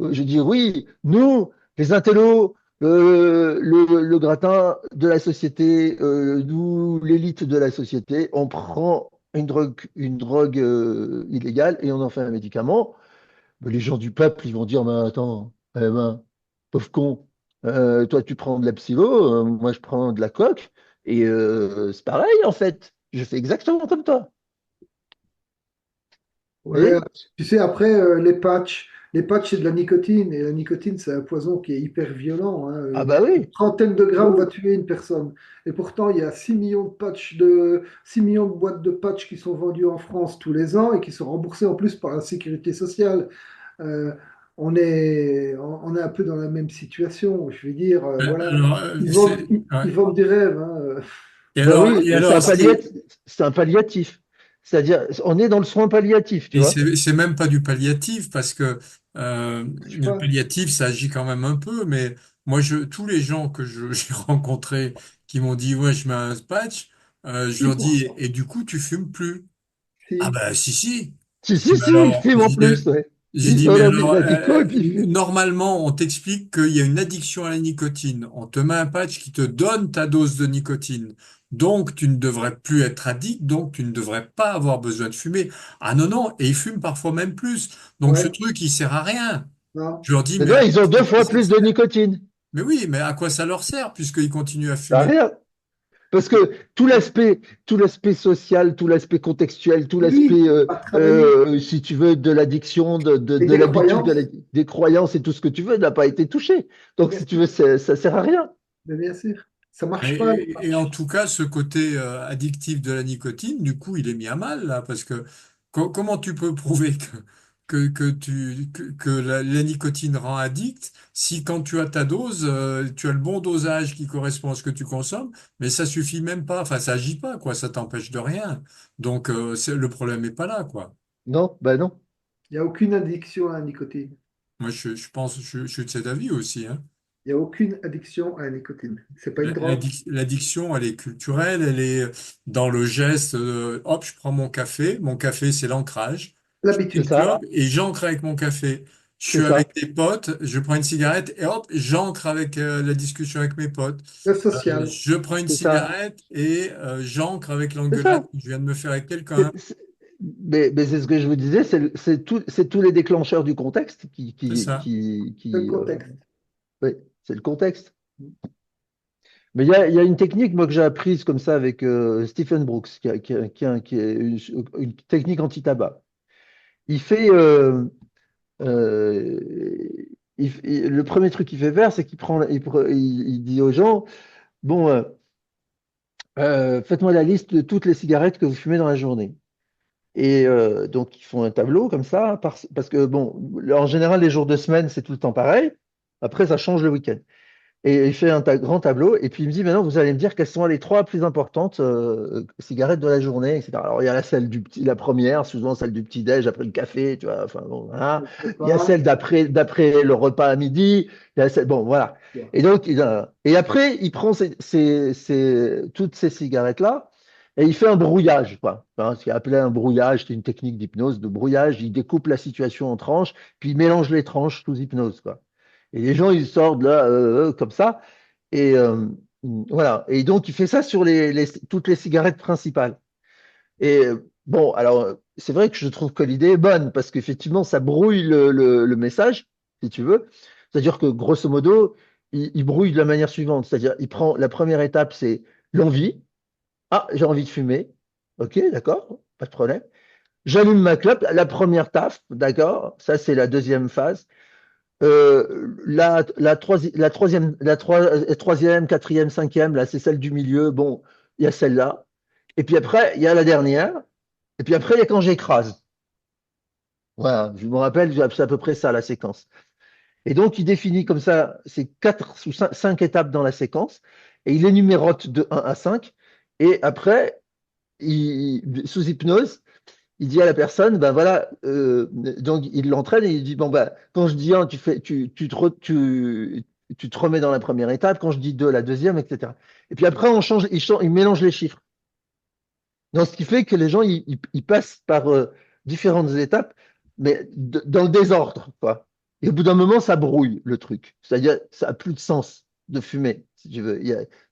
je dis oui, nous, les intellos, le gratin de la société, nous, l'élite de la société, on prend une drogue illégale et on en fait un médicament. Mais les gens du peuple, ils vont dire, mais attends, eh ben, pauvre con, toi tu prends de la psylo, moi je prends de la coke, et c'est pareil en fait, je fais exactement comme toi. Vous Ouais, voyez. tu sais, après, les patchs, c'est de la nicotine, et la nicotine, c'est un poison qui est hyper violent, hein. Ah bah Une oui. trentaine de Oui. grammes va tuer une personne. Et pourtant, il y a 6 millions de boîtes de patchs qui sont vendues en France tous les ans et qui sont remboursées en plus par la sécurité sociale. Euh, on est un peu dans la même situation. Je veux dire, voilà, Alors, ouais. ils vendent du rêve, hein. Ben oui, Et mais c'est alors, un palliatif. C'est-à-dire, on est dans le soin palliatif, tu et vois. c'est même pas du palliatif parce que Je sais le pas. palliatif, ça agit quand même un peu, mais moi, tous les gens que j'ai rencontrés qui m'ont dit, ouais, je mets un patch, je leur dis, 6%. et du coup, tu fumes plus. Ah Si. ben si si. Si, Je dis si, mais si, ils alors, filment en plus, ouais. j'ai Ils dit sont mais dans alors la déco et puis ils filment. normalement on t'explique qu'il y a une addiction à la nicotine. On te met un patch qui te donne ta dose de nicotine. Donc tu ne devrais plus être addict, donc tu ne devrais pas avoir besoin de fumer. Ah non non, et ils fument parfois même plus. Donc ce Ouais, truc il sert à rien. non. Je leur dis Mais mais non, à ils quoi ont deux fois ça plus de sert? nicotine. Mais oui, mais à quoi ça leur sert puisqu'ils continuent à Ça fumer? rien. Parce que tout l'aspect social, tout l'aspect contextuel, tout l'aspect, Oui, à travailler. si tu veux, de l'addiction, de, Et de des l'habitude, croyances, des croyances et tout ce que tu veux, n'a pas été touché. Donc, bien si tu sûr. veux, ça sert à rien. Mais bien sûr. Ça marche pas, les Et en patchs. tout cas, ce côté addictif de la nicotine, du coup, il est mis à mal là, parce que comment tu peux prouver que la nicotine rend addict si quand tu as ta dose, tu as le bon dosage qui correspond à ce que tu consommes, mais ça suffit même pas, enfin ça agit pas, quoi, ça t'empêche de rien. Donc le problème n'est pas là, quoi. Non, ben non. Il n'y a aucune addiction à la nicotine. Moi, je pense, je suis de cet avis aussi, hein. Il n'y a aucune addiction à la nicotine. C'est pas une drogue. L'addiction, elle est culturelle, elle est dans le geste. Hop, je prends mon café. Mon café, c'est l'ancrage. Je fais C'est une L'habitude. ça. clope et j'ancre avec mon café. Je C'est suis ça. avec des potes, je prends une cigarette et hop, j'ancre avec la discussion avec mes potes. Le social. Je prends une C'est ça. cigarette et j'ancre avec C'est l'engueulade ça. que je viens de me faire avec quelqu'un. C'est- c'est- mais c'est ce que je vous disais, c'est tous les déclencheurs du contexte qui, C'est qui, ça. qui, C'est le qui, contexte. oui, c'est le contexte. Mais il y a une technique, moi, que j'ai apprise comme ça avec Stephen Brooks, qui est une technique anti-tabac. Il fait, euh, le premier truc qu'il fait faire, c'est qu'il dit aux gens, bon, faites-moi la liste de toutes les cigarettes que vous fumez dans la journée. Et donc, ils font un tableau comme ça, parce que, bon, en général, les jours de semaine, c'est tout le temps pareil. Après, ça change le week-end. Et il fait un grand tableau, et puis il me dit, maintenant, vous allez me dire quelles sont les trois plus importantes cigarettes de la journée, etc. Alors, il y a la première, souvent celle du petit-déj après le café, tu vois, enfin, bon, voilà. Je sais Il y a pas. celle d'après le repas à midi, il y a bon, voilà. Et donc, et après, il prend toutes ces cigarettes-là, et il fait un brouillage, quoi. Hein, ce qu'il a appelé un brouillage, c'est une technique d'hypnose, de brouillage. Il découpe la situation en tranches, puis il mélange les tranches sous hypnose, quoi. Et les gens, ils sortent là, comme ça. Et voilà. Et donc, il fait ça sur toutes les cigarettes principales. Et bon, alors, c'est vrai que je trouve que l'idée est bonne, parce qu'effectivement, ça brouille le message, si tu veux. C'est-à-dire que, grosso modo, il brouille de la manière suivante. C'est-à-dire, il prend la première étape, c'est l'envie. Ah, j'ai envie de fumer. Ok, d'accord, pas de problème. J'allume ma clope, la première taf, d'accord, ça c'est la deuxième phase. Troisième, quatrième, cinquième, là c'est celle du milieu. Bon, il y a celle-là. Et puis après, il y a la dernière. Et puis après, il y a quand j'écrase. Voilà, je me rappelle, c'est à peu près ça la séquence. Et donc, il définit comme ça ces quatre ou cinq étapes dans la séquence et il les numérote de 1 à 5. Et après, sous hypnose, il dit à la personne, ben voilà, donc il l'entraîne et il dit, bon, ben, quand je dis 1, tu te remets dans la première étape, quand je dis 2, la deuxième, etc. Et puis après, il mélange les chiffres. Donc, ce qui fait que les gens, ils passent par différentes étapes, mais dans le désordre, quoi. Et au bout d'un moment, ça brouille le truc. C'est-à-dire, ça a plus de sens de fumer, si tu veux.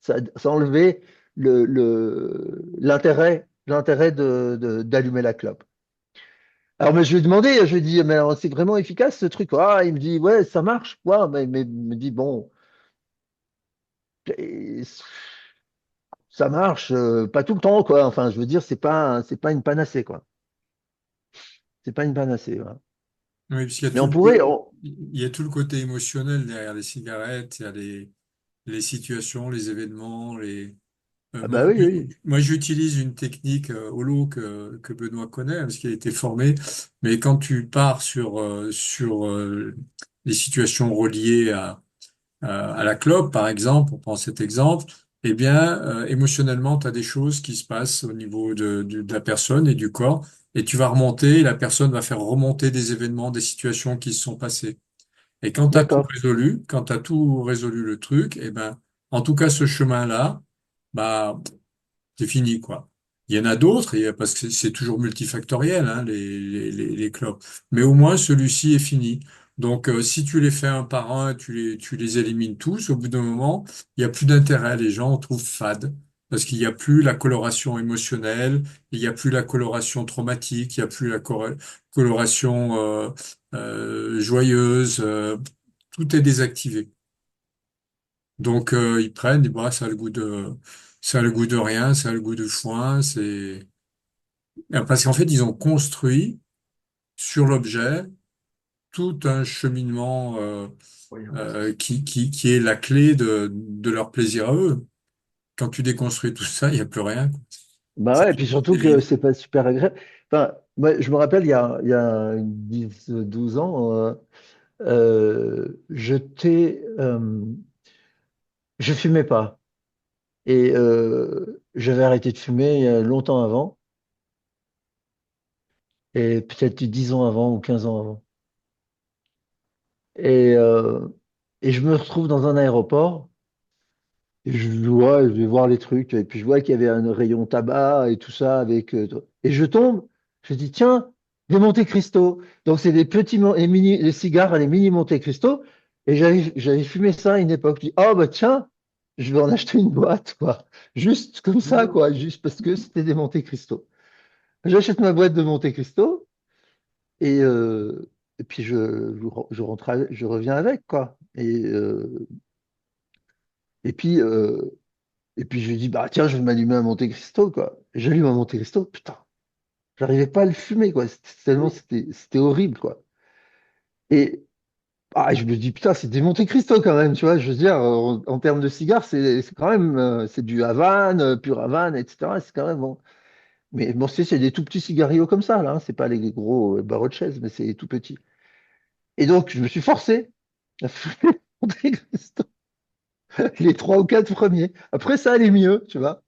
Ça a enlevé l'intérêt d'allumer la clope. Alors, mais je lui ai demandé, je lui ai dit, mais alors, c'est vraiment efficace ce truc? Ah, il me dit, ouais, ça marche, quoi. Mais il me dit, bon, et ça marche, pas tout le temps, quoi. Enfin, je veux dire, c'est pas une panacée, quoi. C'est pas une panacée, voilà. Oui, parce qu'il y a Mais tout on le pourrait. côté, il y a tout le côté émotionnel derrière les cigarettes, il y a les situations, les événements, Ah bah oui, oui. moi, j'utilise une technique holo que Benoît connaît, parce qu'il a été formé, mais quand tu pars sur les situations reliées à la clope, par exemple, on prend cet exemple, eh bien, émotionnellement, tu as des choses qui se passent au niveau de la personne et du corps, et tu vas remonter, et la personne va faire remonter des événements, des situations qui se sont passées. Et D'accord. quand tu as tout résolu le truc, eh ben, en tout cas, ce chemin-là, bah, c'est fini, quoi. Il y en a d'autres, parce que c'est toujours multifactoriel, hein, les clopes. Mais au moins, celui-ci est fini. Donc, si tu les fais un par un, tu les élimines tous, au bout d'un moment, il n'y a plus d'intérêt. Les gens trouvent fade. Parce qu'il n'y a plus la coloration émotionnelle, il n'y a plus la coloration traumatique, il n'y a plus la coloration joyeuse. Tout est désactivé. Donc ils prennent, bah, ça a le goût de rien, ça a le goût de foin, parce qu'en fait ils ont construit sur l'objet tout un cheminement Croyance. qui est la clé de leur plaisir à eux. Quand tu déconstruis tout ça, il n'y a plus rien, quoi. Bah C'est ouais, et puis surtout c'est que libre. c'est pas super agréable. Enfin, moi, je me rappelle, il y a 10, 12 ans, je fumais pas. Et j'avais arrêté de fumer longtemps avant, et peut-être 10 ans avant ou 15 ans avant. Et, euh, et je me retrouve dans un aéroport. Et je vais voir les trucs, et puis je vois qu'il y avait un rayon tabac et tout ça avec. Et je tombe, je dis tiens, des Monte Cristo. Donc c'est des petits les cigares, les mini Monte Cristo. Et j'avais fumé ça à une époque. Je dis oh bah tiens, je vais en acheter une boîte quoi, juste comme ça quoi, juste parce que c'était des Monte Cristo. J'achète ma boîte de Monte Cristo et et puis je reviens avec quoi. Et puis Et puis je lui dis, bah tiens, je vais m'allumer un Monte Cristo, quoi. Et j'allume un Monte Cristo, putain, j'arrivais pas à le fumer, quoi. Tellement Oui. c'était horrible, quoi. Et je me dis, putain, c'est des Monte Cristo quand même, tu vois. Je veux dire, en termes de cigares, c'est quand même, c'est du Havane, pur Havane, etc. C'est quand même bon. Mais bon, c'est des tout petits cigarios comme ça, là, hein. C'est pas les gros barreaux de chaise, mais c'est tout petit. Et donc, je me suis forcé à fumer Monte Cristo, les trois ou quatre premiers. Après, ça allait mieux, tu vois.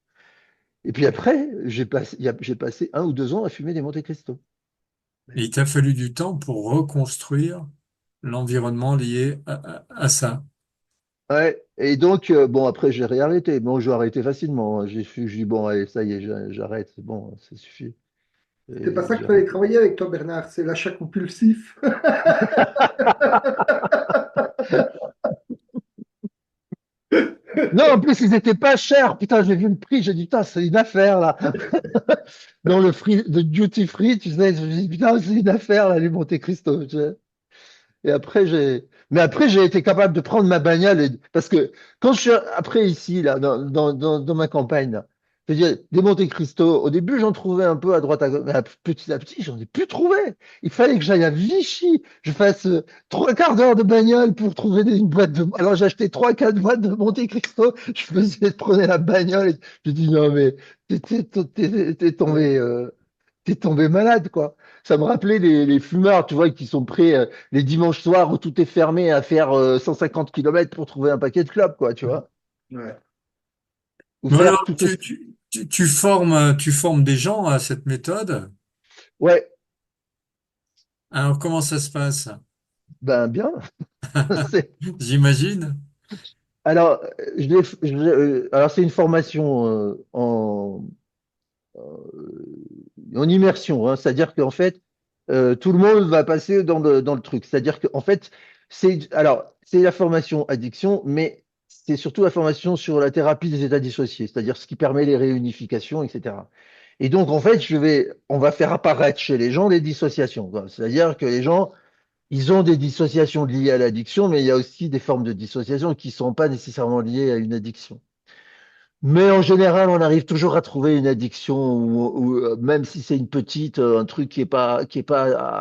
Et puis après, j'ai passé 1 ou 2 ans à fumer des Monte Cristo. Et il t'a fallu du temps pour reconstruire l'environnement lié à ça. Ouais. Et donc, bon, après, j'ai réarrêté. Bon, j'ai arrêté facilement. Je dis, bon, allez, ça y est, j'arrête. C'est bon, ça suffit. C'est pas Et ça qu'il j'ai fallait arrêté. travailler avec toi, Bernard, c'est l'achat compulsif. Non, en plus, ils étaient pas chers. Putain, j'ai vu le prix. J'ai dit, putain, c'est une affaire, là. Dans le duty free, tu sais, je me dis, putain, c'est une affaire, là, les Monte Cristo. Tu sais. Mais après, j'ai été capable de prendre ma bagnole parce que quand je suis après ici, là, dans ma campagne, là, je veux dire, des Monte Cristo, au début, j'en trouvais un peu à droite, à gauche, mais petit à petit, j'en ai plus trouvé. Il fallait que j'aille à Vichy, je fasse trois quarts d'heure de bagnole pour trouver une boîte de. Alors, j'ai acheté trois, quatre boîtes de Monte Cristo, prenais la bagnole et je dis, non, mais t'es Ouais. tombé. T'es tombé malade, quoi. Ça me rappelait les fumeurs, tu vois, qui sont prêts les dimanches soirs où tout est fermé à faire 150 km pour trouver un paquet de clopes, quoi, tu vois. Ouais. Ou Mais faire alors, tout est. tu formes des gens à cette méthode. Ouais, Alors, comment ça se passe? ben bien. C'est- J'imagine. Alors, alors c'est une formation en immersion, hein. C'est-à-dire qu'en fait, tout le monde va passer dans le truc. C'est-à-dire qu'en fait, c'est la formation addiction, mais c'est surtout la formation sur la thérapie des états dissociés, c'est-à-dire ce qui permet les réunifications, etc. Et donc, en fait, on va faire apparaître chez les gens des dissociations, quoi. C'est-à-dire que les gens, ils ont des dissociations liées à l'addiction, mais il y a aussi des formes de dissociation qui ne sont pas nécessairement liées à une addiction. Mais en général, on arrive toujours à trouver une addiction, même si c'est une petite, un truc qui est pas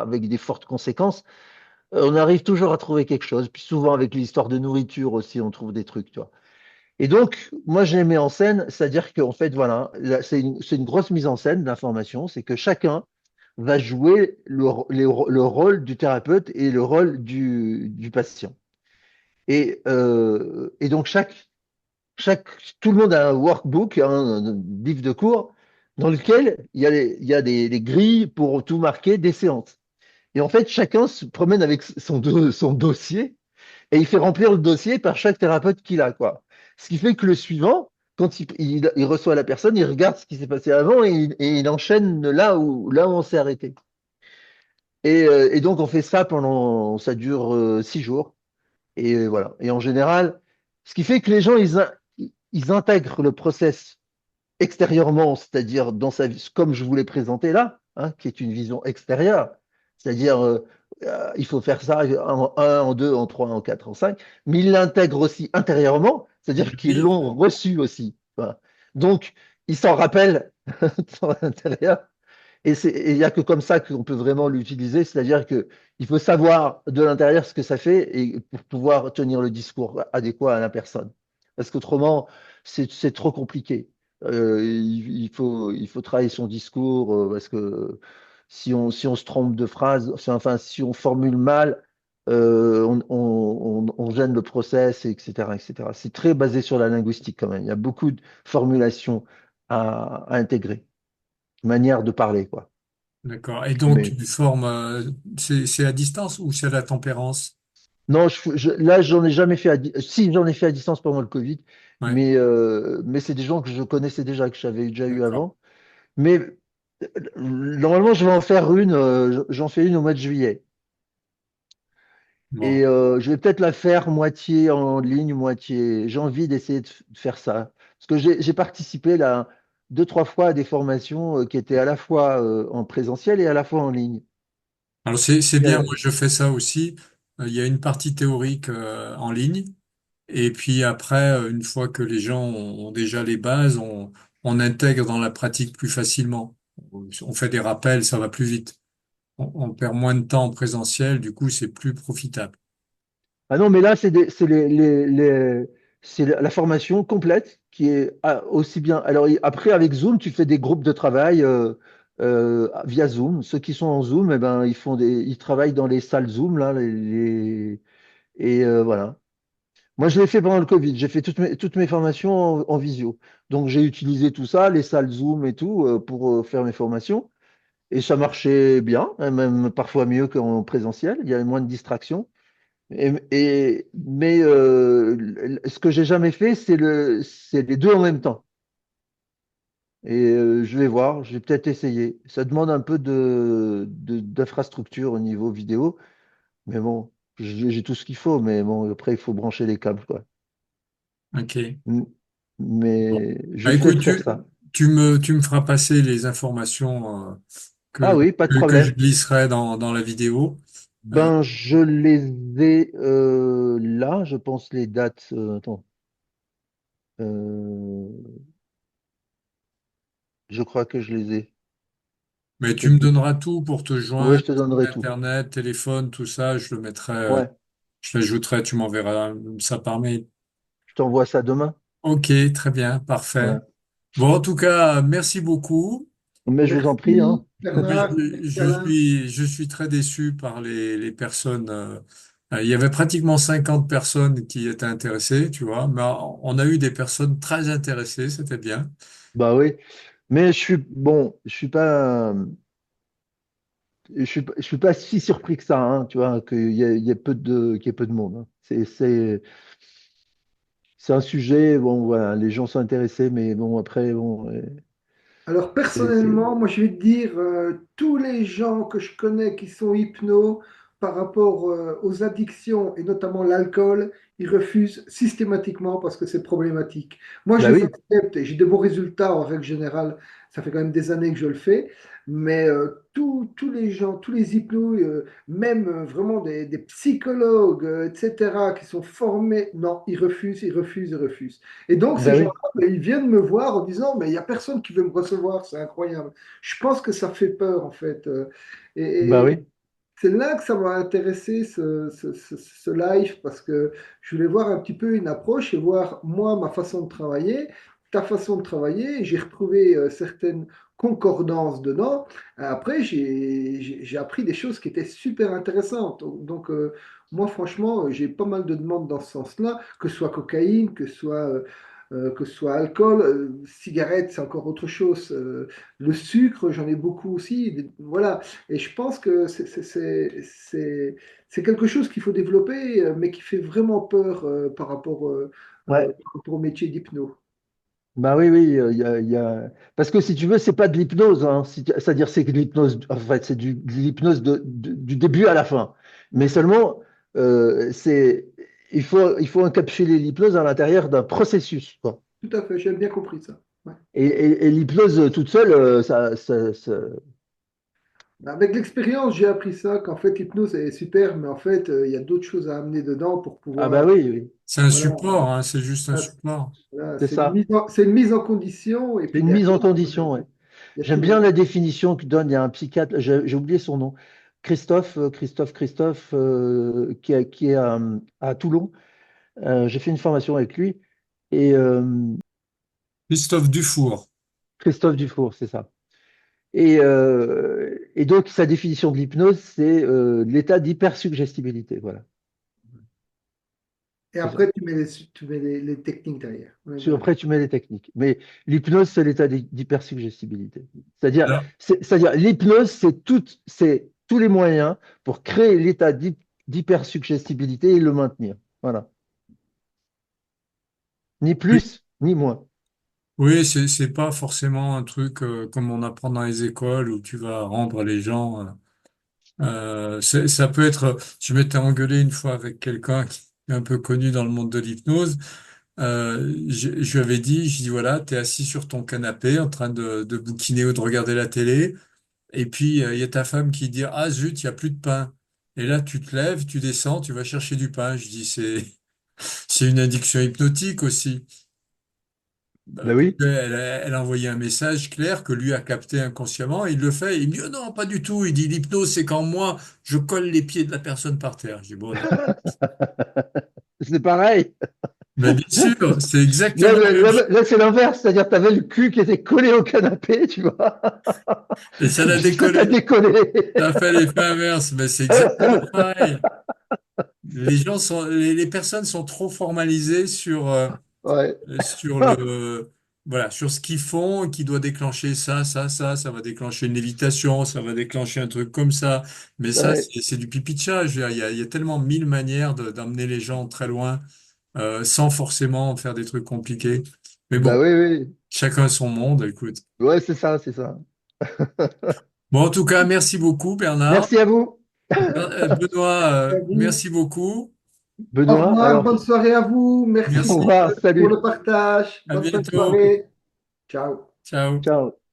avec des fortes conséquences, on arrive toujours à trouver quelque chose. Puis souvent avec l'histoire de nourriture aussi, on trouve des trucs, tu vois. Et donc, moi, je les mets en scène, c'est-à-dire qu'en fait, voilà, c'est une grosse mise en scène d'information, c'est que chacun va jouer le rôle du thérapeute et le rôle du patient. Et donc, chaque, tout le monde a un workbook, hein, un livre de cours, dans lequel il y a des grilles pour tout marquer, des séances. Et en fait, chacun se promène avec son dossier et il fait remplir le dossier par chaque thérapeute qu'il a, quoi. Ce qui fait que le suivant, quand il reçoit la personne, il regarde ce qui s'est passé avant et il enchaîne là où on s'est arrêté. Et donc, on fait ça ça dure 6 jours. Et voilà. Et en général, ce qui fait que les gens, ils intègrent le process extérieurement, c'est-à-dire dans sa vie, comme je vous l'ai présenté là, hein, qui est une vision extérieure, c'est-à-dire il faut faire ça en un, en 2, en 3, en 4, en 5, mais ils l'intègrent aussi intérieurement, Ils c'est-à-dire le qu'ils vivent. l'ont reçu aussi. Voilà. Donc, ils s'en rappellent dans l'intérieur et il n'y a que comme ça qu'on peut vraiment l'utiliser, c'est-à-dire que il faut savoir de l'intérieur ce que ça fait et pour pouvoir tenir le discours adéquat à la personne. Parce qu'autrement, c'est trop compliqué. Il faut travailler son discours parce que si on se trompe de phrase, enfin, si on formule mal, on gêne le process, etc., etc. C'est très basé sur la linguistique quand même. Il y a beaucoup de formulations à intégrer, manière de parler, quoi. D'accord. Et donc, Mais tu formes, c'est à distance ou c'est à la tempérance? non, là, j'en ai jamais fait si, j'en ai fait à distance pendant le Covid, Ouais, mais c'est des gens que je connaissais déjà, que j'avais déjà eu d'accord. avant. Mais normalement, je vais en faire une, j'en fais une au mois de juillet. Bon. Et je vais peut-être la faire moitié en ligne, moitié. J'ai envie d'essayer de faire ça. Parce que j'ai participé là 2, 3 fois à des formations qui étaient à la fois en présentiel et à la fois en ligne. Alors, c'est Et, bien, moi je fais ça aussi. Il y a une partie théorique en ligne. Et puis après, une fois que les gens ont déjà les bases, on intègre dans la pratique plus facilement. On fait des rappels, ça va plus vite. On perd moins de temps en présentiel, du coup, c'est plus profitable. ah non, mais là, c'est c'est la formation complète qui est aussi bien. Alors après, avec Zoom, tu fais des groupes de travail via Zoom. Ceux qui sont en Zoom, eh ben, ils travaillent dans les salles Zoom là, et voilà. Moi, je l'ai fait pendant le Covid. J'ai fait toutes mes formations en visio. Donc, j'ai utilisé tout ça, les salles Zoom et tout, pour faire mes formations. Et ça marchait bien, hein, même parfois mieux qu'en présentiel. Il y avait moins de distractions. Mais ce que j'ai jamais fait, c'est les deux en même temps. Et je vais voir, je vais peut-être essayer. Ça demande un peu d'infrastructure au niveau vidéo, mais bon, j'ai tout ce qu'il faut, mais bon, après, il faut brancher les câbles, quoi. OK. M- Bon. Mais je Bah, vais écoute, peut-être faire ça. tu me feras passer les informations Ah oui, pas de que je problème. glisserai dans la vidéo. Euh, Ben, je les ai là, je pense les dates. Attends, euh, je crois que je les ai. mais tu me Peut-être que. donneras tout pour te Ouais, joindre, je te site donnerai tout. internet, téléphone, tout ça, je le mettrai, Ouais, je l'ajouterai, tu m'enverras ça par mail. je t'envoie ça demain. Ok, très bien, parfait. Voilà. Bon, en tout cas, merci beaucoup. Mais je vous en prie, hein. Merci, Moi, Bernard. Merci, Alain. je suis très déçu par les personnes. Il y avait pratiquement 50 personnes qui étaient intéressées, tu vois, mais on a eu des personnes très intéressées, c'était bien. Bah oui. Mais je suis bon, je suis pas si surpris que ça, hein, tu vois, qu'il y ait qu'il y ait peu de monde, hein. C'est un sujet, bon, voilà, les gens sont intéressés, mais bon, après, bon, Alors c'est, personnellement, moi je vais te dire, tous les gens que je connais qui sont hypnos par rapport aux addictions et notamment l'alcool, ils refusent systématiquement parce que c'est problématique. Moi je bah les oui, accepte et j'ai de bons résultats en règle générale. Ça fait quand même des années que je le fais, mais tous les gens, tous les hypnos, même vraiment des psychologues, etc., qui sont formés, non, ils refusent, ils refusent, ils refusent. Et donc ces bah gens oui, mais ils viennent me voir en disant, mais il n'y a personne qui veut me recevoir, c'est incroyable. Je pense que ça fait peur, en fait. bah Et oui, c'est là que ça m'a intéressé, ce live, parce que je voulais voir un petit peu une approche et voir, moi, ma façon de travailler, ta façon de travailler. Et j'ai retrouvé certaines concordances dedans. Après, j'ai appris des choses qui étaient super intéressantes. Donc, moi, franchement, j'ai pas mal de demandes dans ce sens-là, que ce soit cocaïne, que ce soit alcool, cigarette, c'est encore autre chose. Le sucre, j'en ai beaucoup aussi. Voilà. Et je pense que c'est quelque chose qu'il faut développer, mais qui fait vraiment peur ouais, par rapport au métier d'hypno. bah oui, oui, parce que si tu veux, c'est pas de l'hypnose, hein, c'est-à-dire c'est de l'hypnose, en fait, c'est de l'hypnose du début à la fin. Mais seulement, c'est, il faut encapsuler l'hypnose à l'intérieur d'un processus, quoi. Tout à fait, j'ai bien compris ça. Ouais. Et l'hypnose toute seule, Avec l'expérience, j'ai appris ça, qu'en fait, l'hypnose est super, mais en fait, il y a d'autres choses à amener dedans pour ah bah pouvoir. oui, oui, C'est un Voilà, support, hein, c'est juste un voilà, support. voilà, c'est ça. c'est une mise en condition, et C'est puis une derrière, mise en condition, ouais. il y a J'aime tout le bien reste. la définition que donne, il y a un psychiatre, j'ai oublié son nom, Christophe, qui est à Toulon. J'ai fait une formation avec lui. Et Christophe Dufour. Christophe Dufour, c'est ça. Et donc, sa définition de l'hypnose, c'est l'état d'hypersuggestibilité. Voilà, Et c'est ça. après, tu mets les techniques derrière. Ouais, voilà. Après, tu mets les techniques. Mais l'hypnose, c'est l'état d'hypersuggestibilité. C'est-à-dire, Alors, c'est-à-dire, l'hypnose, c'est tous les moyens pour créer l'état d'hypersuggestibilité et le maintenir. Voilà. Ni oui, plus, ni moins. oui, c'est pas forcément un truc comme on apprend dans les écoles où tu vas rendre les gens. Ça peut être. Je m'étais engueulé une fois avec quelqu'un qui est un peu connu dans le monde de l'hypnose. Je lui avais dit, je dis voilà, t'es assis sur ton canapé en train de bouquiner ou de regarder la télé, et puis il y a ta femme qui dit ah zut, il y a plus de pain. Et là, tu te lèves, tu descends, tu vas chercher du pain. Je dis c'est une addiction hypnotique aussi. Ben Parce oui. qu'elle elle a envoyé un message clair que lui a capté inconsciemment. Il le fait. Il me dit oh non, pas du tout. Il dit l'hypnose, c'est quand moi je colle les pieds de la personne par terre. Je dis bon, d'accord. C'est pareil. Mais bien sûr, c'est Là, exactement la même chose. là, c'est l'inverse, c'est-à-dire que tu avais le cul qui était collé au canapé, tu vois. Et ça l'a Ça t'a décollé. décollé. Ça a fait l'effet inverse. Mais c'est exactement pareil. Les personnes sont trop formalisées Ouais, sur le, voilà, sur ce qu'ils font, qui doit déclencher ça va déclencher une lévitation, ça va déclencher un truc comme ça. Mais ça, ouais. c'est du pipi de chat. Je veux dire, il y a tellement mille manières d'emmener les gens très loin, sans forcément faire des trucs compliqués. Mais Bah bon, oui, oui. chacun son monde, écoute. Ouais, c'est ça, c'est ça. Bon, en tout cas, merci beaucoup, Bernard. Merci à vous. Benoît, À vous. merci beaucoup. Au Benoît, revoir, alors, bonne soirée à vous. au Merci Merci. revoir, pour salut. le partage. À Bonne fin de bientôt. soirée. Ciao. Ciao. Ciao.